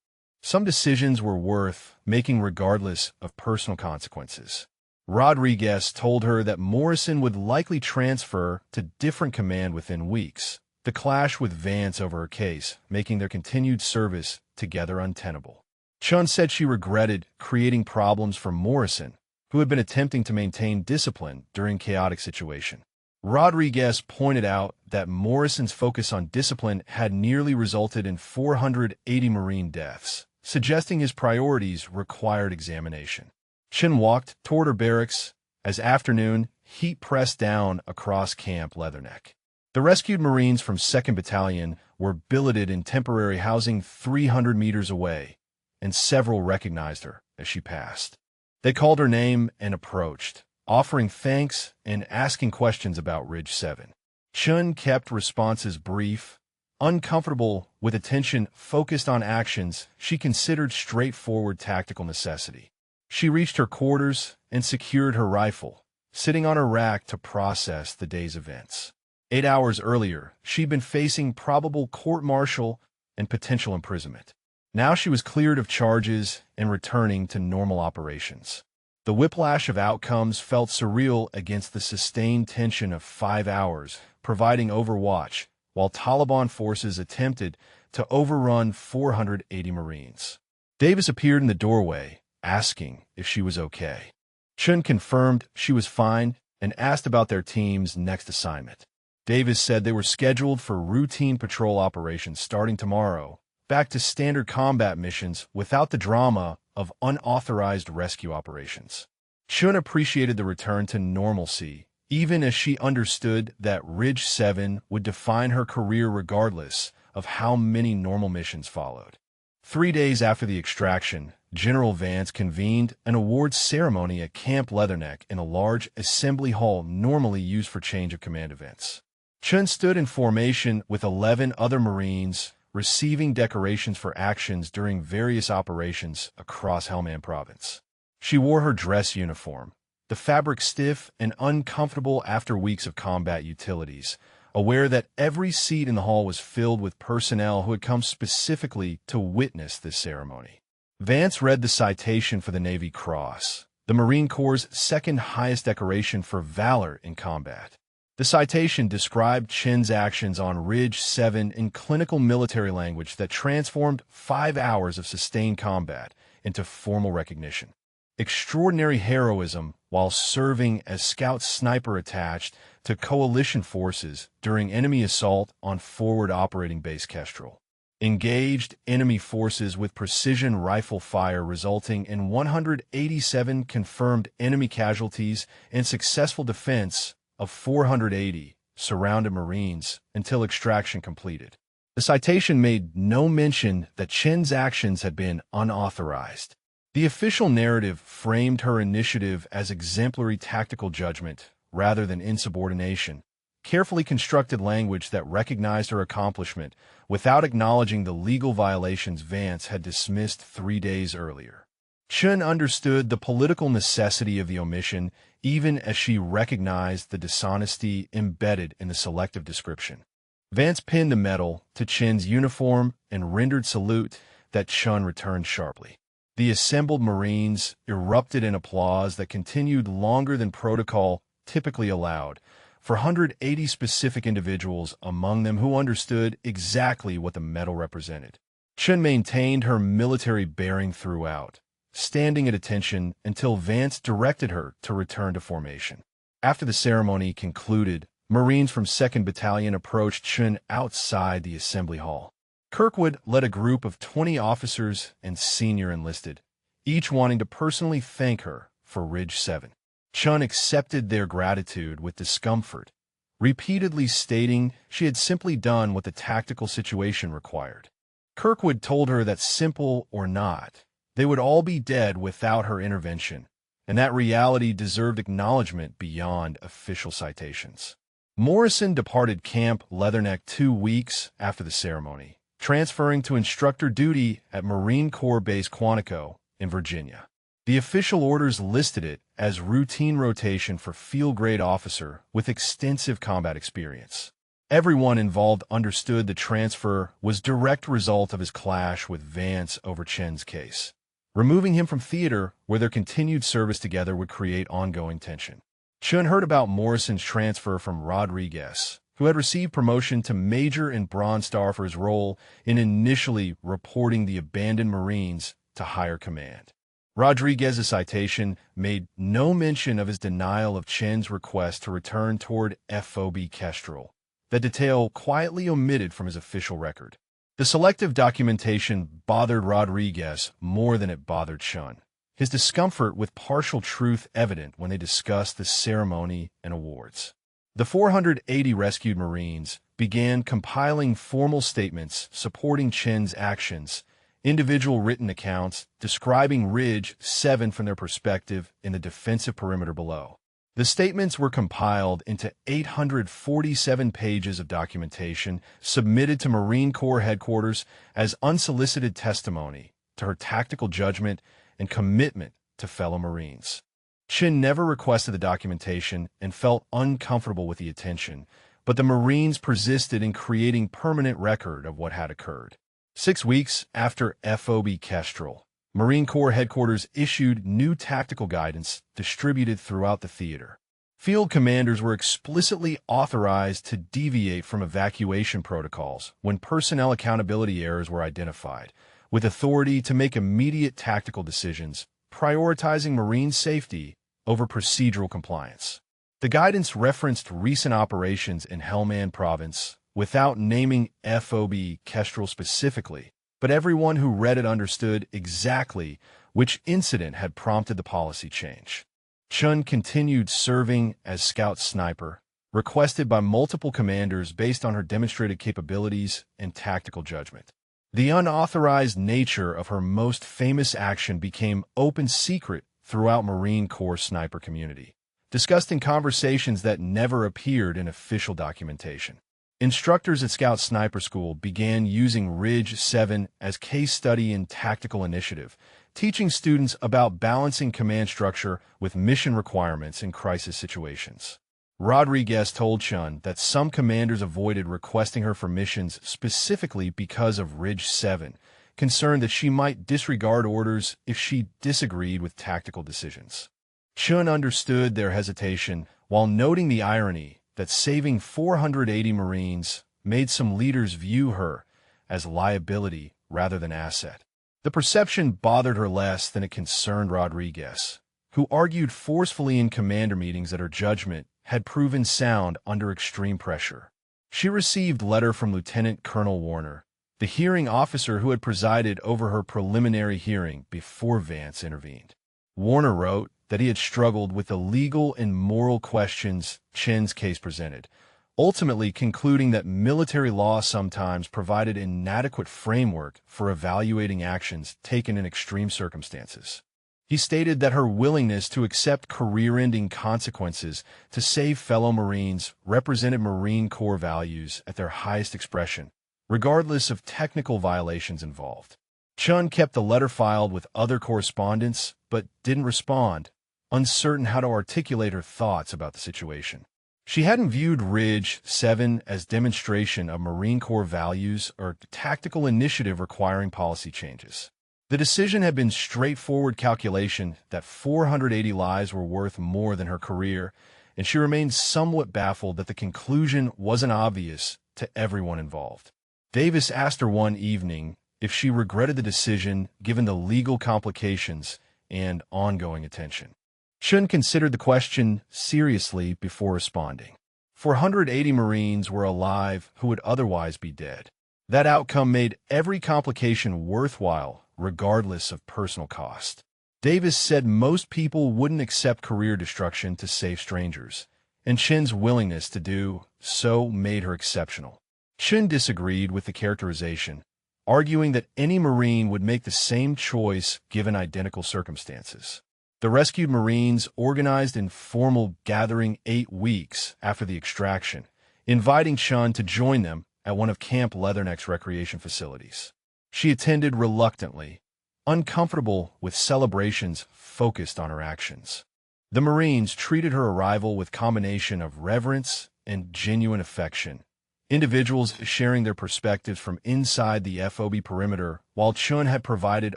Some decisions were worth making regardless of personal consequences. Rodriguez told her that Morrison would likely transfer to different command within weeks, the clash with Vance over her case making their continued service together untenable. Chun said she regretted creating problems for Morrison, who had been attempting to maintain discipline during chaotic situation. Rodriguez pointed out that Morrison's focus on discipline had nearly resulted in 480 Marine deaths, suggesting his priorities required examination. Chun walked toward her barracks as afternoon heat pressed down across Camp Leatherneck. The rescued Marines from 2nd Battalion were billeted in temporary housing 300 meters away, and several recognized her as she passed. They called her name and approached, offering thanks and asking questions about Ridge 7. Chun kept responses brief, uncomfortable with attention focused on actions she considered straightforward tactical necessity. She reached her quarters and secured her rifle, sitting on her rack to process the day's events. 8 hours earlier, she'd been facing probable court-martial and potential imprisonment. Now she was cleared of charges and returning to normal operations. The whiplash of outcomes felt surreal against the sustained tension of 5 hours, providing overwatch, while Taliban forces attempted to overrun 480 Marines. Davis appeared in the doorway, asking if she was okay. Chun confirmed she was fine and asked about their team's next assignment. Davis said they were scheduled for routine patrol operations starting tomorrow, back to standard combat missions without the drama of unauthorized rescue operations. Chun appreciated the return to normalcy, even as she understood that Ridge 7 would define her career regardless of how many normal missions followed. 3 days after the extraction, General Vance convened an awards ceremony at Camp Leatherneck in a large assembly hall normally used for change of command events. Chun stood in formation with 11 other Marines, receiving decorations for actions during various operations across Helmand Province. She wore her dress uniform, the fabric stiff and uncomfortable after weeks of combat utilities, aware that every seat in the hall was filled with personnel who had come specifically to witness this ceremony. Vance read the citation for the Navy Cross, the Marine Corps' second highest decoration for valor in combat. The citation described Chen's actions on Ridge 7 in clinical military language that transformed 5 hours of sustained combat into formal recognition. Extraordinary heroism while serving as scout sniper attached to coalition forces during enemy assault on Forward Operating Base Kestrel. Engaged enemy forces with precision rifle fire resulting in 187 confirmed enemy casualties and successful defense of 480 surrounded Marines until extraction completed. The citation made no mention that Chen's actions had been unauthorized. The official narrative framed her initiative as exemplary tactical judgment rather than insubordination, carefully constructed language that recognized her accomplishment without acknowledging the legal violations Vance had dismissed 3 days earlier. Chen understood the political necessity of the omission even as she recognized the dishonesty embedded in the selective description. Vance pinned the medal to Chen's uniform and rendered salute that Chen returned sharply. The assembled Marines erupted in applause that continued longer than protocol typically allowed, for 180 specific individuals among them who understood exactly what the medal represented. Chen maintained her military bearing throughout, standing at attention until Vance directed her to return to formation. After the ceremony concluded, Marines from 2nd Battalion approached Chen outside the assembly hall. Kirkwood led a group of 20 officers and senior enlisted, each wanting to personally thank her for Ridge 7. Chen accepted their gratitude with discomfort, repeatedly stating she had simply done what the tactical situation required. Kirkwood told her that simple or not, they would all be dead without her intervention, and that reality deserved acknowledgement beyond official citations. Morrison departed Camp Leatherneck 2 weeks after the ceremony, transferring to instructor duty at Marine Corps Base Quantico in Virginia. The official orders listed it as routine rotation for field-grade officer with extensive combat experience. Everyone involved understood the transfer was direct result of his clash with Vance over Chen's case, removing him from theater where their continued service together would create ongoing tension. Chen heard about Morrison's transfer from Rodriguez, who had received promotion to Major in Bronze Star for his role in initially reporting the abandoned Marines to higher command. Rodriguez's citation made no mention of his denial of Chen's request to return toward FOB Kestrel, the detail quietly omitted from his official record. The selective documentation bothered Rodriguez more than it bothered Chen, his discomfort with partial truth evident when they discussed the ceremony and awards. The 480 rescued Marines began compiling formal statements supporting Chen's actions, individual written accounts describing Ridge 7 from their perspective in the defensive perimeter below. The statements were compiled into 847 pages of documentation submitted to Marine Corps headquarters as unsolicited testimony to her tactical judgment and commitment to fellow Marines. Chen never requested the documentation and felt uncomfortable with the attention, but the Marines persisted in creating permanent record of what had occurred. 6 weeks after FOB Kestrel, Marine Corps headquarters issued new tactical guidance distributed throughout the theater. Field commanders were explicitly authorized to deviate from evacuation protocols when personnel accountability errors were identified, with authority to make immediate tactical decisions, prioritizing Marine safety over procedural compliance. The guidance referenced recent operations in Helmand Province without naming FOB Kestrel specifically, but everyone who read it understood exactly which incident had prompted the policy change. Chen continued serving as scout sniper, requested by multiple commanders based on her demonstrated capabilities and tactical judgment. The unauthorized nature of her most famous action became open secret throughout Marine Corps sniper community, discussed in conversations that never appeared in official documentation. Instructors at Scout Sniper School began using Ridge 7 as case study in tactical initiative, teaching students about balancing command structure with mission requirements in crisis situations. Rodriguez told Chun that some commanders avoided requesting her for missions specifically because of Ridge 7, concerned that she might disregard orders if she disagreed with tactical decisions. Chun understood their hesitation while noting the irony that saving 480 Marines made some leaders view her as liability rather than asset. The perception bothered her less than it concerned Rodriguez, who argued forcefully in commander meetings that her judgment had proven sound under extreme pressure. She received a letter from Lieutenant Colonel Warner, the hearing officer who had presided over her preliminary hearing before Vance intervened. Warner wrote that he had struggled with the legal and moral questions Chen's case presented, ultimately concluding that military law sometimes provided an inadequate framework for evaluating actions taken in extreme circumstances. He stated that her willingness to accept career-ending consequences to save fellow Marines represented Marine Corps values at their highest expression, regardless of technical violations involved. Chun kept the letter filed with other correspondents, but didn't respond, uncertain how to articulate her thoughts about the situation. She hadn't viewed Ridge 7 as demonstration of Marine Corps values or tactical initiative requiring policy changes. The decision had been straightforward calculation that 480 lives were worth more than her career, and she remained somewhat baffled that the conclusion wasn't obvious to everyone involved. Davis asked her one evening if she regretted the decision given the legal complications and ongoing attention. Chun considered the question seriously before responding. 480 Marines were alive who would otherwise be dead. That outcome made every complication worthwhile, regardless of personal cost. Davis said most people wouldn't accept career destruction to save strangers, and Chen's willingness to do so made her exceptional. Chen disagreed with the characterization, arguing that any Marine would make the same choice given identical circumstances. The rescued Marines organized an informal gathering 8 weeks after the extraction, inviting Chun to join them at one of Camp Leatherneck's recreation facilities. She attended reluctantly, uncomfortable with celebrations focused on her actions. The Marines treated her arrival with a combination of reverence and genuine affection, individuals sharing their perspectives from inside the FOB perimeter while Chun had provided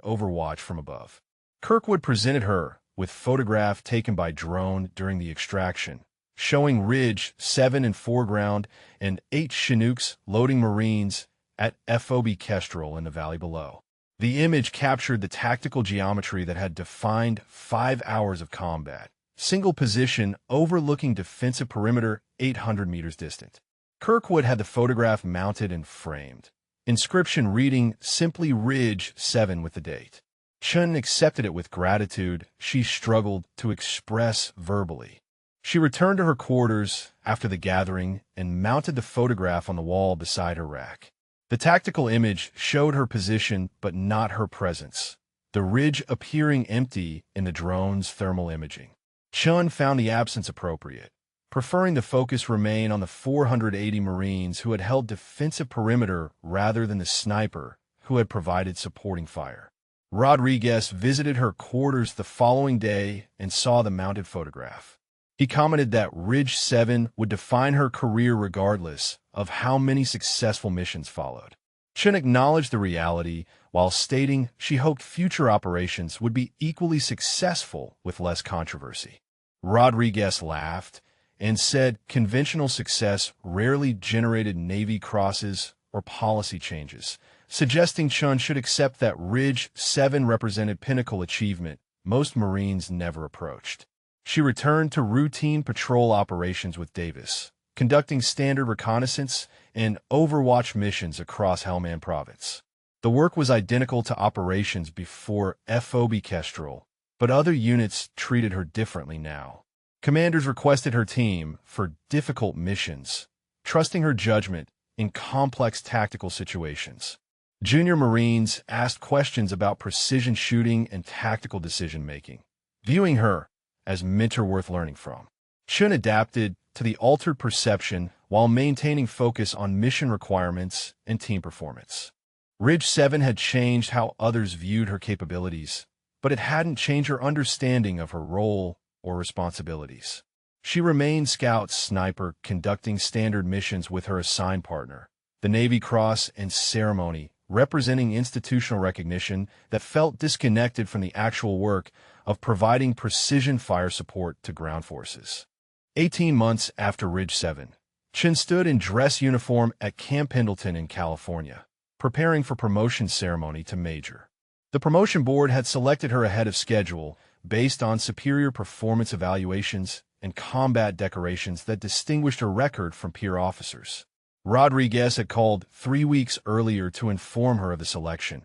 overwatch from above. Kirkwood presented her with photograph taken by drone during the extraction, showing Ridge 7 in foreground and 8 Chinooks loading Marines at FOB Kestrel in the valley below. The image captured the tactical geometry that had defined 5 hours of combat, single position overlooking defensive perimeter 800 meters distant. Kirkwood had the photograph mounted and framed, inscription reading simply Ridge 7 with the date. Chun accepted it with gratitude she struggled to express verbally. She returned to her quarters after the gathering and mounted the photograph on the wall beside her rack. The tactical image showed her position but not her presence, the ridge appearing empty in the drone's thermal imaging. Chun found the absence appropriate, preferring the focus remain on the 480 Marines who had held defensive perimeter rather than the sniper who had provided supporting fire. Rodriguez visited her quarters the following day and saw the mounted photograph. He commented that Ridge 7 would define her career regardless of how many successful missions followed. Chun acknowledged the reality while stating she hoped future operations would be equally successful with less controversy. Rodriguez laughed and said conventional success rarely generated Navy crosses or policy changes, suggesting Chun should accept that Ridge 7 represented pinnacle achievement most Marines never approached. She returned to routine patrol operations with Davis, conducting standard reconnaissance and overwatch missions across Helmand Province. The work was identical to operations before FOB Kestrel, but other units treated her differently now. Commanders requested her team for difficult missions, trusting her judgment in complex tactical situations. Junior Marines asked questions about precision shooting and tactical decision-making, viewing her as mentor worth learning from. Chun adapted to the altered perception while maintaining focus on mission requirements and team performance. Ridge 7 had changed how others viewed her capabilities, but it hadn't changed her understanding of her role or responsibilities. She remained Scout Sniper, conducting standard missions with her assigned partner, the Navy Cross and Ceremony, representing institutional recognition that felt disconnected from the actual work of providing precision fire support to ground forces. 18 months after Ridge 7, Chen stood in dress uniform at Camp Pendleton in California, preparing for promotion ceremony to Major. The promotion board had selected her ahead of schedule based on superior performance evaluations and combat decorations that distinguished her record from peer officers. Rodriguez had called 3 weeks earlier to inform her of the selection,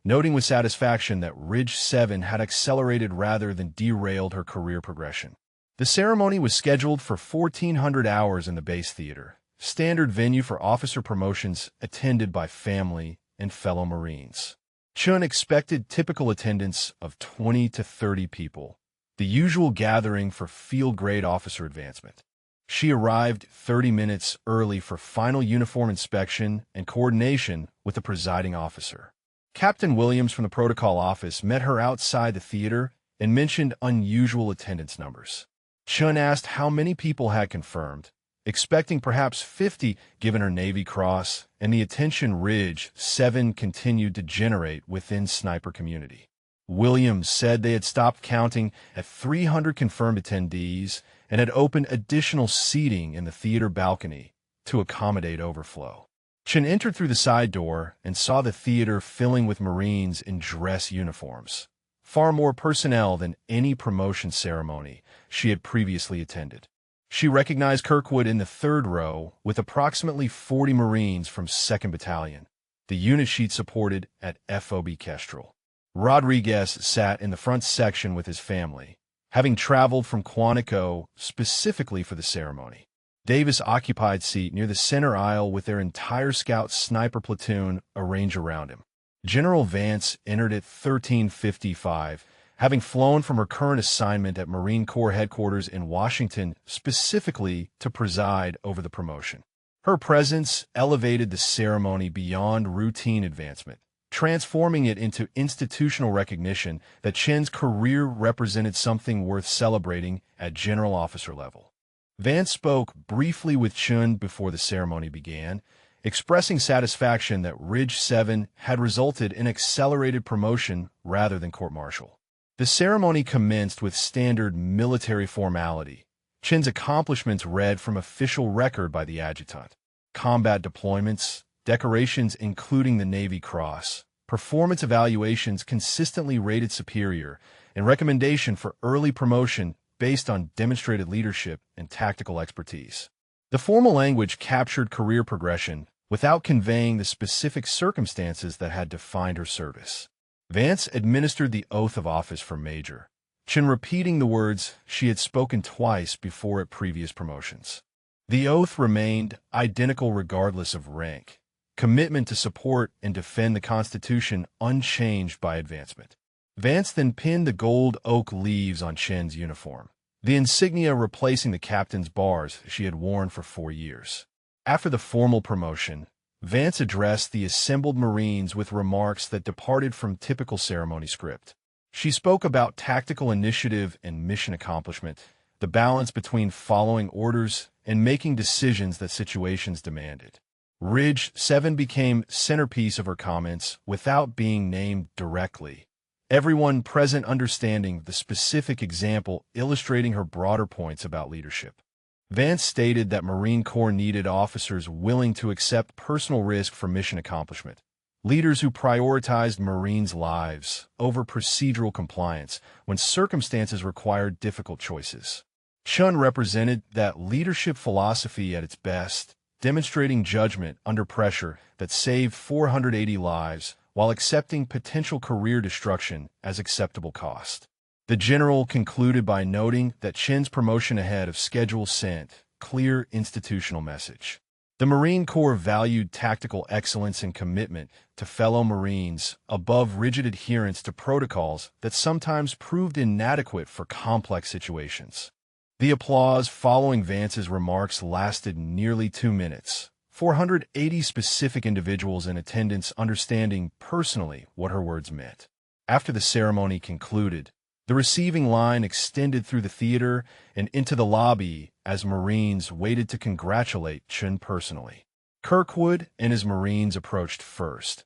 noting with satisfaction that Ridge 7 had accelerated rather than derailed her career progression. The ceremony was scheduled for 1,400 hours in the base theater, standard venue for officer promotions attended by family and fellow Marines. Chun expected typical attendance of 20 to 30 people, the usual gathering for field-grade officer advancement. She arrived 30 minutes early for final uniform inspection and coordination with the presiding officer. Captain Williams from the protocol office met her outside the theater and mentioned unusual attendance numbers. Chun asked how many people had confirmed, expecting perhaps 50 given her Navy Cross and the attention Ridge 7 continued to generate within sniper community. Williams said they had stopped counting at 300 confirmed attendees and had opened additional seating in the theater balcony to accommodate overflow. Chen entered through the side door and saw the theater filling with Marines in dress uniforms, far more personnel than any promotion ceremony she had previously attended. She recognized Kirkwood in the third row with approximately 40 Marines from 2nd Battalion, the unit she'd supported at FOB Kestrel. Rodriguez sat in the front section with his family, having traveled from Quantico specifically for the ceremony. Davis occupied seat near the center aisle with their entire Scout Sniper platoon arranged around him. General Vance entered at 13:55, having flown from her current assignment at Marine Corps headquarters in Washington specifically to preside over the promotion. Her presence elevated the ceremony beyond routine advancement, transforming it into institutional recognition that Chen's career represented something worth celebrating at general officer level. Vance spoke briefly with Chun before the ceremony began, expressing satisfaction that Ridge 7 had resulted in accelerated promotion rather than court-martial. The ceremony commenced with standard military formality. Chen's accomplishments read from official record by the adjutant. Combat deployments, decorations including the Navy Cross, performance evaluations consistently rated superior, and recommendation for early promotion based on demonstrated leadership and tactical expertise. The formal language captured career progression without conveying the specific circumstances that had defined her service. Vance administered the oath of office for Major, Chen repeating the words she had spoken twice before at previous promotions. The oath remained identical regardless of rank, commitment to support and defend the Constitution unchanged by advancement. Vance then pinned the gold oak leaves on Chen's uniform, the insignia replacing the captain's bars she had worn for 4 years. After the formal promotion, Vance addressed the assembled Marines with remarks that departed from typical ceremony script. She spoke about tactical initiative and mission accomplishment, the balance between following orders and making decisions that situations demanded. Ridge 7 became centerpiece of her comments without being named directly, everyone present understanding the specific example illustrating her broader points about leadership. Vance stated that Marine Corps needed officers willing to accept personal risk for mission accomplishment, leaders who prioritized Marines' lives over procedural compliance when circumstances required difficult choices. Chun represented that leadership philosophy at its best, demonstrating judgment under pressure that saved 480 lives while accepting potential career destruction as acceptable cost. The general concluded by noting that Chen's promotion ahead of schedule sent clear institutional message. The Marine Corps valued tactical excellence and commitment to fellow Marines above rigid adherence to protocols that sometimes proved inadequate for complex situations. The applause following Vance's remarks lasted nearly 2 minutes, 480 specific individuals in attendance understanding personally what her words meant. After the ceremony concluded, the receiving line extended through the theater and into the lobby as Marines waited to congratulate Chun personally. Kirkwood and his Marines approached first,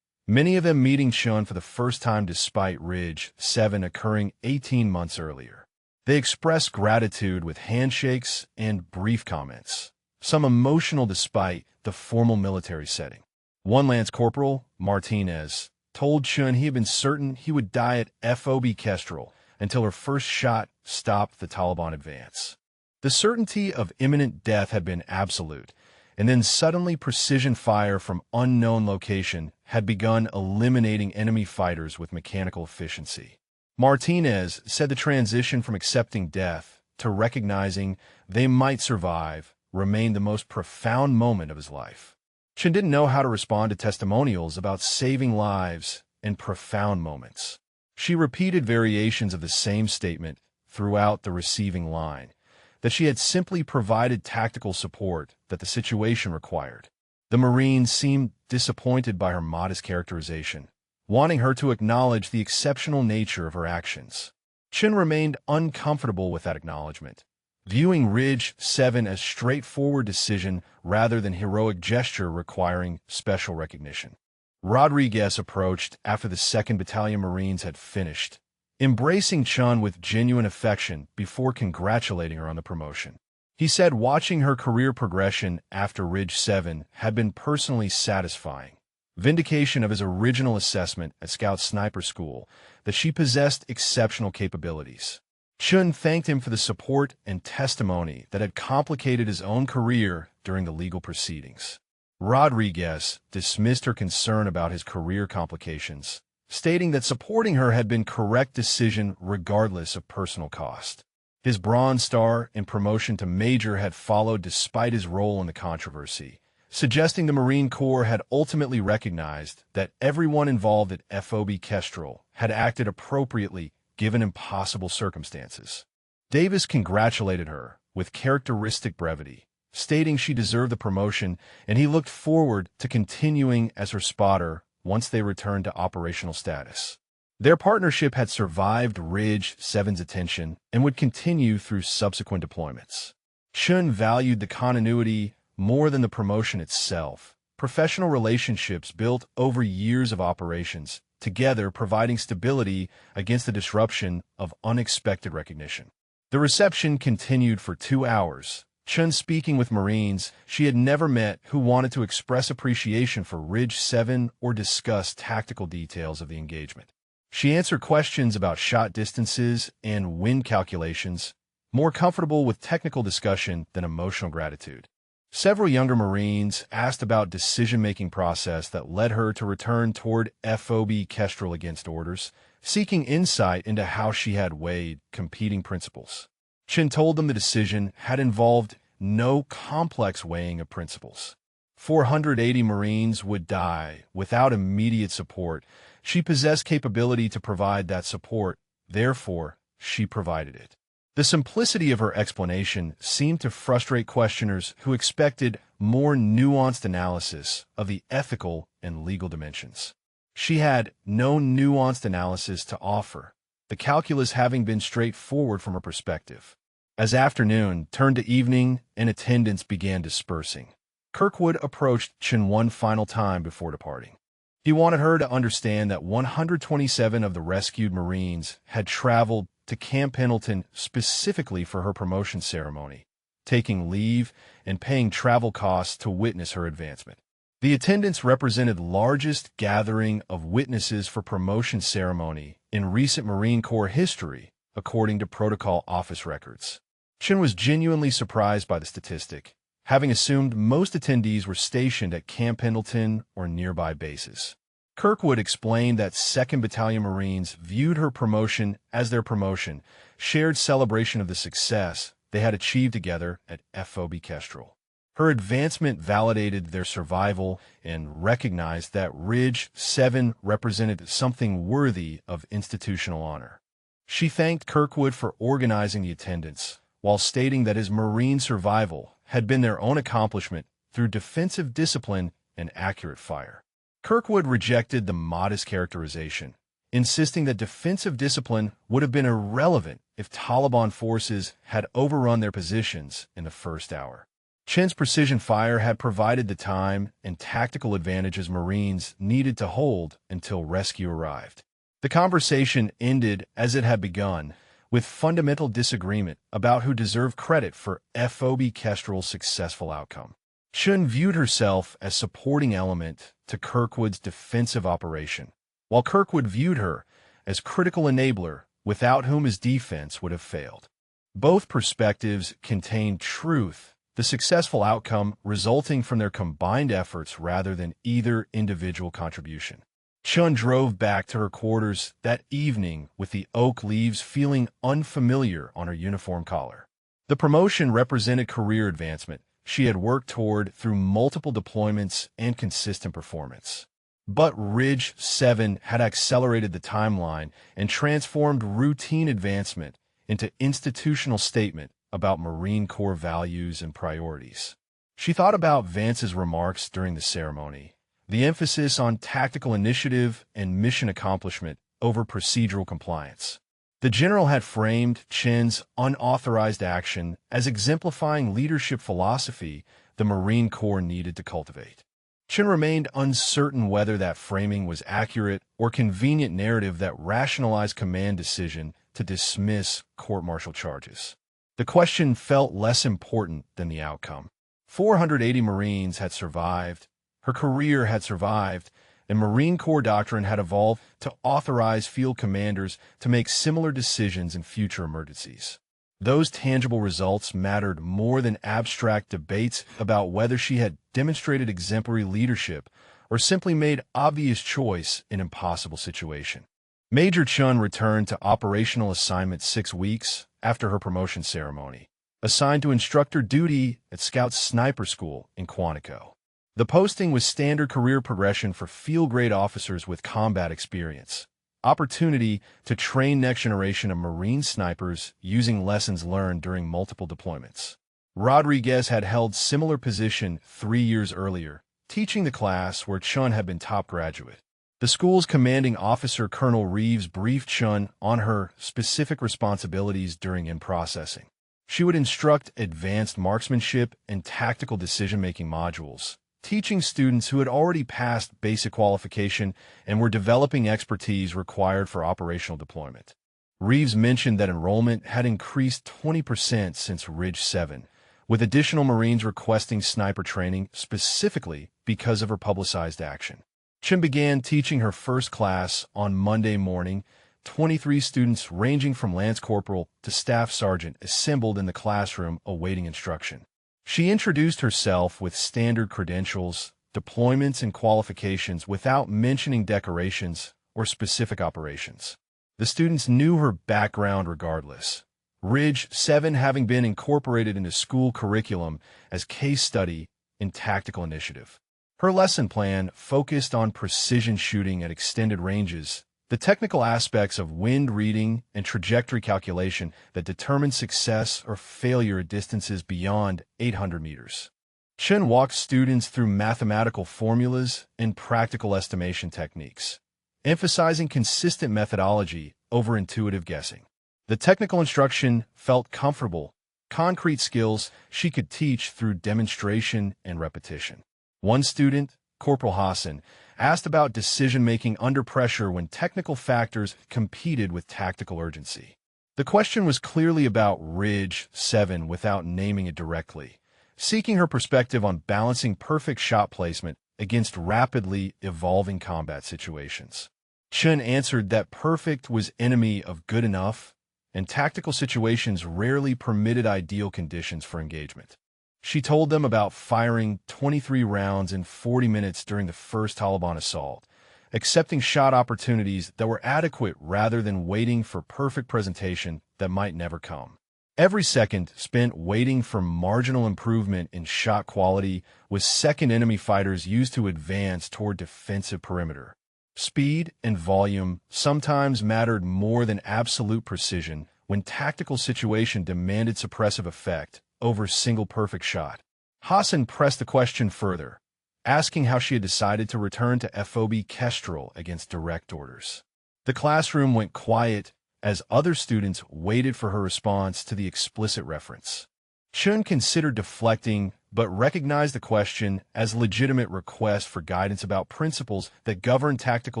many of them meeting Chun for the first time despite Ridge 7 occurring 18 months earlier. They expressed gratitude with handshakes and brief comments, some emotional despite the formal military setting. One Lance Corporal, Martinez, told Chun he had been certain he would die at FOB Kestrel until her first shot stopped the Taliban advance. The certainty of imminent death had been absolute, and then suddenly precision fire from unknown location had begun eliminating enemy fighters with mechanical efficiency. Martinez said the transition from accepting death to recognizing they might survive remained the most profound moment of his life. Chun didn't know how to respond to testimonials about saving lives in profound moments. She repeated variations of the same statement throughout the receiving line, that she had simply provided tactical support that the situation required. The Marines seemed disappointed by her modest characterization, wanting her to acknowledge the exceptional nature of her actions. Chun remained uncomfortable with that acknowledgement, viewing Ridge 7 as straightforward decision rather than heroic gesture requiring special recognition. Rodriguez approached after the 2nd Battalion Marines had finished, embracing Chun with genuine affection before congratulating her on the promotion. He said watching her career progression after Ridge 7 had been personally satisfying, vindication of his original assessment at Scout Sniper School that she possessed exceptional capabilities. Chun thanked him for the support and testimony that had complicated his own career during the legal proceedings. Rodriguez dismissed her concern about his career complications, stating that supporting her had been correct decision regardless of personal cost. His Bronze Star and promotion to Major had followed despite his role in the controversy, suggesting the Marine Corps had ultimately recognized that everyone involved at FOB Kestrel had acted appropriately given impossible circumstances. Davis congratulated her with characteristic brevity, stating she deserved the promotion and he looked forward to continuing as her spotter once they returned to operational status. Their partnership had survived Ridge 7's attention and would continue through subsequent deployments. Chun valued the continuity more than the promotion itself, professional relationships built over years of operations, together providing stability against the disruption of unexpected recognition. The reception continued for 2 hours, Chun speaking with Marines she had never met who wanted to express appreciation for Ridge 7 or discuss tactical details of the engagement. She answered questions about shot distances and wind calculations, more comfortable with technical discussion than emotional gratitude. Several younger Marines asked about decision-making process that led her to return toward FOB Kestrel against orders, seeking insight into how she had weighed competing principles. Chun told them the decision had involved no complex weighing of principles. 480 Marines would die without immediate support. She possessed capability to provide that support, therefore, she provided it. The simplicity of her explanation seemed to frustrate questioners who expected more nuanced analysis of the ethical and legal dimensions. She had no nuanced analysis to offer, the calculus having been straightforward from her perspective. As afternoon turned to evening and attendance began dispersing, Kirkwood approached Chun one final time before departing. He wanted her to understand that 127 of the rescued Marines had traveled to Camp Pendleton specifically for her promotion ceremony, taking leave and paying travel costs to witness her advancement. The attendance represented the largest gathering of witnesses for promotion ceremony in recent Marine Corps history, according to protocol office records. Chun was genuinely surprised by the statistic, having assumed most attendees were stationed at Camp Pendleton or nearby bases. Kirkwood explained that 2nd Battalion Marines viewed her promotion as their promotion, shared celebration of the success they had achieved together at FOB Kestrel. Her advancement validated their survival and recognized that Ridge 7 represented something worthy of institutional honor. She thanked Kirkwood for organizing the attendance, while stating that his Marine survival had been their own accomplishment through defensive discipline and accurate fire. Kirkwood rejected the modest characterization, insisting that defensive discipline would have been irrelevant if Taliban forces had overrun their positions in the first hour. Chen's precision fire had provided the time and tactical advantages Marines needed to hold until rescue arrived. The conversation ended as it had begun, with fundamental disagreement about who deserved credit for FOB Kestrel's successful outcome. Chen viewed herself as supporting element to Kirkwood's defensive operation, while Kirkwood viewed her as critical enabler without whom his defense would have failed. Both perspectives contained truth, the successful outcome resulting from their combined efforts rather than either individual contribution. Chun drove back to her quarters that evening with the oak leaves feeling unfamiliar on her uniform collar. The promotion represented career advancement she had worked toward through multiple deployments and consistent performance. But Ridge 7 had accelerated the timeline and transformed routine advancement into institutional statement about Marine Corps values and priorities. She thought about Vance's remarks during the ceremony, the emphasis on tactical initiative and mission accomplishment over procedural compliance. The general had framed Chen's unauthorized action as exemplifying leadership philosophy the Marine Corps needed to cultivate. Chen remained uncertain whether that framing was accurate or convenient narrative that rationalized command decision to dismiss court-martial charges. The question felt less important than the outcome. 480 Marines had survived, her career had survived, and Marine Corps doctrine had evolved to authorize field commanders to make similar decisions in future emergencies. Those tangible results mattered more than abstract debates about whether she had demonstrated exemplary leadership or simply made obvious choice in impossible situation. Major Chun returned to operational assignment 6 weeks after her promotion ceremony, assigned to instructor duty at Scout Sniper School in Quantico. The posting was standard career progression for field-grade officers with combat experience, opportunity to train next generation of Marine snipers using lessons learned during multiple deployments. Rodriguez had held similar position 3 years earlier, teaching the class where Chun had been top graduate. The school's commanding officer, Colonel Reeves, briefed Chun on her specific responsibilities during in-processing. She would instruct advanced marksmanship and tactical decision-making modules, teaching students who had already passed basic qualification and were developing expertise required for operational deployment. Reeves mentioned that enrollment had increased 20% since Ridge 7, with additional Marines requesting sniper training specifically because of her publicized action. Chen began teaching her first class on Monday morning. 23 students ranging from Lance Corporal to Staff Sergeant assembled in the classroom awaiting instruction. She introduced herself with standard credentials, deployments, and qualifications without mentioning decorations or specific operations. The students knew her background regardless, Ridge 7 having been incorporated into school curriculum as case study in tactical initiative. Her lesson plan focused on precision shooting at extended ranges, the technical aspects of wind reading and trajectory calculation that determine success or failure at distances beyond 800 meters. Chen walked students through mathematical formulas and practical estimation techniques, emphasizing consistent methodology over intuitive guessing. The technical instruction felt comfortable, concrete skills she could teach through demonstration and repetition. One student, Corporal Hassan, asked about decision-making under pressure when technical factors competed with tactical urgency. The question was clearly about Ridge 7 without naming it directly, seeking her perspective on balancing perfect shot placement against rapidly evolving combat situations. Chen answered that perfect was enemy of good enough, and tactical situations rarely permitted ideal conditions for engagement. She told them about firing 23 rounds in 40 minutes during the first Taliban assault, accepting shot opportunities that were adequate rather than waiting for perfect presentation that might never come. Every second spent waiting for marginal improvement in shot quality was second enemy fighters used to advance toward defensive perimeter. Speed and volume sometimes mattered more than absolute precision when tactical situation demanded suppressive effect over single perfect shot. Hassan pressed the question further, asking how she had decided to return to FOB Kestrel against direct orders. The classroom went quiet as other students waited for her response to the explicit reference. Chun considered deflecting, but recognized the question as a legitimate request for guidance about principles that govern tactical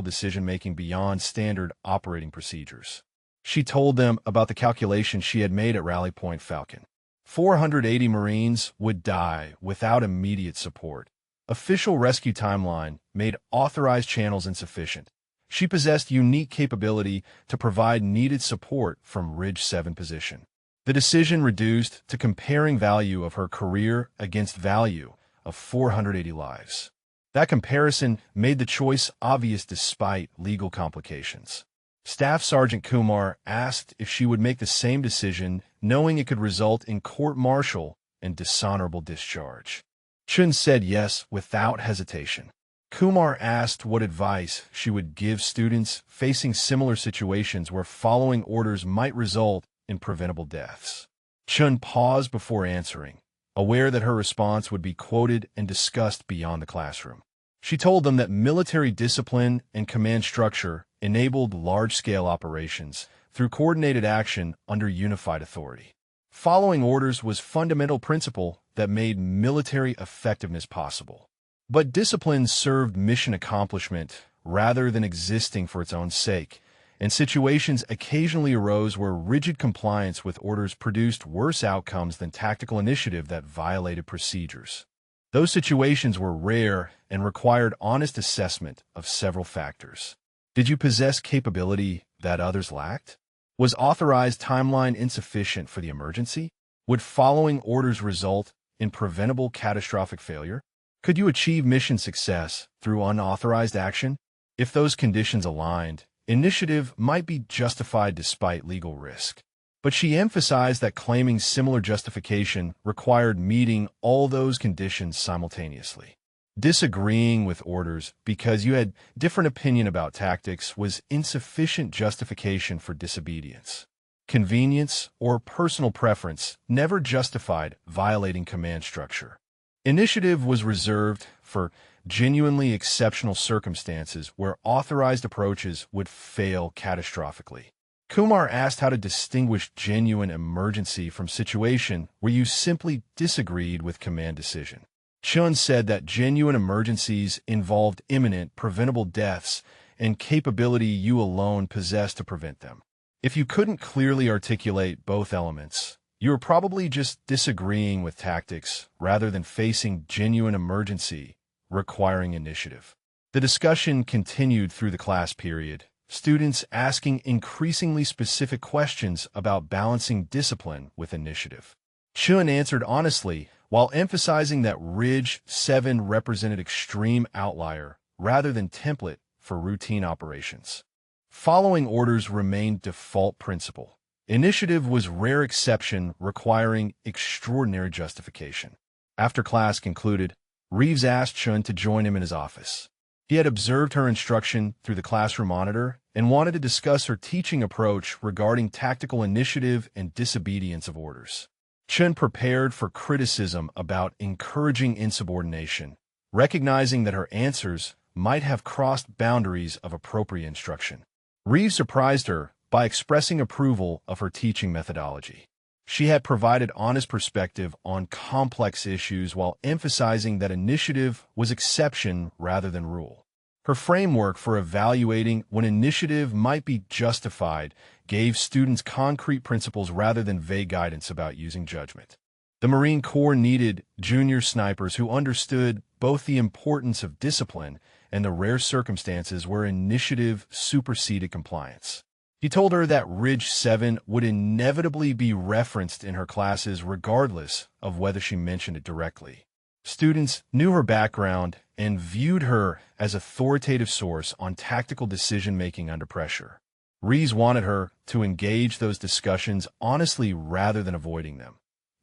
decision-making beyond standard operating procedures. She told them about the calculation she had made at Rally Point Falcon. 480 Marines would die without immediate support. Official rescue timeline made authorized channels insufficient. She possessed unique capability to provide needed support from Ridge 7 position. The decision reduced to comparing value of her career against value of 480 lives. That comparison made the choice obvious despite legal complications. Staff Sergeant Kumar asked if she would make the same decision, knowing it could result in court-martial and dishonorable discharge. Chun said yes without hesitation. Kumar asked what advice she would give students facing similar situations where following orders might result in preventable deaths. Chun paused before answering, aware that her response would be quoted and discussed beyond the classroom. She told them that military discipline and command structure enabled large-scale operations through coordinated action under unified authority. Following orders was a fundamental principle that made military effectiveness possible. But discipline served mission accomplishment rather than existing for its own sake, and situations occasionally arose where rigid compliance with orders produced worse outcomes than tactical initiative that violated procedures. Those situations were rare and required honest assessment of several factors. Did you possess capability that others lacked? Was authorized timeline insufficient for the emergency? Would following orders result in preventable catastrophic failure? Could you achieve mission success through unauthorized action? If those conditions aligned, initiative might be justified despite legal risk. But she emphasized that claiming similar justification required meeting all those conditions simultaneously. Disagreeing with orders because you had different opinion about tactics was insufficient justification for disobedience. Convenience or personal preference never justified violating command structure. Initiative was reserved for genuinely exceptional circumstances where authorized approaches would fail catastrophically. Kumar asked how to distinguish genuine emergency from situation where you simply disagreed with command decision. Chun said that genuine emergencies involved imminent, preventable deaths and capability you alone possess to prevent them. If you couldn't clearly articulate both elements, you were probably just disagreeing with tactics rather than facing genuine emergency requiring initiative. The discussion continued through the class period, students asking increasingly specific questions about balancing discipline with initiative. Chun answered honestly while emphasizing that Ridge 7 represented extreme outlier rather than template for routine operations. Following orders remained default principle. Initiative was rare exception requiring extraordinary justification. After class concluded, Reeves asked Chun to join him in his office. He had observed her instruction through the classroom monitor and wanted to discuss her teaching approach regarding tactical initiative and disobedience of orders. Chun prepared for criticism about encouraging insubordination, recognizing that her answers might have crossed boundaries of appropriate instruction. Reeves surprised her by expressing approval of her teaching methodology. She had provided honest perspective on complex issues while emphasizing that initiative was exception rather than rule. Her framework for evaluating when initiative might be justified gave students concrete principles rather than vague guidance about using judgment. The Marine Corps needed junior snipers who understood both the importance of discipline and the rare circumstances where initiative superseded compliance. He told her that Ridge 7 would inevitably be referenced in her classes regardless of whether she mentioned it directly. Students knew her background and viewed her as authoritative source on tactical decision-making under pressure. Reeves wanted her to engage those discussions honestly rather than avoiding them,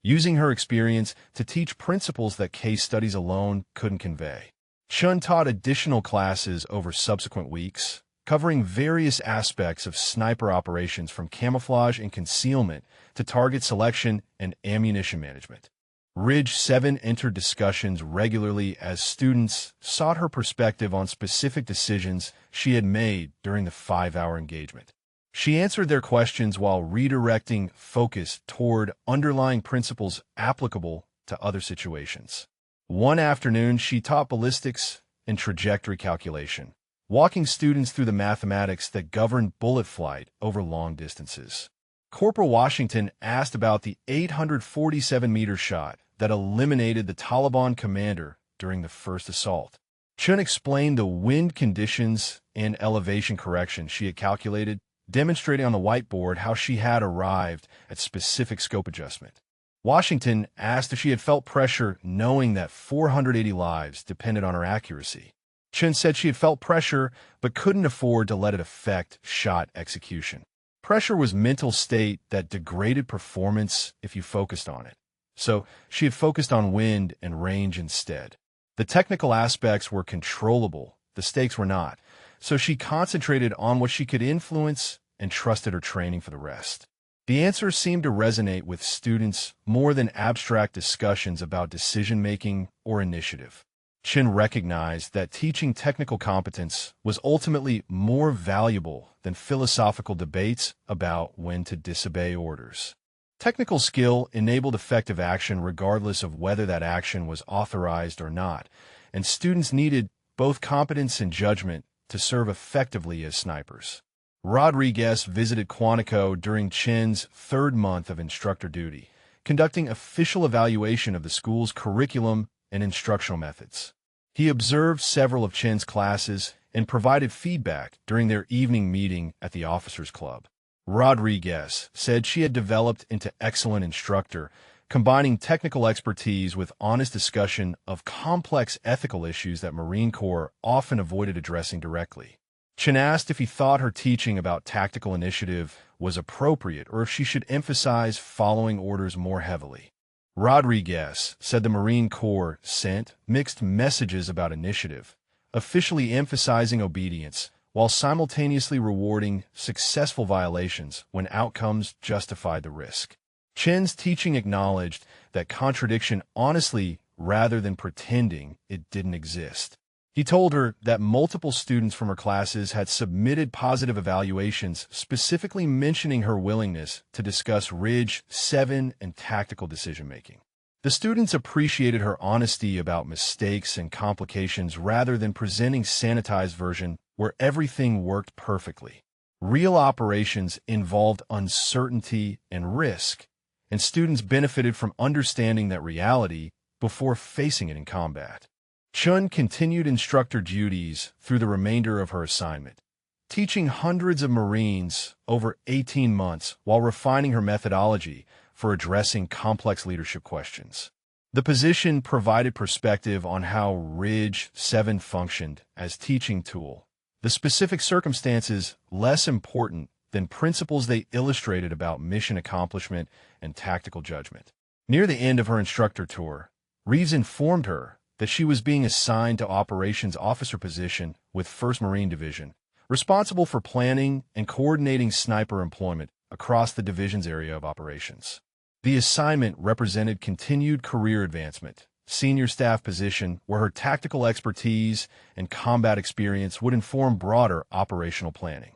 using her experience to teach principles that case studies alone couldn't convey. Chun taught additional classes over subsequent weeks, covering various aspects of sniper operations from camouflage and concealment to target selection and ammunition management. Ridge 7 entered discussions regularly as students sought her perspective on specific decisions she had made during the 5-hour engagement. She answered their questions while redirecting focus toward underlying principles applicable to other situations. One afternoon, she taught ballistics and trajectory calculation, walking students through the mathematics that govern bullet flight over long distances. Corporal Washington asked about the 847-meter shot that eliminated the Taliban commander during the first assault. Chun explained the wind conditions and elevation correction she had calculated, demonstrating on the whiteboard how she had arrived at specific scope adjustment. Washington asked if she had felt pressure knowing that 480 lives depended on her accuracy. Chun said she had felt pressure but couldn't afford to let it affect shot execution. Pressure was a mental state that degraded performance if you focused on it. So she had focused on wind and range instead. The technical aspects were controllable, the stakes were not. So she concentrated on what she could influence and trusted her training for the rest. The answers seemed to resonate with students more than abstract discussions about decision-making or initiative. Chin recognized that teaching technical competence was ultimately more valuable than philosophical debates about when to disobey orders. Technical skill enabled effective action regardless of whether that action was authorized or not, and students needed both competence and judgment to serve effectively as snipers. Rodriguez visited Quantico during Chin's third month of instructor duty, conducting official evaluation of the school's curriculum and instructional methods. He observed several of Chin's classes and provided feedback during their evening meeting at the Officers Club. Rodriguez said she had developed into excellent instructor, combining technical expertise with honest discussion of complex ethical issues that Marine Corps often avoided addressing directly. Chin asked if he thought her teaching about tactical initiative was appropriate or if she should emphasize following orders more heavily. Rodriguez said the Marine Corps sent mixed messages about initiative, officially emphasizing obedience, while simultaneously rewarding successful violations when outcomes justified the risk. Chin's teaching acknowledged that contradiction honestly rather than pretending it didn't exist. He told her that multiple students from her classes had submitted positive evaluations specifically mentioning her willingness to discuss Ridge 7 and tactical decision-making. The students appreciated her honesty about mistakes and complications rather than presenting sanitized version where everything worked perfectly. Real operations involved uncertainty and risk, and students benefited from understanding that reality before facing it in combat. Chun continued instructor duties through the remainder of her assignment, teaching hundreds of Marines over 18 months while refining her methodology for addressing complex leadership questions. The position provided perspective on how Ridge 7 functioned as teaching tool, the specific circumstances less important than principles they illustrated about mission accomplishment and tactical judgment. Near the end of her instructor tour, Reeves informed her that she was being assigned to operations officer position with 1st Marine Division, responsible for planning and coordinating sniper employment across the division's area of operations. The assignment represented continued career advancement, senior staff position where her tactical expertise and combat experience would inform broader operational planning.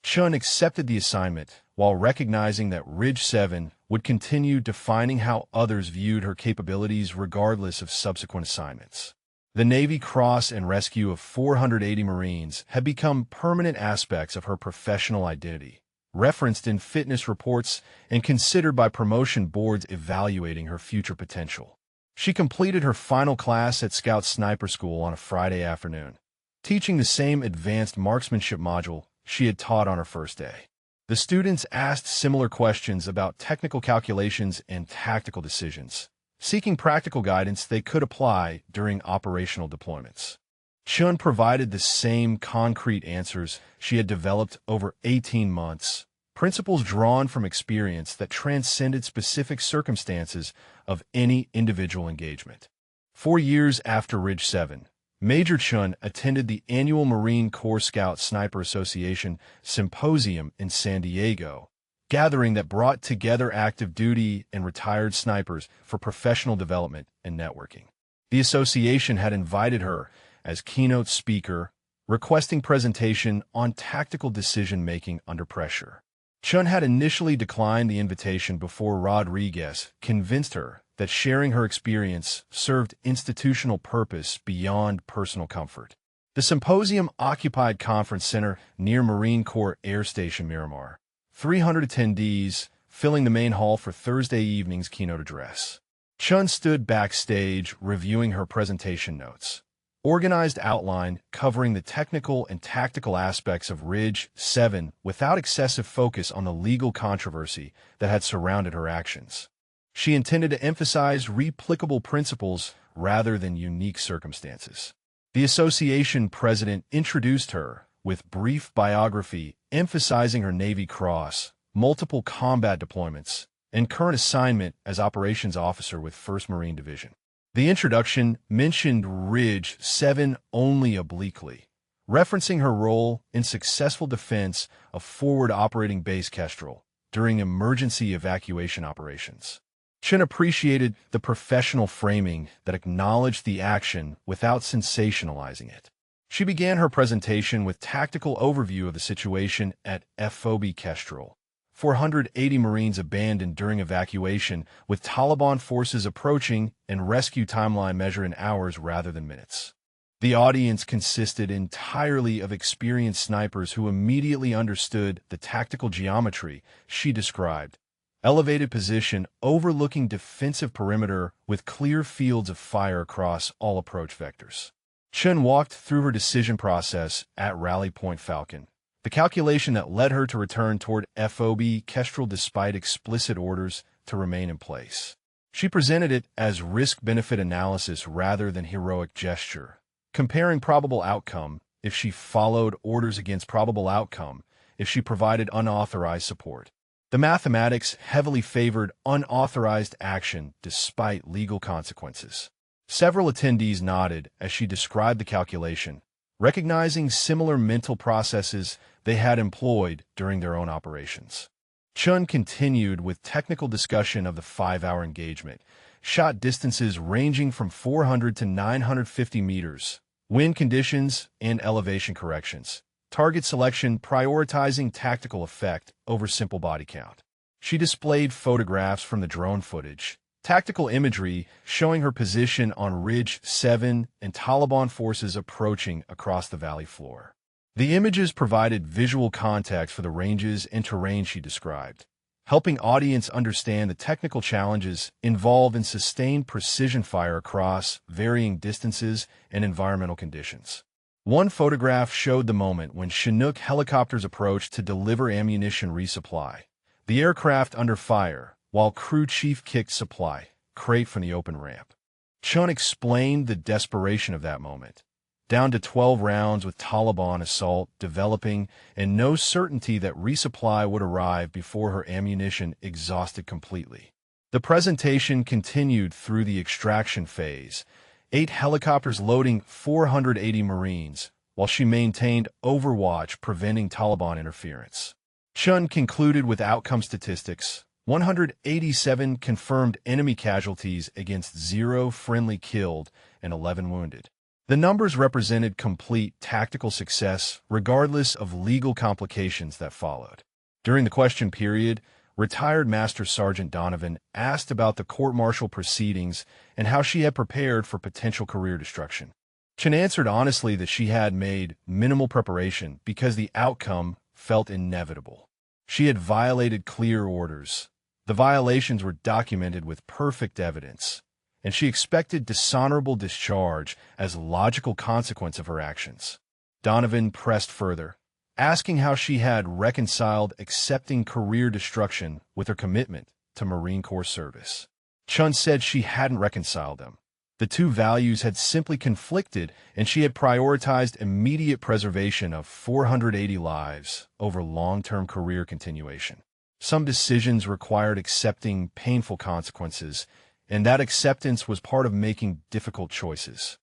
Chun accepted the assignment while recognizing that Ridge 7 would continue defining how others viewed her capabilities regardless of subsequent assignments. The Navy Cross and Rescue of 480 Marines had become permanent aspects of her professional identity, referenced in fitness reports and considered by promotion boards evaluating her future potential. She completed her final class at Scout Sniper School on a Friday afternoon, teaching the same advanced marksmanship module she had taught on her first day. The students asked similar questions about technical calculations and tactical decisions, seeking practical guidance they could apply during operational deployments. Chun provided the same concrete answers she had developed over 18 months, principles drawn from experience that transcended specific circumstances of any individual engagement. 4 years after Ridge 7, Major Chun attended the annual Marine Corps Scout Sniper Association Symposium in San Diego, gathering that brought together active duty and retired snipers for professional development and networking. The association had invited her as keynote speaker, requesting presentation on tactical decision-making under pressure. Chun had initially declined the invitation before Rodriguez convinced her that sharing her experience served institutional purpose beyond personal comfort. The symposium occupied Conference Center near Marine Corps Air Station Miramar. 300 attendees filling the main hall for Thursday evening's keynote address. Chun stood backstage reviewing her presentation notes. Organized outline covering the technical and tactical aspects of Ridge 7 without excessive focus on the legal controversy that had surrounded her actions. She intended to emphasize replicable principles rather than unique circumstances. The association president introduced her with brief biography emphasizing her Navy Cross, multiple combat deployments, and current assignment as operations officer with 1st Marine Division. The introduction mentioned Ridge 7 only obliquely, referencing her role in successful defense of Forward Operating Base Kestrel during emergency evacuation operations. Chun appreciated the professional framing that acknowledged the action without sensationalizing it. She began her presentation with tactical overview of the situation at FOB Kestrel. 480 Marines abandoned during evacuation, with Taliban forces approaching and rescue timeline measured in hours rather than minutes. The audience consisted entirely of experienced snipers who immediately understood the tactical geometry she described. Elevated position overlooking defensive perimeter with clear fields of fire across all approach vectors. Chun walked through her decision process at Rally Point Falcon, the calculation that led her to return toward FOB Kestrel despite explicit orders to remain in place. She presented it as risk-benefit analysis rather than heroic gesture, comparing probable outcome if she followed orders against probable outcome if she provided unauthorized support. The mathematics heavily favored unauthorized action despite legal consequences. Several attendees nodded as she described the calculation, recognizing similar mental processes they had employed during their own operations. Chun continued with technical discussion of the 5-hour engagement, shot distances ranging from 400 to 950 meters, wind conditions, and elevation corrections. Target selection prioritizing tactical effect over simple body count. She displayed photographs from the drone footage, tactical imagery showing her position on Ridge 7 and Taliban forces approaching across the valley floor. The images provided visual context for the ranges and terrain she described, helping audience understand the technical challenges involved in sustained precision fire across varying distances and environmental conditions. One photograph showed the moment when Chinook helicopters approached to deliver ammunition resupply. The aircraft under fire, while crew chief kicked supply crate from the open ramp. Chun explained the desperation of that moment. Down to 12 rounds with Taliban assault developing and no certainty that resupply would arrive before her ammunition exhausted completely. The presentation continued through the extraction phase, 8 helicopters loading 480 Marines, while she maintained overwatch preventing Taliban interference. Chun concluded with outcome statistics: 187 confirmed enemy casualties against 0 friendly killed and 11 wounded. The numbers represented complete tactical success regardless of legal complications that followed. During the question period, retired Master Sergeant Donovan asked about the court-martial proceedings and how she had prepared for potential career destruction. Chun answered honestly that she had made minimal preparation because the outcome felt inevitable. She had violated clear orders. The violations were documented with perfect evidence, and she expected dishonorable discharge as a logical consequence of her actions. Donovan pressed further, asking how she had reconciled accepting career destruction with her commitment to Marine Corps service. Chun said she hadn't reconciled them. The two values had simply conflicted, and she had prioritized immediate preservation of 480 lives over long-term career continuation. Some decisions required accepting painful consequences, and that acceptance was part of making difficult choices.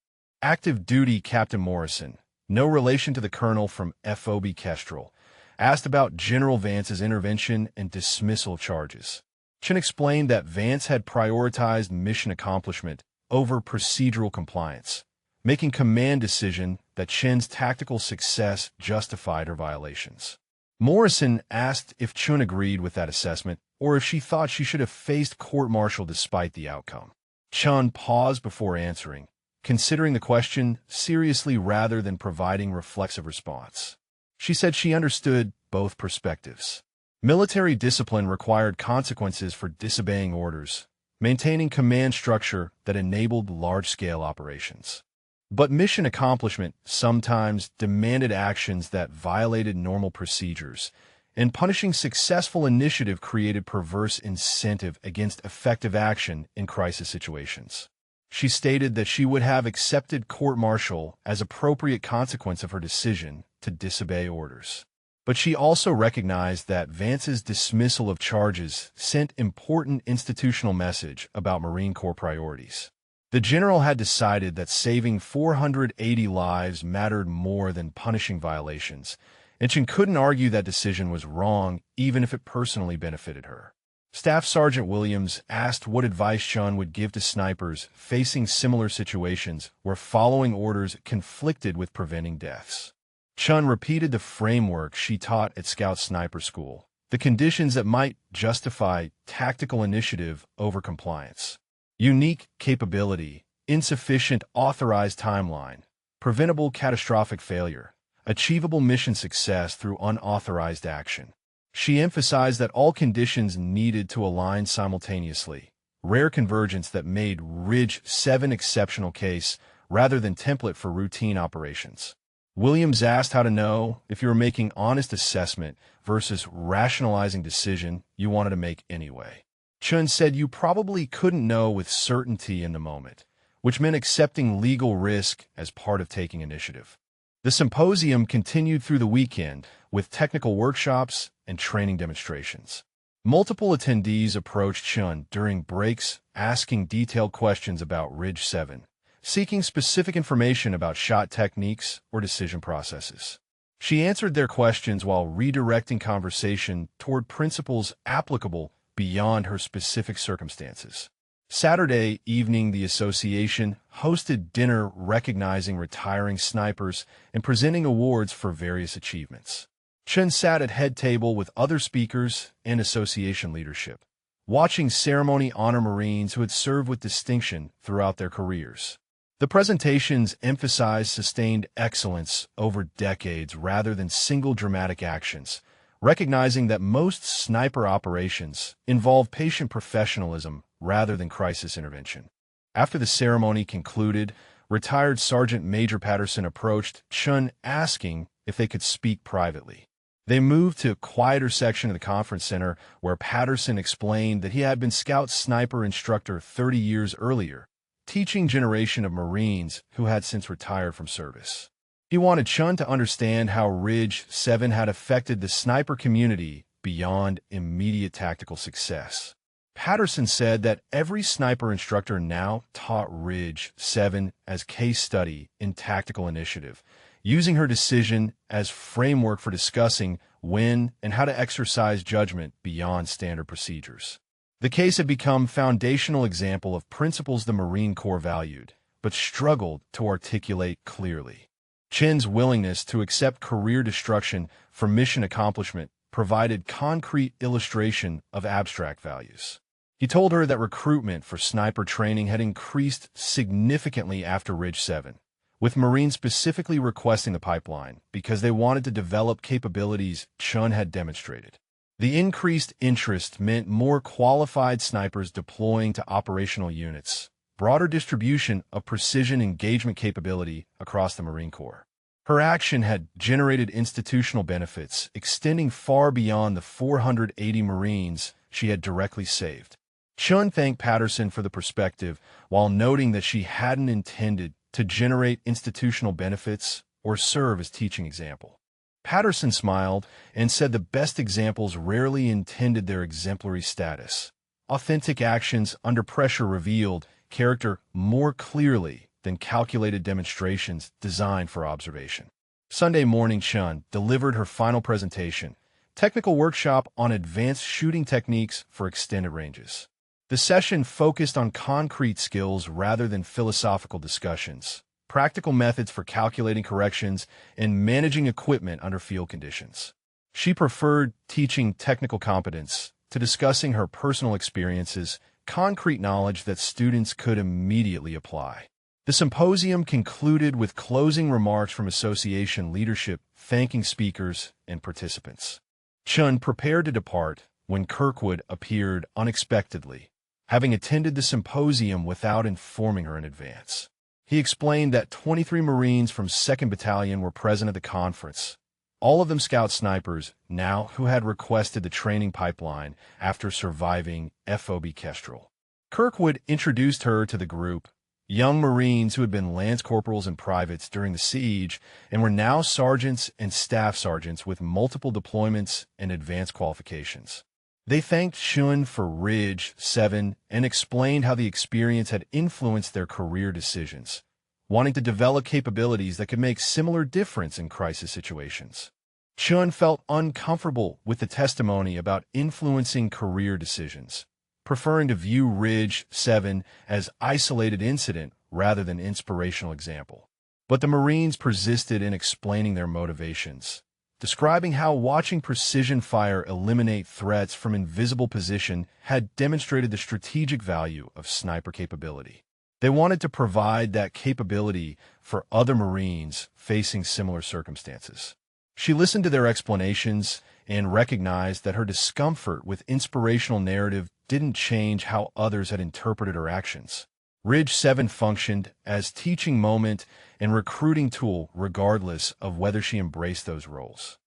Active duty Captain Morrison, no relation to the colonel from FOB Kestrel, asked about General Vance's intervention and dismissal charges. Chen explained that Vance had prioritized mission accomplishment over procedural compliance, making command decision that Chen's tactical success justified her violations. Morrison asked if Chun agreed with that assessment or if she thought she should have faced court-martial despite the outcome. Chun paused before answering, considering the question seriously rather than providing reflexive response. She said she understood both perspectives. Military discipline required consequences for disobeying orders, maintaining command structure that enabled large-scale operations. But mission accomplishment sometimes demanded actions that violated normal procedures, and punishing successful initiative created perverse incentive against effective action in crisis situations. She stated that she would have accepted court-martial as appropriate consequence of her decision to disobey orders. But she also recognized that Vance's dismissal of charges sent important institutional message about Marine Corps priorities. The general had decided that saving 480 lives mattered more than punishing violations, and Chen couldn't argue that decision was wrong even if it personally benefited her. Staff Sergeant Williams asked what advice Chun would give to snipers facing similar situations where following orders conflicted with preventing deaths. Chun repeated the framework she taught at Scout Sniper School, the conditions that might justify tactical initiative over compliance. Unique capability, insufficient authorized timeline, preventable catastrophic failure, achievable mission success through unauthorized action. She emphasized that all conditions needed to align simultaneously, rare convergence that made Ridge 7 exceptional case rather than template for routine operations. Williams asked how to know if you were making honest assessment versus rationalizing decision you wanted to make anyway. Chun said you probably couldn't know with certainty in the moment, which meant accepting legal risk as part of taking initiative. The symposium continued through the weekend with technical workshops and training demonstrations. Multiple attendees approached Chun during breaks asking detailed questions about Ridge 7, seeking specific information about shot techniques or decision processes. She answered their questions while redirecting conversation toward principles applicable beyond her specific circumstances. Saturday evening, the association hosted dinner recognizing retiring snipers and presenting awards for various achievements. Chen sat at head table with other speakers and association leadership, watching ceremony honor Marines who had served with distinction throughout their careers. The presentations emphasized sustained excellence over decades rather than single dramatic actions, recognizing that most sniper operations involve patient professionalism rather than crisis intervention. After the ceremony concluded, retired Sergeant Major Patterson approached Chun asking if they could speak privately. They moved to a quieter section of the conference center where Patterson explained that he had been Scout Sniper instructor 30 years earlier, teaching generation of Marines who had since retired from service. He wanted Chun to understand how Ridge 7 had affected the sniper community beyond immediate tactical success. Patterson said that every sniper instructor now taught Ridge 7 as case study in tactical initiative, using her decision as framework for discussing when and how to exercise judgment beyond standard procedures. The case had become foundational example of principles the Marine Corps valued, but struggled to articulate clearly. Chen's willingness to accept career destruction for mission accomplishment provided concrete illustration of abstract values. He told her that recruitment for sniper training had increased significantly after Ridge 7, with Marines specifically requesting the pipeline because they wanted to develop capabilities Chun had demonstrated. The increased interest meant more qualified snipers deploying to operational units, broader distribution of precision engagement capability across the Marine Corps. Her action had generated institutional benefits extending far beyond the 480 Marines she had directly saved. Chun thanked Patterson for the perspective while noting that she hadn't intended to generate institutional benefits or serve as teaching example. Patterson smiled and said the best examples rarely intended their exemplary status. Authentic actions under pressure revealed character more clearly than calculated demonstrations designed for observation. Sunday morning, Chun delivered her final presentation, technical workshop on advanced shooting techniques for extended ranges. The session focused on concrete skills rather than philosophical discussions, practical methods for calculating corrections, and managing equipment under field conditions. She preferred teaching technical competence to discussing her personal experiences, concrete knowledge that students could immediately apply. The symposium concluded with closing remarks from association leadership thanking speakers and participants. Chun prepared to depart when Kirkwood appeared unexpectedly, having attended the symposium without informing her in advance. He explained that 23 Marines from 2nd Battalion were present at the conference, all of them Scout snipers now who had requested the training pipeline after surviving FOB Kestrel. Kirkwood introduced her to the group, young Marines who had been lance corporals and privates during the siege and were now sergeants and staff sergeants with multiple deployments and advanced qualifications. They thanked Chun for Ridge 7 and explained how the experience had influenced their career decisions, wanting to develop capabilities that could make similar difference in crisis situations. Chun felt uncomfortable with the testimony about influencing career decisions, preferring to view Ridge 7 as isolated incident rather than inspirational example. But the Marines persisted in explaining their motivations, describing how watching precision fire eliminate threats from invisible position had demonstrated the strategic value of sniper capability. They wanted to provide that capability for other Marines facing similar circumstances. She listened to their explanations and recognized that her discomfort with inspirational narrative didn't change how others had interpreted her actions. Ridge 7 functioned as teaching moment and recruiting tool regardless of whether she embraced those roles.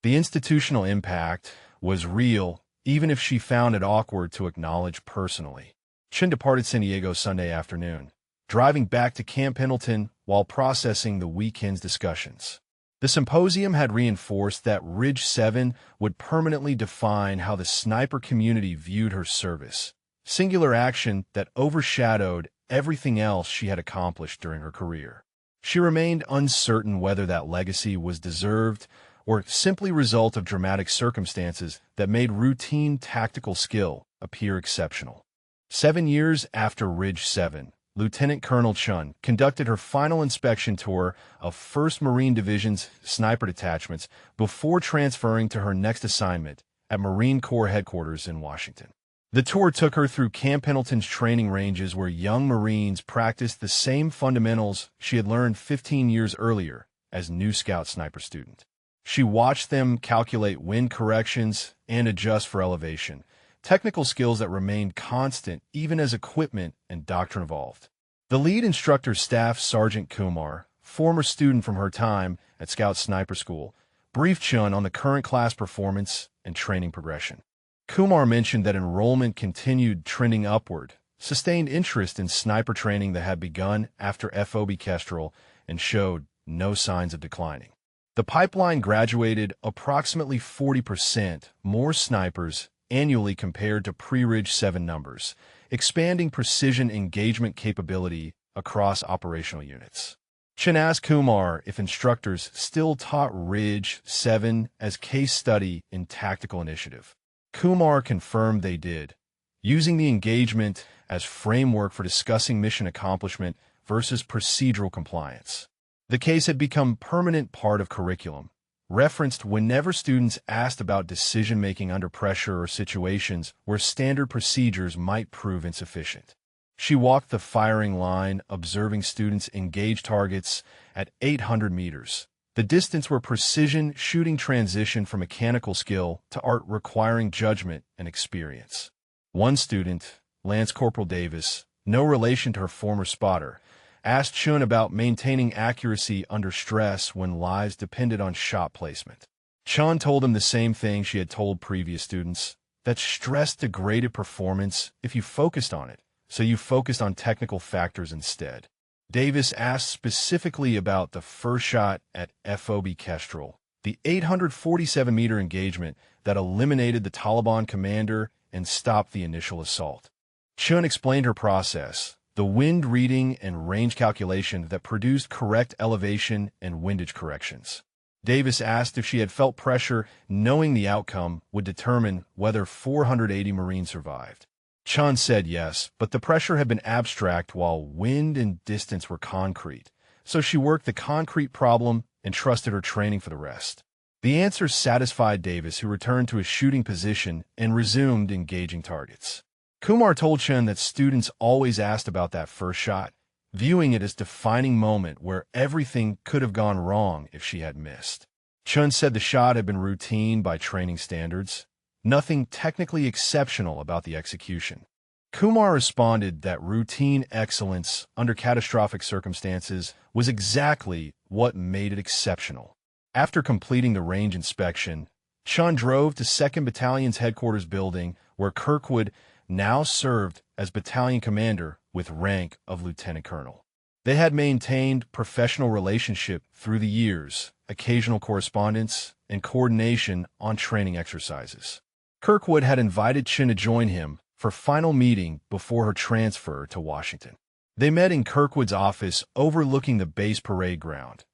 The institutional impact was real, even if she found it awkward to acknowledge personally. Chun departed San Diego Sunday afternoon, driving back to Camp Pendleton while processing the weekend's discussions. The symposium had reinforced that Ridge 7 would permanently define how the sniper community viewed her service, singular action that overshadowed everything else she had accomplished during her career. She remained uncertain whether that legacy was deserved or simply result of dramatic circumstances that made routine tactical skill appear exceptional. 7 years after Ridge 7, Lieutenant Colonel Chun conducted her final inspection tour of 1st Marine Division's sniper detachments before transferring to her next assignment at Marine Corps Headquarters in Washington. The tour took her through Camp Pendleton's training ranges where young Marines practiced the same fundamentals she had learned 15 years earlier as new Scout sniper student. She watched them calculate wind corrections and adjust for elevation, technical skills that remained constant even as equipment and doctrine evolved. The lead instructor, Staff Sergeant Kumar, former student from her time at Scout Sniper School, briefed Chun on the current class performance and training progression. Kumar mentioned that enrollment continued trending upward, sustained interest in sniper training that had begun after FOB Kestrel, and showed no signs of declining. The pipeline graduated approximately 40% more snipers annually compared to pre-Ridge 7 numbers, expanding precision engagement capability across operational units. Chun asked Kumar if instructors still taught Ridge 7 as case study in tactical initiative. Kumar confirmed they did, using the engagement as framework for discussing mission accomplishment versus procedural compliance. The case had become permanent part of curriculum, referenced whenever students asked about decision-making under pressure or situations where standard procedures might prove insufficient. She walked the firing line, observing students engage targets at 800 meters, the distance where precision shooting transitioned from mechanical skill to art requiring judgment and experience. One student, Lance Corporal Davis, no relation to her former spotter, asked Chun about maintaining accuracy under stress when lives depended on shot placement. Chun told him the same thing she had told previous students, that stress degraded performance if you focused on it, so you focused on technical factors instead. Davis asked specifically about the first shot at FOB Kestrel, the 847-meter engagement that eliminated the Taliban commander and stopped the initial assault. Chun explained her process, the wind reading and range calculation that produced correct elevation and windage corrections. Davis asked if she had felt pressure, knowing the outcome would determine whether 480 Marines survived. Chun said yes, but the pressure had been abstract while wind and distance were concrete, so she worked the concrete problem and trusted her training for the rest. The answers satisfied Davis, who returned to his shooting position and resumed engaging targets. Kumar told Chun that students always asked about that first shot, viewing it as a defining moment where everything could have gone wrong if she had missed. Chun said the shot had been routine by training standards, nothing technically exceptional about the execution. Kumar responded that routine excellence under catastrophic circumstances was exactly what made it exceptional. After completing the range inspection, Chun drove to 2nd Battalion's headquarters building, where Kirkwood now served as battalion commander with rank of lieutenant colonel. They had maintained professional relationship through the years, occasional correspondence, and coordination on training exercises. Kirkwood had invited Chun to join him for final meeting before her transfer to Washington. They met in Kirkwood's office overlooking the base parade ground.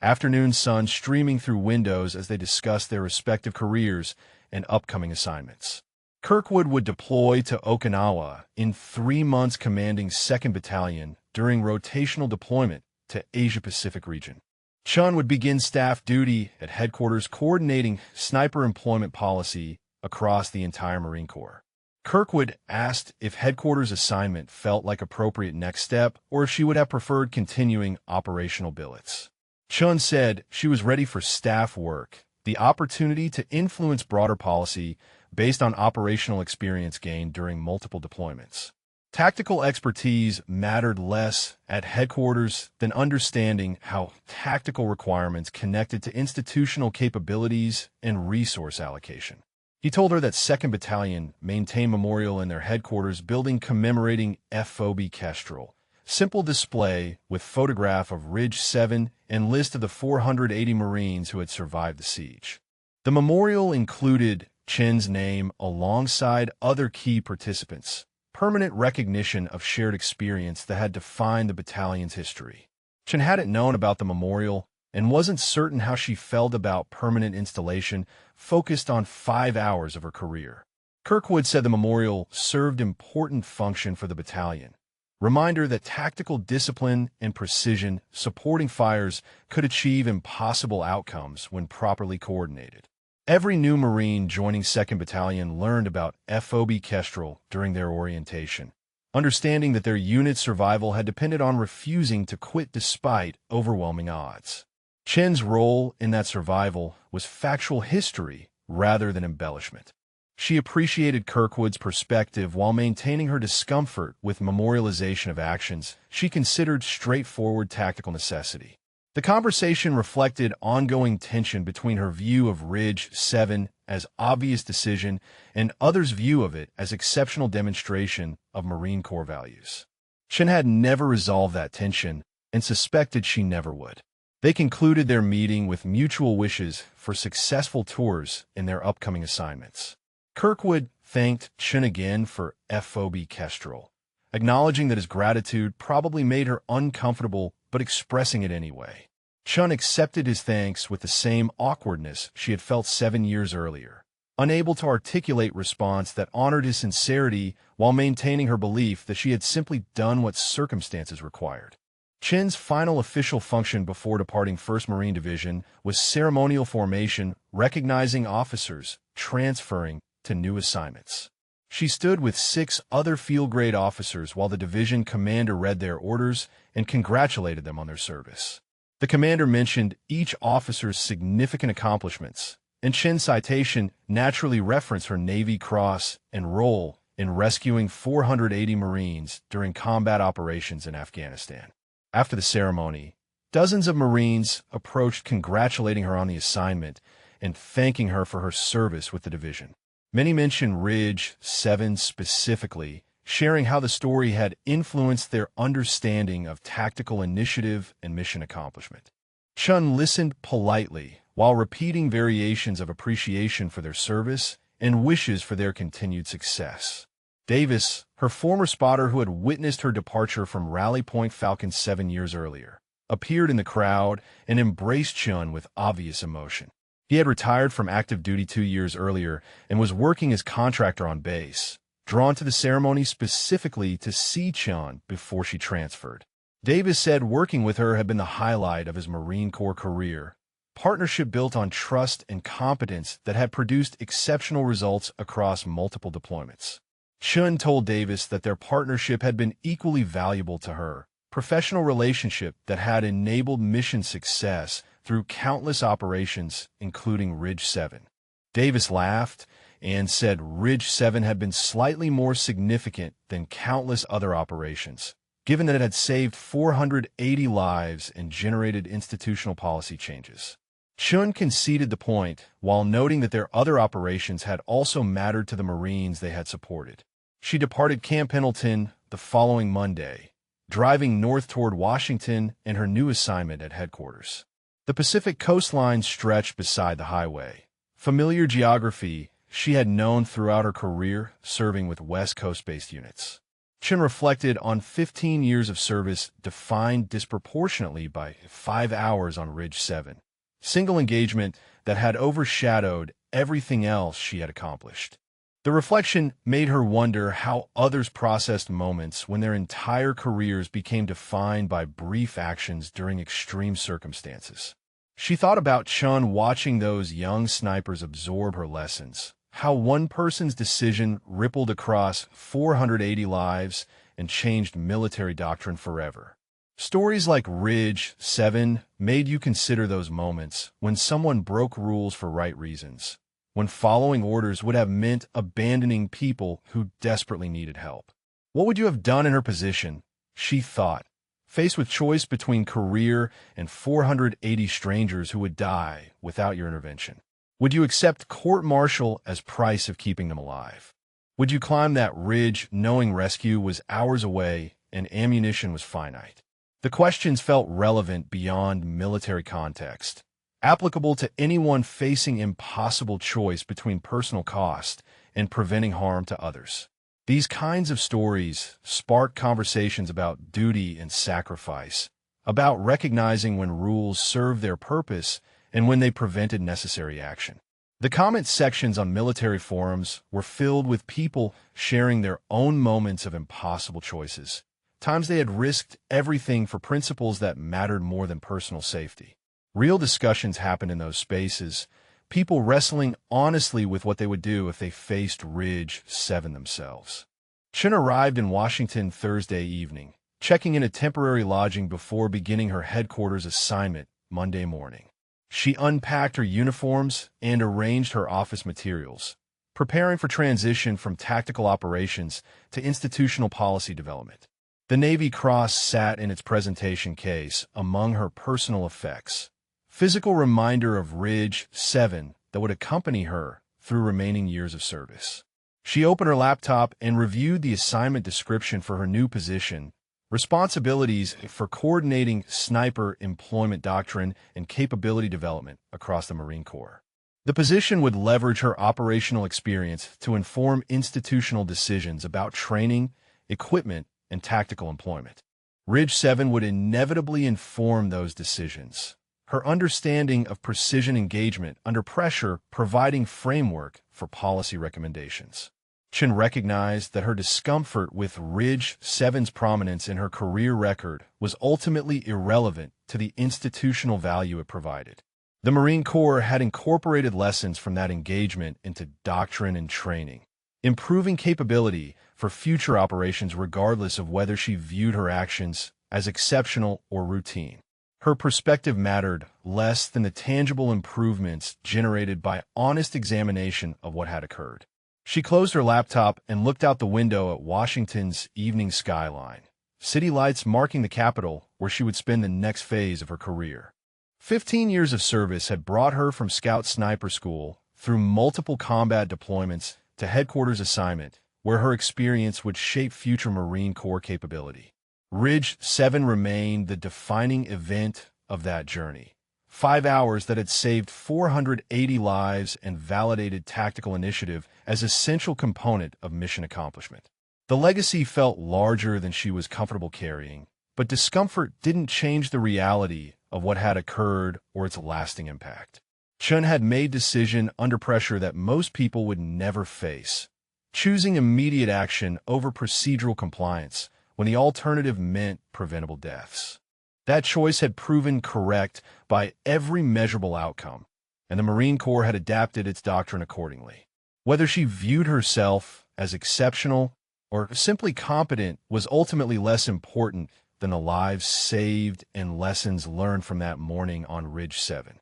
Afternoon sun streaming through windows as they discussed their respective careers and upcoming assignments. Kirkwood would deploy to Okinawa in 3 months, commanding 2nd Battalion during rotational deployment to Asia-Pacific region. Chun would begin staff duty at headquarters, coordinating sniper employment policy across the entire Marine Corps. Kirkwood asked if headquarters assignment felt like appropriate next step or if she would have preferred continuing operational billets. Chun said she was ready for staff work, the opportunity to influence broader policy based on operational experience gained during multiple deployments. Tactical expertise mattered less at headquarters than understanding how tactical requirements connected to institutional capabilities and resource allocation. He told her that 2nd Battalion maintained memorial in their headquarters building commemorating FOB Kestrel. Simple display with photograph of Ridge 7 and list of the 480 Marines who had survived the siege. The memorial included Chun's name alongside other key participants, permanent recognition of shared experience that had defined the battalion's history. Chun hadn't known about the memorial and wasn't certain how she felt about permanent installation, focused on 5 hours of her career. Kirkwood said the memorial served important function for the battalion. Reminder that tactical discipline and precision supporting fires could achieve impossible outcomes when properly coordinated. Every new Marine joining 2nd Battalion learned about FOB Kestrel during their orientation, understanding that their unit's survival had depended on refusing to quit despite overwhelming odds. Chun's role in that survival was factual history rather than embellishment. She appreciated Kirkwood's perspective while maintaining her discomfort with memorialization of actions she considered straightforward tactical necessity. The conversation reflected ongoing tension between her view of Ridge 7 as obvious decision and others' view of it as exceptional demonstration of Marine Corps values. Chun had never resolved that tension and suspected she never would. They concluded their meeting with mutual wishes for successful tours in their upcoming assignments. Kirkwood thanked Chun again for FOB Kestrel, acknowledging that his gratitude probably made her uncomfortable but expressing it anyway. Chun accepted his thanks with the same awkwardness she had felt 7 years earlier, unable to articulate response that honored his sincerity while maintaining her belief that she had simply done what circumstances required. Chun's final official function before departing 1st Marine Division was ceremonial formation, recognizing officers transferring to new assignments. She stood with 6 other field-grade officers while the division commander read their orders and congratulated them on their service. The commander mentioned each officer's significant accomplishments, and Chun's citation naturally referenced her Navy Cross and role in rescuing 480 Marines during combat operations in Afghanistan. After the ceremony, dozens of Marines approached congratulating her on the assignment and thanking her for her service with the division. Many mentioned Ridge 7 specifically, sharing how the story had influenced their understanding of tactical initiative and mission accomplishment. Chun listened politely while repeating variations of appreciation for their service and wishes for their continued success. Davis, her former spotter who had witnessed her departure from Rally Point Falcon 7 years earlier, appeared in the crowd and embraced Chun with obvious emotion. He had retired from active duty 2 years earlier and was working as contractor on base, drawn to the ceremony specifically to see Chun before she transferred. Davis said working with her had been the highlight of his Marine Corps career, partnership built on trust and competence that had produced exceptional results across multiple deployments. Chun told Davis that their partnership had been equally valuable to her, professional relationship that had enabled mission success through countless operations, including Ridge 7. Davis laughed and said Ridge 7 had been slightly more significant than countless other operations, given that it had saved 480 lives and generated institutional policy changes. Chun conceded the point while noting that their other operations had also mattered to the Marines they had supported. She departed Camp Pendleton the following Monday, driving north toward Washington and her new assignment at headquarters. The Pacific coastline stretched beside the highway. Familiar geography she had known throughout her career serving with West Coast-based units. Chun reflected on 15 years of service defined disproportionately by 5 hours on Ridge 7, single engagement that had overshadowed everything else she had accomplished. The reflection made her wonder how others processed moments when their entire careers became defined by brief actions during extreme circumstances. She thought about Chun watching those young snipers absorb her lessons, how one person's decision rippled across 480 lives and changed military doctrine forever. Stories like Ridge 7 made you consider those moments when someone broke rules for right reasons, when following orders would have meant abandoning people who desperately needed help. What would you have done in her position? She thought, faced with choice between career and 480 strangers who would die without your intervention. Would you accept court-martial as price of keeping them alive? Would you climb that ridge knowing rescue was hours away and ammunition was finite? The questions felt relevant beyond military context, applicable to anyone facing impossible choice between personal cost and preventing harm to others. These kinds of stories spark conversations about duty and sacrifice, about recognizing when rules serve their purpose and when they prevented necessary action. The comment sections on military forums were filled with people sharing their own moments of impossible choices, times they had risked everything for principles that mattered more than personal safety. Real discussions happened in those spaces, people wrestling honestly with what they would do if they faced Ridge 7 themselves. Chun arrived in Washington Thursday evening, checking in a temporary lodging before beginning her headquarters assignment Monday morning. She unpacked her uniforms and arranged her office materials, preparing for transition from tactical operations to institutional policy development. The Navy Cross sat in its presentation case among her personal effects, physical reminder of Ridge 7 that would accompany her through remaining years of service. She opened her laptop and reviewed the assignment description for her new position, responsibilities for coordinating sniper employment doctrine and capability development across the Marine Corps. The position would leverage her operational experience to inform institutional decisions about training, equipment, and tactical employment. Ridge 7 would inevitably inform those decisions, her understanding of precision engagement under pressure providing framework for policy recommendations. Chun recognized that her discomfort with Ridge 7's prominence in her career record was ultimately irrelevant to the institutional value it provided. The Marine Corps had incorporated lessons from that engagement into doctrine and training, improving capability for future operations regardless of whether she viewed her actions as exceptional or routine. Her perspective mattered less than the tangible improvements generated by honest examination of what had occurred. She closed her laptop and looked out the window at Washington's evening skyline, city lights marking the capital where she would spend the next phase of her career. 15 years of service had brought her from Scout Sniper School through multiple combat deployments to headquarters assignment, where her experience would shape future Marine Corps capability. Ridge 7 remained the defining event of that journey. 5 hours that had saved 480 lives and validated tactical initiative as essential component of mission accomplishment. The legacy felt larger than she was comfortable carrying, but discomfort didn't change the reality of what had occurred or its lasting impact. Chun had made decision under pressure that most people would never face, choosing immediate action over procedural compliance when the alternative meant preventable deaths. That choice had proven correct by every measurable outcome, and the Marine Corps had adapted its doctrine accordingly. Whether she viewed herself as exceptional or simply competent was ultimately less important than the lives saved and lessons learned from that morning on Ridge 7.